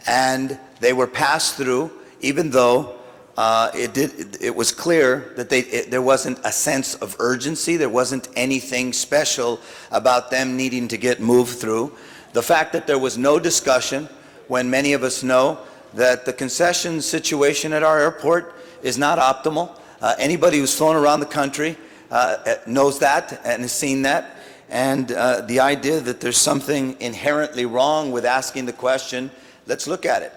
and they were passed through even though it was clear that there wasn't a sense of urgency. There wasn't anything special about them needing to get moved through. The fact that there was no discussion, when many of us know that the concession situation at our airport is not optimal. Anybody who's flown around the country knows that and has seen that. And the idea that there's something inherently wrong with asking the question, let's look at it.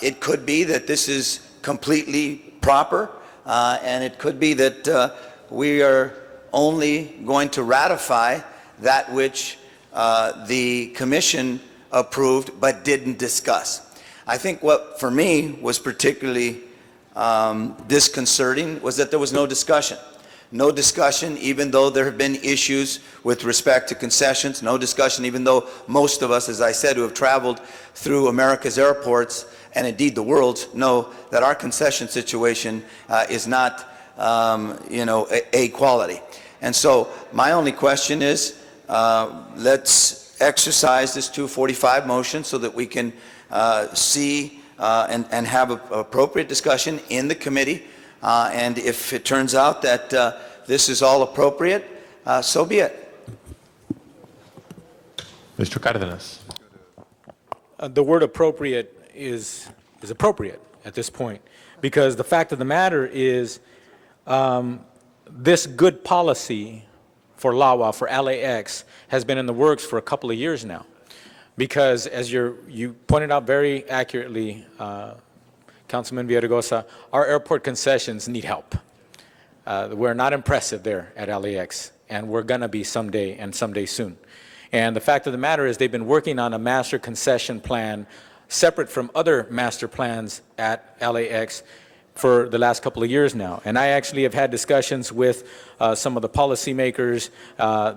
It could be that this is completely proper, and it could be that we are only going to ratify that which the commission approved but didn't discuss. I think what for me was particularly disconcerting was that there was no discussion. No discussion, even though there have been issues with respect to concessions. No discussion, even though most of us, as I said, who have traveled through America's airports and indeed the world's, know that our concession situation is not, a quality. And so my only question is, let's exercise this 245 motion so that we can see and have an appropriate discussion in the committee. And if it turns out that this is all appropriate, so be it. Mr. Cardenas. The word appropriate is appropriate at this point, because the fact of the matter is this good policy for LAWA, for LAX, has been in the works for a couple of years now. Because as you pointed out very accurately, Councilman Villaraigosa, our airport concessions need help. We're not impressive there at LAX, and we're going to be someday, and someday soon. And the fact of the matter is they've been working on a master concession plan separate from other master plans at LAX for the last couple of years now. And I actually have had discussions with some of the policymakers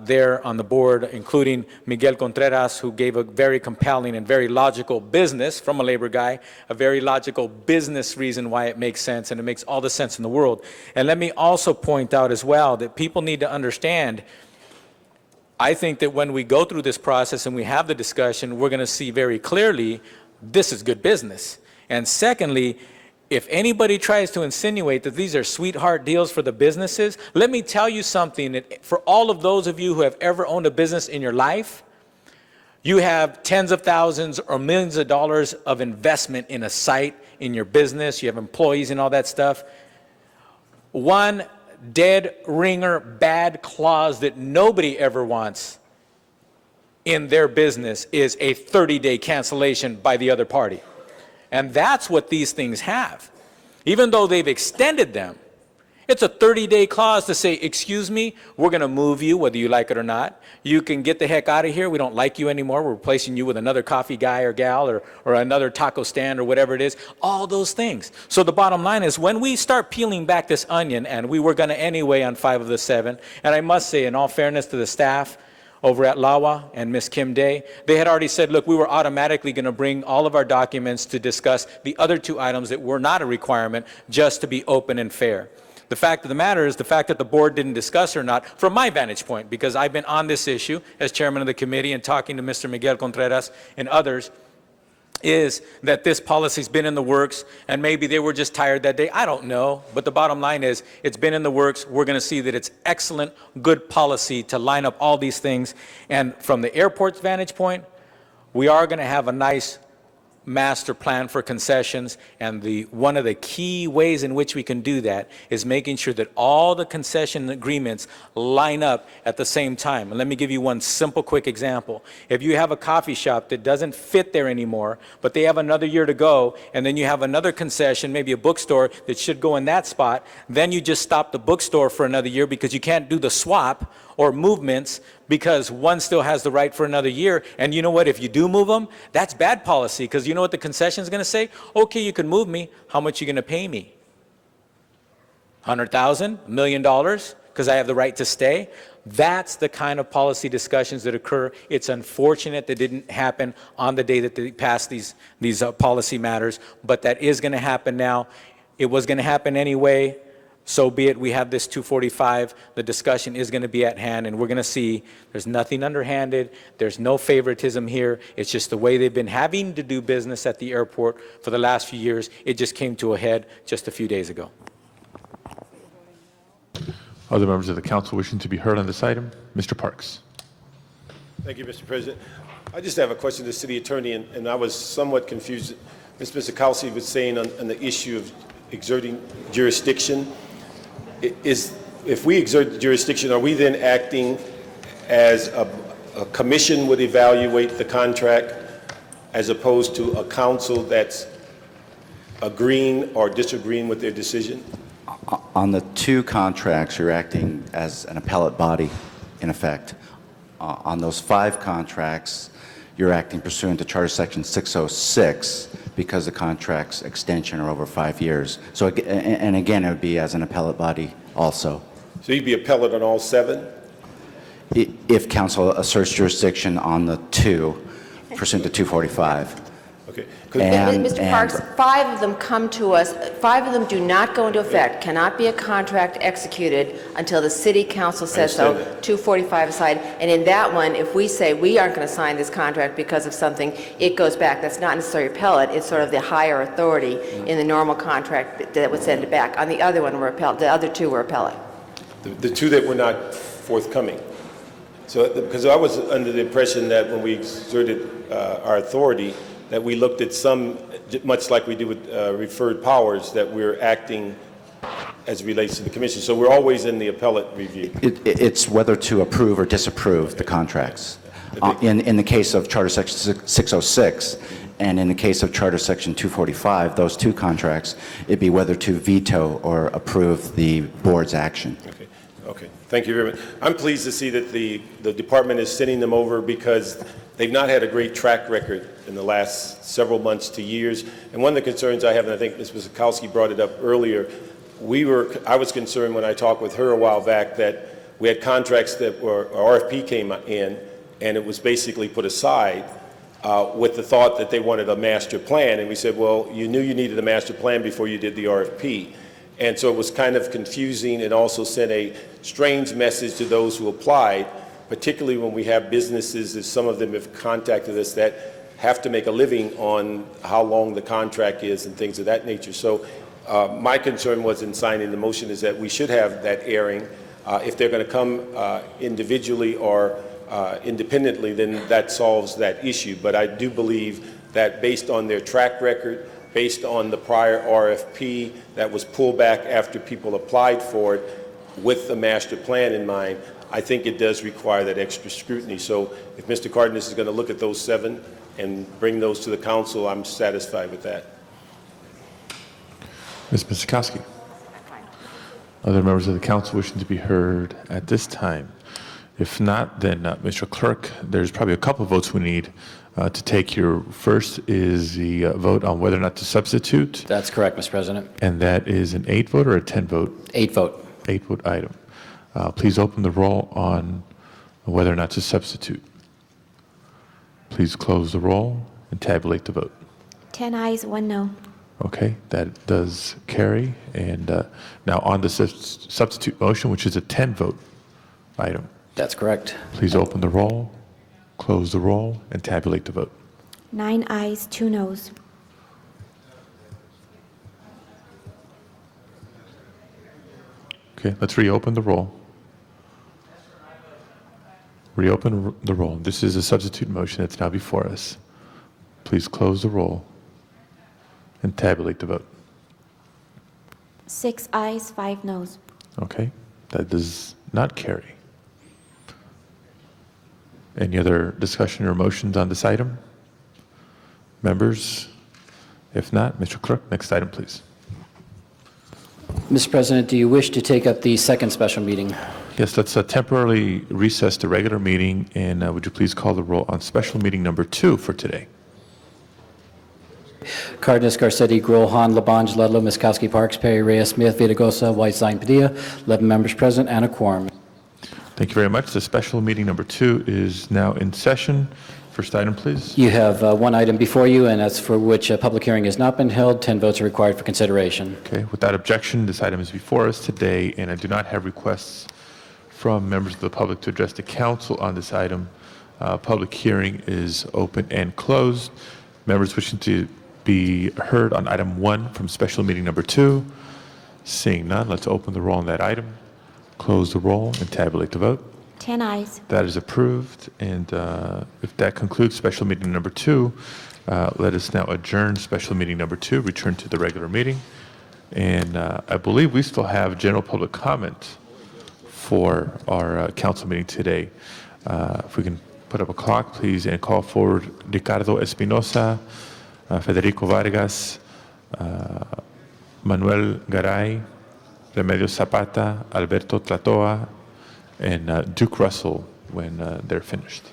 there on the board, including Miguel Contreras, who gave a very compelling and very logical business, from a labor guy, a very logical business reason why it makes sense, and it makes all the sense in the world. And let me also point out as well that people need to understand, I think that when we go through this process and we have the discussion, we're going to see very clearly this is good business. And secondly, if anybody tries to insinuate that these are sweetheart deals for the businesses, let me tell you something, that for all of those of you who have ever owned a business in your life, you have tens of thousands or millions of dollars of investment in a site, in your business, you have employees and all that stuff. One dead ringer bad clause that nobody ever wants in their business is a 30-day cancellation by the other party. And that's what these things have. Even though they've extended them, it's a 30-day clause to say, excuse me, we're going to move you whether you like it or not. You can get the heck out of here. We don't like you anymore. We're replacing you with another coffee guy or gal or another taco stand or whatever it is. All those things. So the bottom line is, when we start peeling back this onion, and we were going to anyway on 5 of the 7, and I must say, in all fairness to the staff over at LAWA and Ms. Kim Day, they had already said, look, we were automatically going to bring all of our documents to discuss the other 2 items that were not a requirement, just to be open and fair. The fact of the matter is, the fact that the board didn't discuss or not, from my vantage point, because I've been on this issue as chairman of the committee and talking to Mr. Miguel Contreras and others, is that this policy's been in the works, and maybe they were just tired that day. I don't know. But the bottom line is, it's been in the works. We're going to see that it's excellent, good policy to line up all these things. And from the airport's vantage point, we are going to have a nice master plan for concessions, and one of the key ways in which we can do that is making sure that all the concession agreements line up at the same time. And let me give you one simple, quick example. If you have a coffee shop that doesn't fit there anymore, but they have another year to go, and then you have another concession, maybe a bookstore that should go in that spot, then you just stop the bookstore for another year because you can't do the swap or movements because one still has the right for another year. And you know what? If you do move them, that's bad policy, because you know what the concession is going to say? Okay, you can move me. How much are you going to pay me? $100,000? $1 million? Because I have the right to stay? That's the kind of policy discussions that occur. It's unfortunate that didn't happen on the day that they passed these policy matters, but that is going to happen now. It was going to happen anyway. So be it. We have this 245. The discussion is going to be at hand, and we're going to see there's nothing underhanded. There's no favoritism here. It's just the way they've been having to do business at the airport for the last few years. It just came to a head just a few days ago. Other members of the council wishing to be heard on this item? Mr. Parks. Thank you, Mr. President. I just have a question to the city attorney, and I was somewhat confused. Mr. Sikowski was saying on the issue of exerting jurisdiction. If we exert jurisdiction, are we then acting as a commission would evaluate the contract as opposed to a council that's agreeing or disagreeing with their decision? On the two contracts, you're acting as an appellate body, in effect. On those 5 contracts, you're acting pursuant to Charter Section 606 because the contract's extension are over 5 years. So, and again, it would be as an appellate body also. So you'd be appellate on all 7? If council asserts jurisdiction on the 2, pursuant to 245. Okay. Mr. Parks, 5 of them come to us, 5 of them do not go into effect, cannot be a contract executed until the city council says so, 245 aside. And in that one, if we say we aren't going to sign this contract because of something, it goes back. That's not necessarily appellate, it's sort of the higher authority in the normal contract that would send it back. On the other one, we're appellate. The other 2 were appellate. The 2 that were not forthcoming. So, because I was under the impression that when we exerted our authority, that we looked at some, much like we do with referred powers, that we're acting as it relates to the commission. So we're always in the appellate review. It's whether to approve or disapprove the contracts. In the case of Charter Section 606 and in the case of Charter Section 245, those 2 contracts, it'd be whether to veto or approve the board's action. Okay, thank you very much. I'm pleased to see that the department is sending them over because they've not had a great track record in the last several months to years. And one of the concerns I have, and I think Ms. Sikowski brought it up earlier, I was concerned when I talked with her a while back that we had contracts that were, RFP came in, and it was basically put aside with the thought that they wanted a master plan. And we said, well, you knew you needed a master plan before you did the RFP. And so it was kind of confusing and also sent a strange message to those who applied, particularly when we have businesses, as some of them have contacted us, that have to make a living on how long the contract is and things of that nature. So my concern was in signing the motion is that we should have that airing. If they're going to come individually or independently, then that solves that issue. But I do believe that based on their track record, based on the prior RFP that was pulled back after people applied for it with the master plan in mind, I think it does require that extra scrutiny. So if Mr. Cardenas is going to look at those 7 and bring those to the council, I'm satisfied with that. Ms. Sikowski. Other members of the council wishing to be heard at this time? If not, then Mr. Clerk, there's probably a couple of votes we need to take here. First is the vote on whether or not to substitute. That's correct, Mr. President. And that is an 8 vote or a 10 vote? 8 vote. 8 vote item. Please open the roll on whether or not to substitute. Please close the roll and tabulate the vote. 10 ayes, 1 no. Okay, that does carry. And now on the substitute motion, which is a 10 vote item. That's correct. Please open the roll, close the roll, and tabulate the vote. 9 ayes, 2 noes. Okay, let's reopen the roll. Reopen the roll. This is a substitute motion that's now before us. Please close the roll and tabulate the vote. 6 ayes, 5 noes. Okay, that does not carry. Any other discussion or motions on this item? Members? If not, Mr. Clerk, next item, please. Mr. President, do you wish to take up the second special meeting? Yes, let's temporarily recess the regular meeting, and would you please call the roll on special meeting number 2 for today? Cardenas, Garcetti, Gruel, Han, Labange, Ludlow, Miskowski, Parks, Perry, Reyes, Smith, Villagosa, Whiteside, Padilla, 11 members present and a quorum. Thank you very much. The special meeting number 2 is now in session. First item, please. You have one item before you, and that's for which a public hearing has not been held. 10 votes are required for consideration. Okay, without objection, this item is before us today, and I do not have requests from members of the public to address the council on this item. Public hearing is open and closed. Members wishing to be heard on item 1 from special meeting number 2. Seeing none, let's open the roll on that item, close the roll, and tabulate the vote. 10 ayes. That is approved, and if that concludes special meeting number 2, let us now adjourn special meeting number 2, return to the regular meeting. And I believe we still have general public comment for our council meeting today. If we can put up a clock, please, and call forward Ricardo Espinosa, Federico Vargas, Manuel Garay, Remedios Zapata, Alberto Tlatoa, and Duke Russell when they're finished.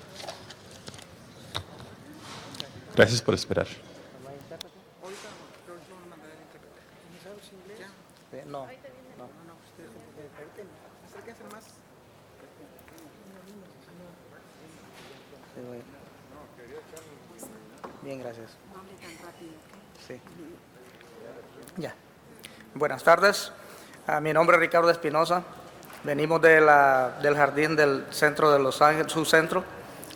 Gracias por esperar. Bien, gracias. Sí. Ya. Buenas tardes. Mi nombre es Ricardo Espinosa. Venimos del jardín del centro de Los Ángeles, su centro.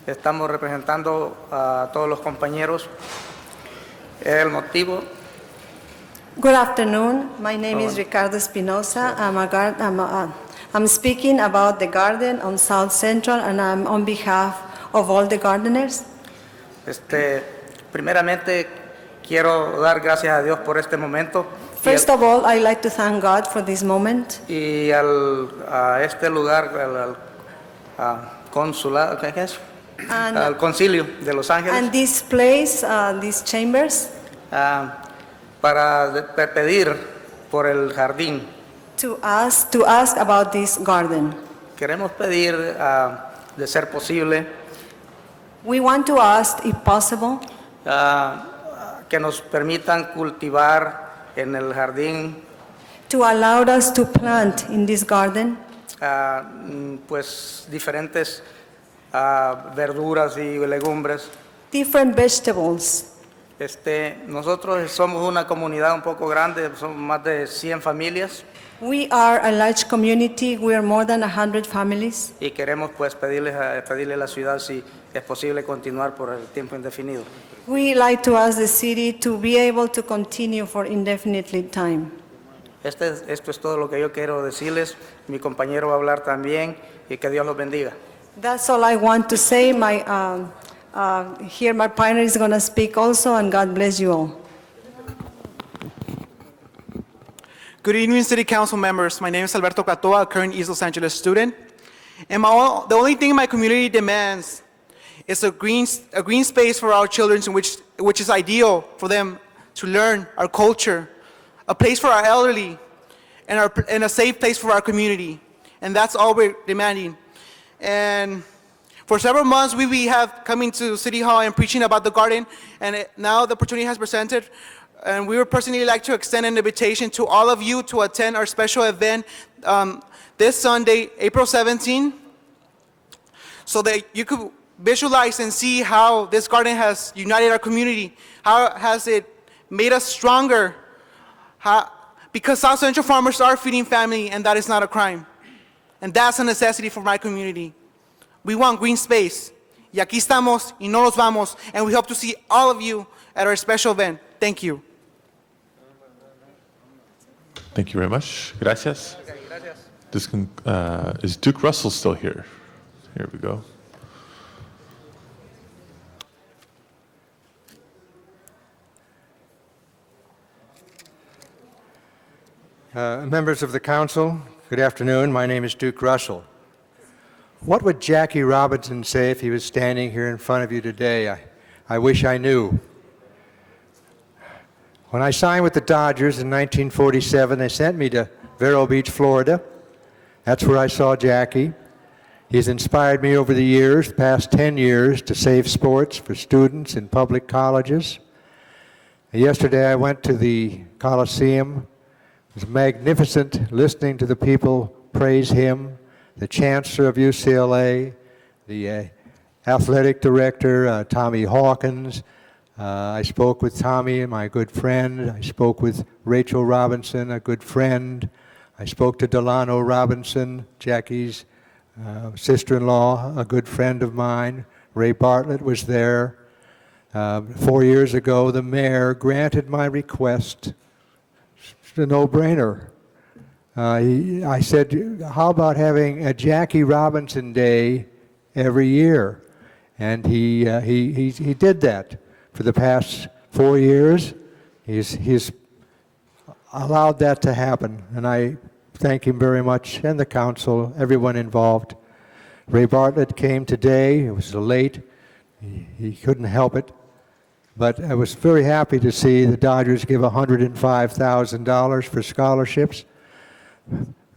Estamos representando a todos los compañeros. El motivo. Good afternoon. My name is Ricardo Espinosa. I'm speaking about the garden on South Central, and I'm on behalf of all the gardeners. Primeramente, quiero dar gracias a Dios por este momento. First of all, I'd like to thank God for this moment. Y a este lugar, al consulado, ¿qué es? Al concilio de Los Ángeles. And this place, these chambers. Para pedir por el jardín. To ask about this garden. Queremos pedir, de ser posible, we want to ask, if possible, que nos permitan cultivar en el jardín, to allow us to plant in this garden, pues diferentes verduras y legumbres. different vegetables. Nosotros somos una comunidad un poco grande, somos más de 100 familias. We are a large community. We are more than 100 families. Y queremos pues pedirle a la ciudad si es posible continuar por el tiempo indefinido. We like to ask the city to be able to continue for indefinitely time. Esto es todo lo que yo quiero decirles. Mi compañero va a hablar también y que Dios los bendiga. That's all I want to say. Here my partner is going to speak also, and God bless you all. Good evening, City Council members. My name is Alberto Catoa, a current East Los Angeles student. And the only thing my community demands is a green space for our children, which is ideal for them to learn our culture, a place for our elderly, and a safe place for our community. And that's all we're demanding. And for several months, we have coming to City Hall and preaching about the garden, and now the opportunity has presented. And we would personally like to extend an invitation to all of you to attend our special event this Sunday, April 17, so that you could visualize and see how this garden has united our community, how has it made us stronger, because South Central farmers are feeding family, and that is not a crime. And that's a necessity for my community. We want green space. Y aquí estamos y no nos vamos, and we hope to see all of you at our special event. Thank you. Thank you very much. Gracias. Okay, gracias. Is Duke Russell still here? Here we go. Members of the council, good afternoon. My name is Duke Russell. What would Jackie Robinson say if he was standing here in front of you today? I wish I knew. When I signed with the Dodgers in 1947, they sent me to Vero Beach, Florida. That's where I saw Jackie. He's inspired me over the years, the past 10 years, to save sports for students in public colleges. Yesterday I went to the Coliseum. It was magnificent listening to the people praise him, the chancellor of UCLA, the athletic director, Tommy Hawkins. I spoke with Tommy, my good friend. I spoke with Rachel Robinson, a good friend. I spoke to Delano Robinson, Jackie's sister-in-law, a good friend of mine. Ray Bartlett was there. 4 years ago, the mayor granted my request. It's a no-brainer. I said, how about having a Jackie Robinson Day every year? And he did that for the past 4 years. He's allowed that to happen, and I thank him very much, and the council, everyone involved. Ray Bartlett came today. It was late. He couldn't help it. But I was very happy to see the Dodgers give $105,000 for scholarships.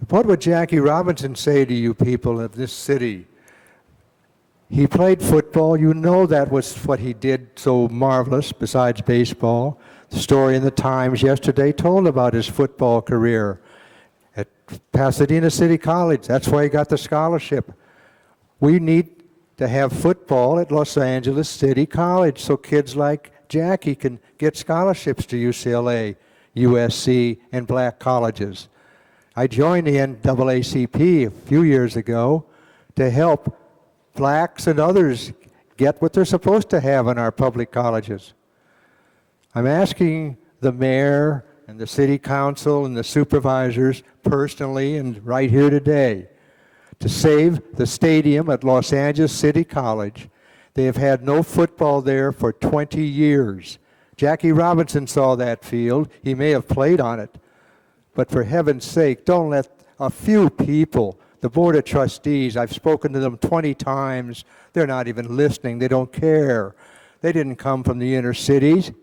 What would Jackie Robinson say to you people of this city? He played football. You know that was what he did so marvelous besides baseball. The story in the Times yesterday told about his football career at Pasadena City College. That's why he got the scholarship. We need to have football at Los Angeles City College so kids like Jackie can get scholarships to UCLA, USC, and black colleges. I joined the NAACP a few years ago to help blacks and others get what they're supposed to have in our public colleges. I'm asking the mayor and the city council and the supervisors personally and right here today to save the stadium at Los Angeles City College. They have had no football there for 20 years. Jackie Robinson saw that field. He may have played on it. But for heaven's sake, don't let a few people, the Board of Trustees, I've spoken to them 20 times. They're not even listening. They don't care. They didn't come from the inner cities.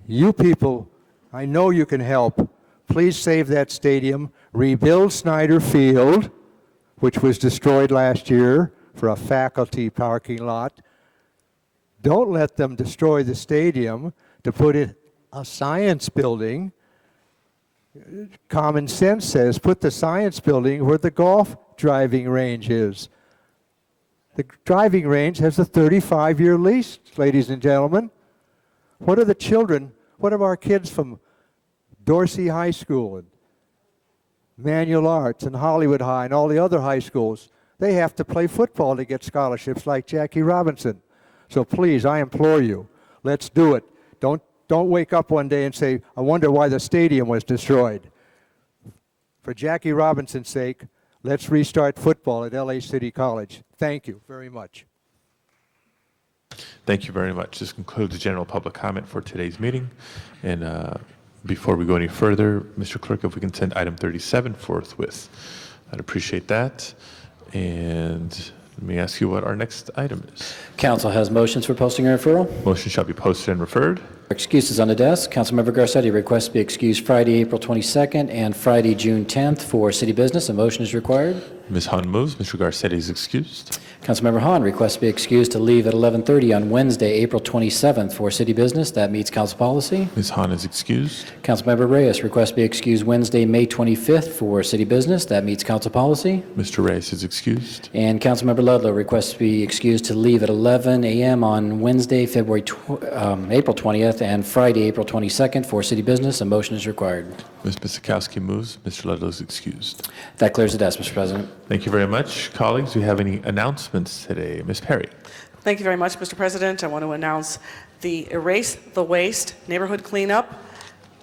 You people, I know you can help. Please save that stadium. Rebuild Snyder Field, which was destroyed last year for a faculty parking lot. Don't let them destroy the stadium to put in a science building. Common sense says put the science building where the golf driving range is. The driving range has a 35-year lease, ladies and gentlemen. What are the children, what are our kids from Dorsey High School and Manual Arts and Hollywood High and all the other high schools? They have to play football to get scholarships like Jackie Robinson. So please, I implore you, let's do it. Don't wake up one day and say, I wonder why the stadium was destroyed. For Jackie Robinson's sake, let's restart football at LA City College. Thank you very much. Thank you very much. This concludes the general public comment for today's meeting. And before we go any further, Mr. Clerk, if we can send item 37 forthwith, I'd appreciate that. And let me ask you what our next item is. Council has motions for posting and referral. Motion shall be posted and referred. Excuses on the desk. Councilmember Garcetti requests to be excused Friday, April 22nd and Friday, June 10th for city business. A motion is required. Ms. Hahn moves. Mr. Garcetti is excused. Councilmember Hahn requests to be excused to leave at 11:30 on Wednesday, April 27th for city business. That meets council policy. Ms. Hahn is excused. Councilmember Reyes requests to be excused Wednesday, May 25th for city business. That meets council policy. Mr. Reyes is excused. And Councilmember Ludlow requests to be excused to leave at 11 a.m. on Wednesday, April 20th and Friday, April 22nd for city business. A motion is required. Ms. Bisikowski moves. Mr. Ludlow is excused. That clears the desk, Mr. President. Thank you very much. Colleagues, do we have any announcements today? Ms. Perry. Thank you very much, Mr. President. I want to announce the Erase the Waste neighborhood cleanup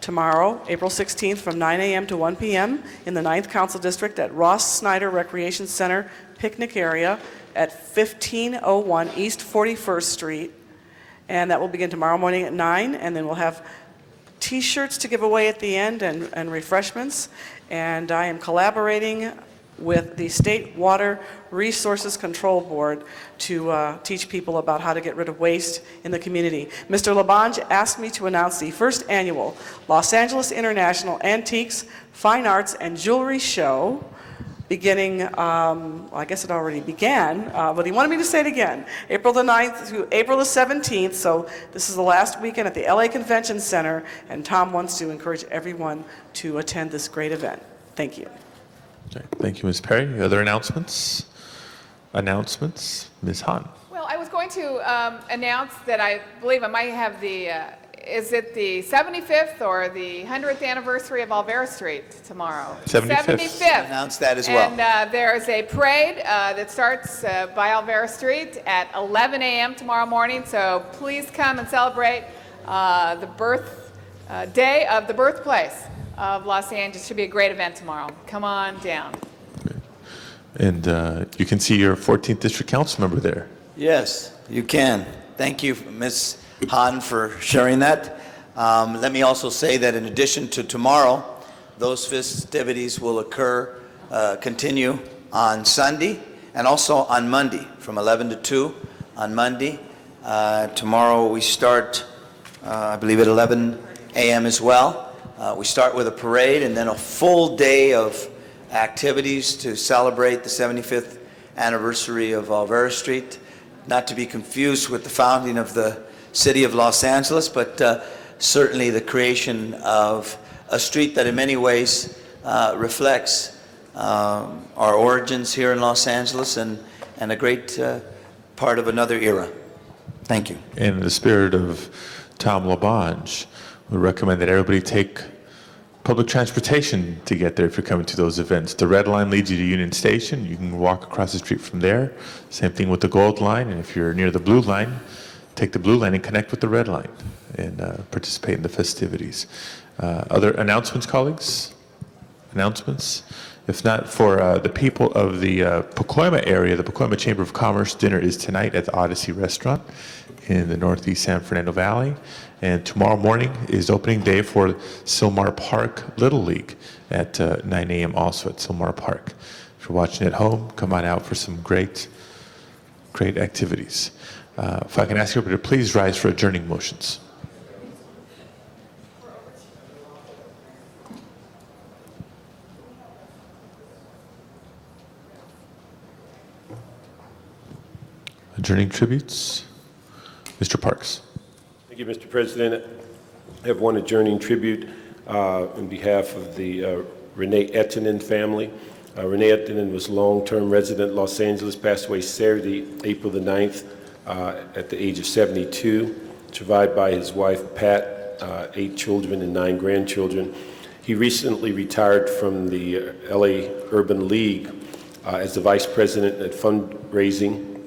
tomorrow, April 16th from 9 a.m. to 1 p.m. in the 9th Council District at Ross Snyder Recreation Center picnic area at 1501 East 41st Street. And that will begin tomorrow morning at 9, and then we'll have T-shirts to give away at the end and refreshments. And I am collaborating with the State Water Resources Control Board to teach people about how to get rid of waste in the community. Mr. Labange asked me to announce the first annual Los Angeles International Antiques, Fine Arts, and Jewelry Show beginning, well, I guess it already began, but he wanted me to say it again, April the 9th through April the 17th, so this is the last weekend at the LA Convention Center, and Tom wants to encourage everyone to attend this great event. Thank you. Okay, thank you, Ms. Perry. Other announcements? Ms. Hahn. Well, I was going to announce that I believe I might have the, is it the 75th or the 100th anniversary of Alvera Street tomorrow? 75th. Announce that as well. And there is a parade that starts by Alvera Street at 11 a.m. tomorrow morning, so please come and celebrate the day of the birthplace of Los Angeles. Should be a great event tomorrow. Come on down. And you can see your 14th District Council member there. Yes, you can. Thank you, Ms. Hahn, for sharing that. Let me also say that in addition to tomorrow, those festivities will continue on Sunday and also on Monday from 11 to 2 on Monday. Tomorrow we start, I believe, at 11 a.m. as well. We start with a parade and then a full day of activities to celebrate the 75th anniversary of Alvera Street. Not to be confused with the founding of the city of Los Angeles, but certainly the creation of a street that in many ways reflects our origins here in Los Angeles and a great part of another era. Thank you. In the spirit of Tom LaBonge, we recommend that everybody take public transportation to get there if you're coming to those events. The red line leads you to Union Station. You can walk across the street from there. Same thing with the gold line. And if you're near the blue line, take the blue line and connect with the red line and participate in the festivities. Other announcements, colleagues? Announcements? If not, for the people of the Pacoima area, the Pacoima Chamber of Commerce dinner is tonight at the Odyssey Restaurant in the Northeast San Fernando Valley. And tomorrow morning is opening day for Sylmar Park Little League at 9 a.m. also at Sylmar Park. If you're watching at home, come on out for some great activities. If I can ask everybody to please rise for adjourning motions. Adjourning tributes. Mr. Parks. Thank you, Mr. President. I have one adjourning tribute on behalf of the Renee Ettinen family. Renee Ettinen was a long-term resident of Los Angeles, passed away Saturday, April the 9th, at the age of 72, survived by his wife, Pat, 8 children and 9 grandchildren. He recently retired from the LA Urban League as the vice president at fundraising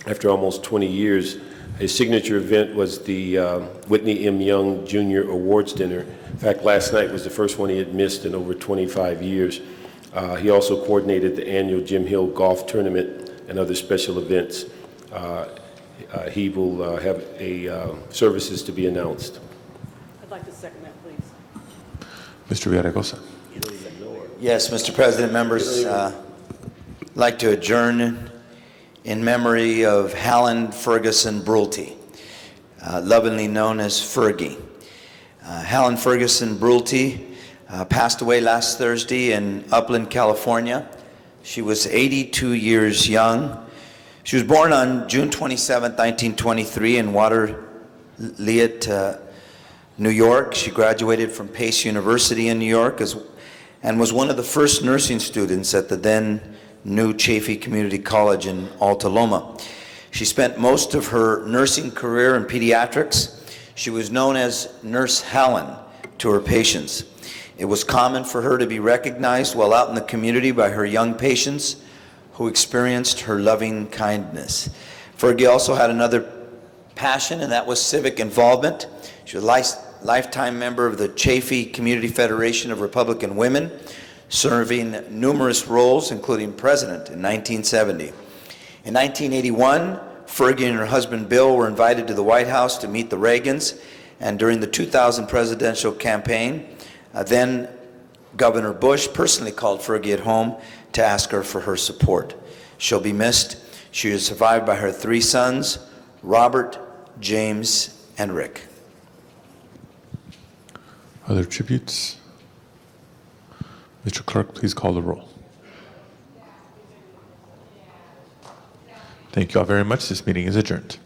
after almost 20 years. His signature event was the Whitney M. Young Jr. Awards Dinner. In fact, last night was the first one he had missed in over 25 years. He also coordinated the annual Jim Hill Golf Tournament and other special events. He will have services to be announced. I'd like to second that, please. Mr. Villaraigosa. Yes, Mr. President, members, I'd like to adjourn in memory of Helen Ferguson Brulte, lovingly known as Fergie. Helen Ferguson Brulte passed away last Thursday in Upland, California. She was 82 years young. She was born on June 27, 1923 in Waterloo, New York. She graduated from Pace University in New York and was one of the first nursing students at the then New Chaffee Community College in Alta Loma. She spent most of her nursing career in pediatrics. She was known as Nurse Helen to her patients. It was common for her to be recognized while out in the community by her young patients who experienced her loving kindness. Fergie also had another passion, and that was civic involvement. She was a lifetime member of the Chaffee Community Federation of Republican Women, serving numerous roles, including president in 1970. In 1981, Fergie and her husband Bill were invited to the White House to meet the Reagans, and during the 2000 presidential campaign, then Governor Bush personally called Fergie at home to ask her for her support. She'll be missed. She is survived by her 3 sons, Robert, James, and Rick. Other tributes? Mr. Clerk, please call the roll. Thank you all very much. This meeting is adjourned.